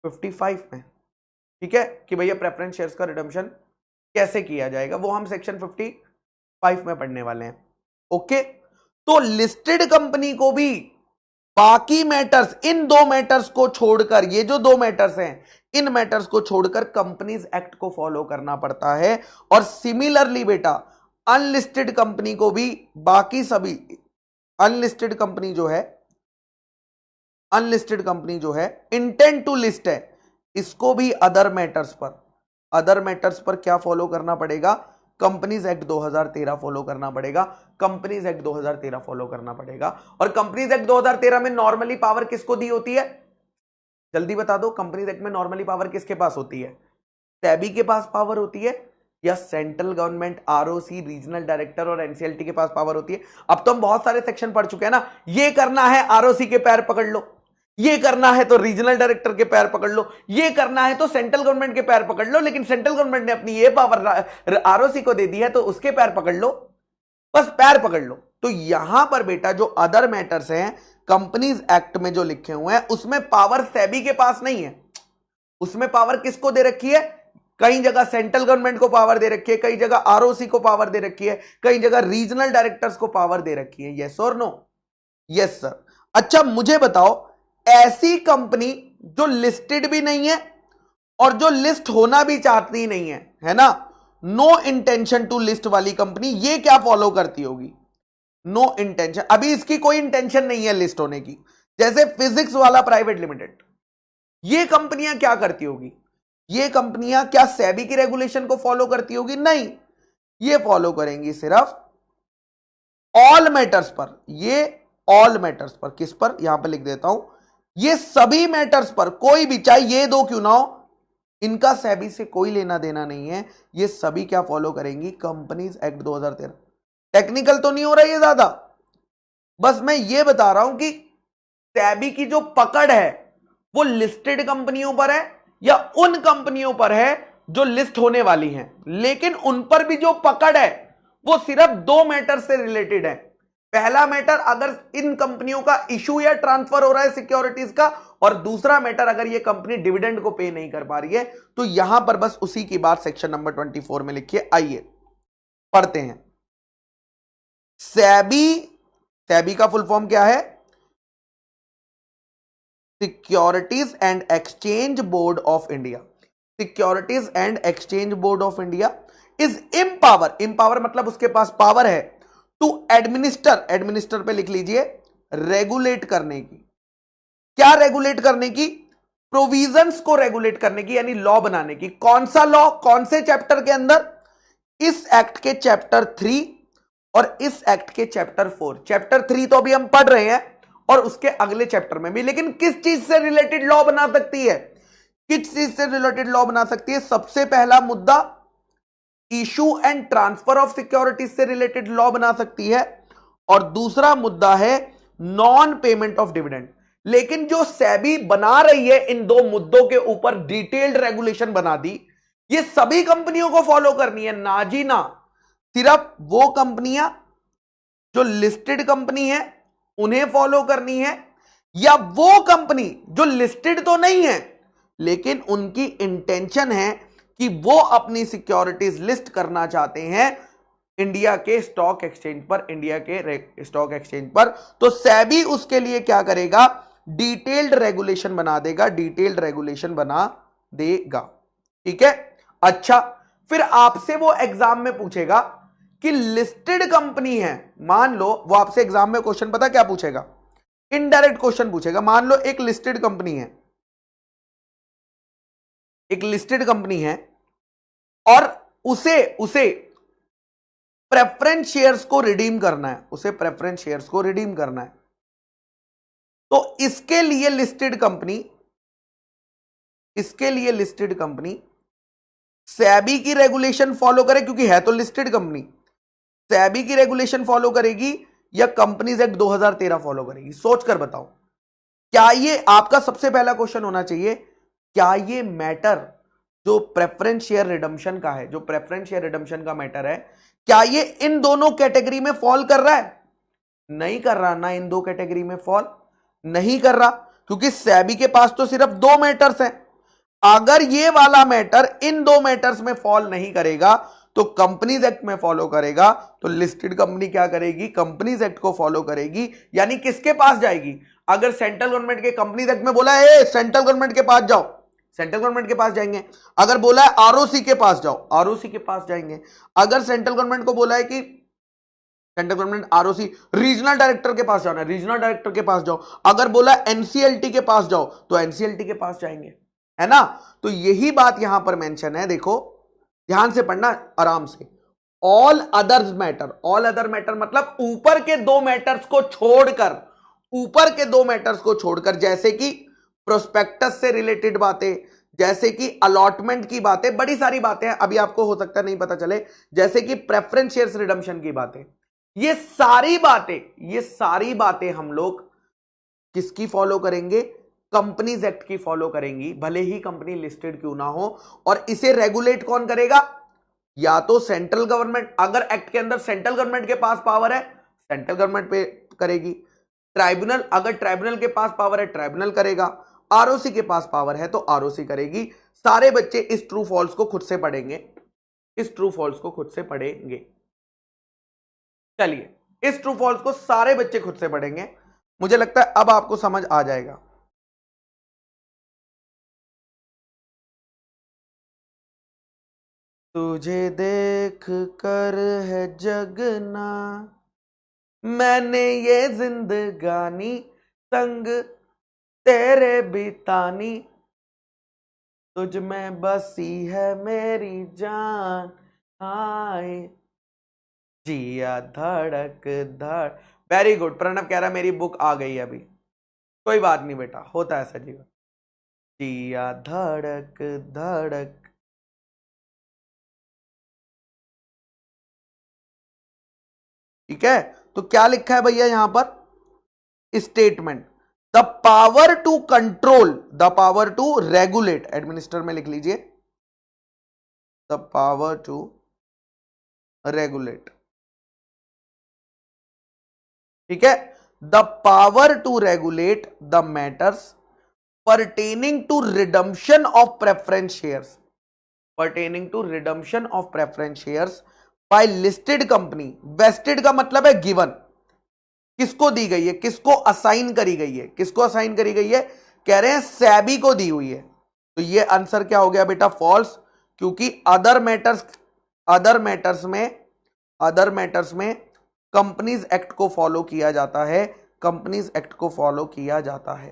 55 में, ठीक है, कि भैया प्रेफरेंस शेयर्स का रिडम्पशन कैसे किया जाएगा, वो हम सेक्शन 55 में पढ़ने वाले हैं। ओके, तो लिस्टेड कंपनी को भी बाकी मैटर्स, इन दो मैटर्स को छोड़कर, ये जो दो मैटर्स हैं, इन मैटर्स को छोड़कर कंपनीज एक्ट को फॉलो करना पड़ता है। और सिमिलरली बेटा, अनलिस्टेड कंपनी को भी बाकी सभी अनलिस्टेड कंपनी जो है इंटेंट टू लिस्ट है, इसको भी अदर मैटर्स पर क्या फॉलो करना पड़ेगा? कंपनीज एक्ट 2013 फॉलो करना पड़ेगा। कंपनीज एक्ट 2013 फॉलो करना पड़ेगा। और कंपनीज एक्ट 2013 में नॉर्मली पावर किसको दी होती है? जल्दी बता दो, कंपनीज एक्ट में नॉर्मली पावर किसके पास होती है? सेबी के पास पावर होती है, या central government, ROC, regional director और एनसीएलटी के पास पावर होती है? अब तो हम बहुत सारे सेक्शन पढ़ चुके हैं ना। ये करना है आरओसी के पैर पकड़ लो, ये करना है तो रीजनल डायरेक्टर के पैर पकड़ लो, ये करना है तो सेंट्रल गवर्नमेंट के पैर पकड़ लो। लेकिन सेंट्रल गवर्नमेंट ने अपनी ये पावर आरओसी को दे दी है, तो उसके पैर पकड़ लो, बस पैर पकड़ लो। तो यहां पर बेटा जो अदर मैटर्स हैं कंपनीज एक्ट में जो लिखे हुए हैं, उसमें पावर सेबी के पास नहीं है। उसमें पावर किसको दे रखी है? कई जगह सेंट्रल गवर्नमेंट को पावर दे रखी है, कई जगह आरओसी को पावर दे रखी है, कई जगह रीजनल डायरेक्टर्स को पावर दे रखी है। यस और नो? Yes sir. अच्छा मुझे बताओ, ऐसी कंपनी जो लिस्टेड भी नहीं है और जो लिस्ट होना भी चाहती नहीं है ना, नो इंटेंशन टू लिस्ट वाली कंपनी, ये क्या फॉलो करती होगी? नो इंटेंशन, अभी इसकी कोई इंटेंशन नहीं है लिस्ट होने की। जैसे फिजिक्स वाला प्राइवेट लिमिटेड, ये कंपनियां क्या करती होगी? ये कंपनियां क्या सेबी की रेगुलेशन को फॉलो करती होगी? नहीं, ये फॉलो करेंगी सिर्फ ऑल मैटर्स पर। ये ऑल मैटर्स पर, किस पर? यहां पर लिख देता हूं, ये सभी मैटर्स पर, कोई भी, चाहे ये दो क्यों ना हो, इनका सेबी से कोई लेना देना नहीं है। ये सभी क्या फॉलो करेंगी? Companies act 2013। टेक्निकल तो नहीं हो रहा ये ज्यादा, बस मैं ये बता रहा हूं कि सेबी की जो पकड़ है वो लिस्टेड कंपनियों पर है या उन कंपनियों पर है जो लिस्ट होने वाली हैं। लेकिन उन पर भी जो पकड़ है वो सिर्फ दो मैटर से रिलेटेड है। पहला मैटर, अगर इन कंपनियों का इशू या ट्रांसफर हो रहा है सिक्योरिटीज का, और दूसरा मैटर, अगर ये कंपनी डिविडेंड को पे नहीं कर पा रही है तो यहां पर बस उसी की बात सेक्शन नंबर 24 में लिखिए। आइए पढ़ते हैं। सेबी का फुल फॉर्म क्या है? Securities and exchange board of India. Securities and exchange board of India is empower मतलब उसके पास पावर है टू एडमिनिस्टर पे लिख लीजिए, रेगुलेट करने की। क्या रेगुलेट करने की? प्रोविजंस को रेगुलेट करने की, यानी लॉ बनाने की। कौन सा लॉ? कौन से चैप्टर के अंदर? इस एक्ट के चैप्टर 3 और इस एक्ट के चैप्टर 4। चैप्टर 3 तो अभी हम पढ़ रहे हैं और उसके अगले चैप्टर में भी। लेकिन किस चीज से रिलेटेड लॉ बना सकती है? किस चीज से रिलेटेड लॉ बना सकती है? सबसे पहला मुद्दा issue and transfer of securities से रिलेटेड लॉ बना सकती है, और दूसरा मुद्दा है नॉन पेमेंट ऑफ डिविडेंड। लेकिन जो सेबी बना रही है इन दो मुद्दों के ऊपर डिटेल्ड रेगुलेशन बना दी, ये सभी कंपनियों को फॉलो करनी है, ना जी ना। सिर्फ वो कंपनियां जो लिस्टेड कंपनी है उन्हें फॉलो करनी है, या वो कंपनी जो लिस्टेड तो नहीं है लेकिन उनकी इंटेंशन है कि वो अपनी सिक्योरिटीज लिस्ट करना चाहते हैं इंडिया के स्टॉक एक्सचेंज पर, इंडिया के स्टॉक एक्सचेंज पर, तो सेबी उसके लिए क्या करेगा? डिटेल्ड रेगुलेशन बना देगा, डिटेल्ड रेगुलेशन बना देगा। ठीक है। अच्छा, फिर आपसे वो एग्जाम में पूछेगा कि लिस्टेड कंपनी है, मान लो वो आपसे एग्जाम में क्वेश्चन पता क्या पूछेगा? इनडायरेक्ट क्वेश्चन पूछेगा। मान लो एक लिस्टेड कंपनी है, एक लिस्टेड कंपनी है और उसे प्रेफरेंस शेयर्स को रिडीम करना है, उसे प्रेफरेंस शेयर्स को रिडीम करना है। तो इसके लिए लिस्टेड कंपनी सेबी की रेगुलेशन फॉलो करे, क्योंकि है तो लिस्टेड कंपनी। सेबी की रेगुलेशन फॉलो करेगी या कंपनीज एक्ट 2013 फॉलो करेगी? सोच कर बताओ। क्या ये आपका सबसे पहला क्वेश्चन होना चाहिए, क्या ये मैटर जो प्रेफरेंस शेयर रिडम्पशन का है, जो प्रेफरेंस शेयर रिडम्पशन का मैटर है, क्या ये इन दोनों कैटेगरी में फॉल कर रहा है? नहीं कर रहा ना, इन दो कैटेगरी में फॉल नहीं कर रहा, क्योंकि सेबी के पास तो सिर्फ दो मैटर्स हैं। अगर ये वाला मैटर इन दो मैटर्स में फॉल नहीं करेगा तो कंपनीज एक्ट में फॉलो करेगा, तो लिस्टेड कंपनी क्या करेगी? कंपनीज एक्ट को फॉलो करेगी। यानी किसके पास जाएगी? अगर सेंट्रल गवर्नमेंट के कंपनीज एक्ट में बोला है सेंट्रल गवर्नमेंट के पास जाओ, सेंट्रल गवर्नमेंट के पास जाएंगे। अगर बोला है आरओसी के पास जाओ, आरओसी के पास जाएंगे। अगर सेंट्रल गवर्नमेंट को बोला है कि central government ROC regional director के पास जाना है, रीजनल डायरेक्टर के पास जाओ। अगर बोला एनसीएलटी के पास जाओ तो एनसीएलटी के पास जाएंगे, है ना। तो यही बात यहां पर मेंशन है, देखो ध्यान से पढ़ना आराम से। All others matter, all other matter मतलब ऊपर के दो मैटर्स को छोड़कर, ऊपर के दो मैटर्स को छोड़कर, जैसे कि प्रोस्पेक्टस से रिलेटेड बातें, जैसे कि अलॉटमेंट की बातें, बड़ी सारी बातें हैं, अभी आपको हो सकता नहीं पता चले, जैसे कि प्रेफरेंस शेयर्स रिडम्पशन की बातें, ये सारी बातें हम लोग किसकी फॉलो करेंगे? कंपनीज एक्ट की फॉलो करेंगी, भले ही कंपनी लिस्टेड क्यों ना हो। और इसे रेगुलेट कौन करेगा? या तो सेंट्रल गवर्नमेंट, अगर एक्ट के अंदर सेंट्रल गवर्नमेंट के पास पावर है सेंट्रल गवर्नमेंट पे करेगी। ट्राइब्यूनल, अगर ट्राइब्यूनल के पास पावर है ट्राइब्यूनल करेगा। आरओसी के पास पावर है तो आरओसी करेगी। सारे बच्चे इस ट्रू फॉल्स को खुद से पढ़ेंगे, इस ट्रू फॉल्स को खुद से पढ़ेंगे। चलिए, इस ट्रू फॉल्स को सारे बच्चे खुद से पढ़ेंगे। मुझे लगता है अब आपको समझ आ जाएगा। तुझे देख कर है जगना, मैंने ये जिंदगानी संग तेरे बितानी, तुझ में बसी है मेरी जान, आए जिया धड़क धड़। वेरी गुड, प्रणव कह रहा मेरी बुक आ गई अभी। कोई बात नहीं बेटा, होता है ऐसा जीवन। जिया धड़क धड़क। ठीक है, तो क्या लिखा है भैया यहां पर? Statement, the power to control, the power to regulate, administer में लिख लीजिए, द पावर टू रेगुलेट। ठीक है, the power to regulate the matters pertaining to redemption of preference shares, pertaining to redemption of preference shares by listed company. vested का मतलब है गिवन, किसको दी गई है, किसको असाइन करी गई है, किसको असाइन करी गई है, कह रहे हैं सेबी को दी हुई है। तो ये आंसर क्या हो गया बेटा, फॉल्स, क्योंकि अदर मैटर्स में कंपनीज एक्ट को फॉलो किया जाता है, कंपनीज एक्ट को फॉलो किया जाता है।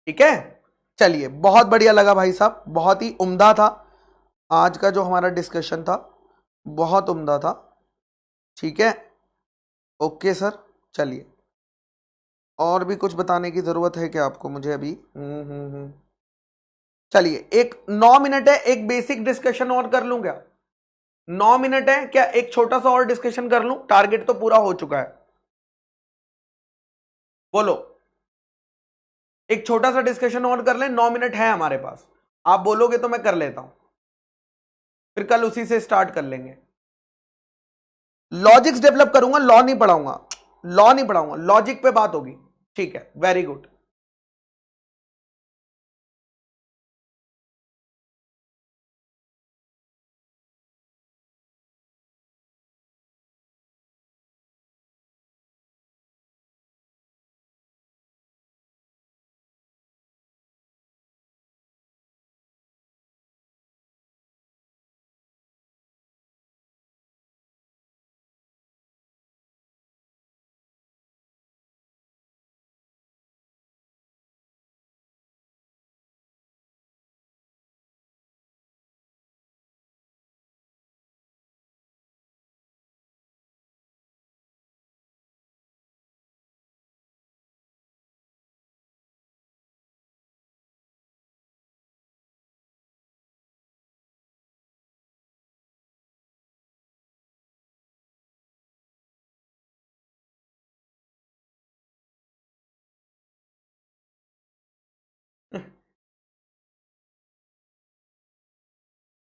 ठीक है, चलिए, बहुत बढ़िया लगा भाई साहब, बहुत ही उम्दा था आज का जो हमारा डिस्कशन था, बहुत उम्दा था। ठीक है, ओके सर, चलिए, और भी कुछ बताने की जरूरत है क्या आपको मुझे अभी? चलिए, एक 9 मिनट है, एक बेसिक डिस्कशन और कर लूं क्या? 9 मिनट है क्या, एक छोटा सा और डिस्कशन कर लूं? टारगेट तो पूरा हो चुका है, बोलो, एक छोटा सा डिस्कशन और कर लें, 9 मिनट है हमारे पास, आप बोलोगे तो मैं कर लेता हूं, फिर कल उसी से स्टार्ट कर लेंगे। लॉजिक्स डेवलप करूंगा, लॉ नहीं पढ़ाऊंगा, लॉ नहीं पढ़ाऊंगा, लॉजिक पे बात होगी। ठीक है, वेरी गुड।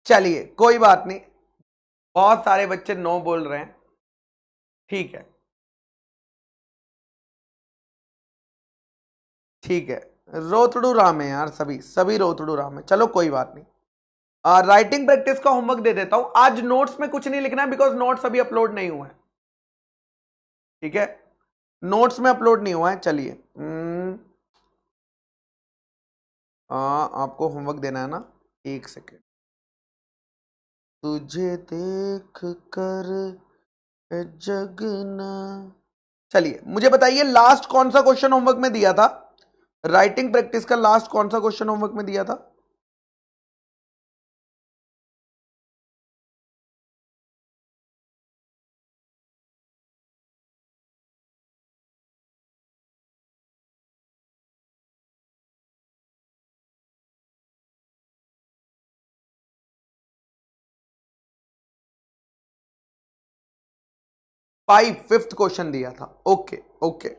चलिए, कोई बात नहीं, बहुत सारे बच्चे नो बोल रहे हैं, ठीक है, ठीक है, रोतड़ू राम है यार, सभी सभी रोतड़ू राम है, चलो कोई बात नहीं। राइटिंग प्रैक्टिस का होमवर्क दे देता हूं, आज नोट्स में कुछ नहीं लिखना है, बिकॉज नोट्स अभी अपलोड नहीं हुआ है। ठीक है, नोट्स में अपलोड नहीं हुआ है। चलिए, आपको होमवर्क देना है ना, एक सेकेंड, तुझे देख कर जगना। चलिए, मुझे बताइए लास्ट कौन सा क्वेश्चन होमवर्क में दिया था, राइटिंग प्रैक्टिस का लास्ट कौन सा क्वेश्चन होमवर्क में दिया था? फिफ्थ क्वेश्चन दिया था, ओके ओके,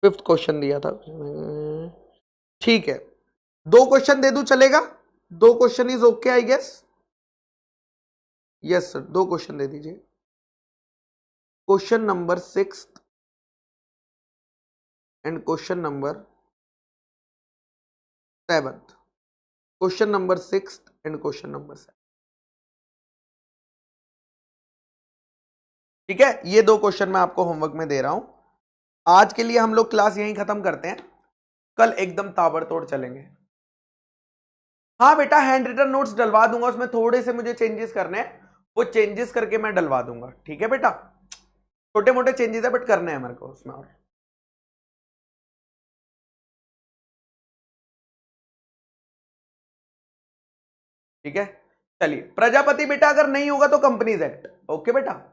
फिफ्थ क्वेश्चन दिया था, ठीक है, 2 क्वेश्चन दे दूं चलेगा? 2 question is okay I guess, yes sir, 2 question दे दीजिए। Question number 6 and question number 7, question number 6 and question number 7। ठीक है, ये 2 क्वेश्चन मैं आपको होमवर्क में दे रहा हूं। आज के लिए हम लोग क्लास यहीं खत्म करते हैं, कल एकदम ताबड़तोड़ चलेंगे। हाँ बेटा, हैंड रिटन नोट्स डलवा दूंगा, उसमें थोड़े से मुझे चेंजेस करने हैं, वो चेंजेस करके मैं डलवा दूंगा। ठीक है बेटा, छोटे मोटे चेंजेस है बट करने हैं मेरे को उसमें। और ठीक है, चलिए, प्रजापति बेटा अगर नहीं होगा तो कंपनीज एक्ट, ओके बेटा।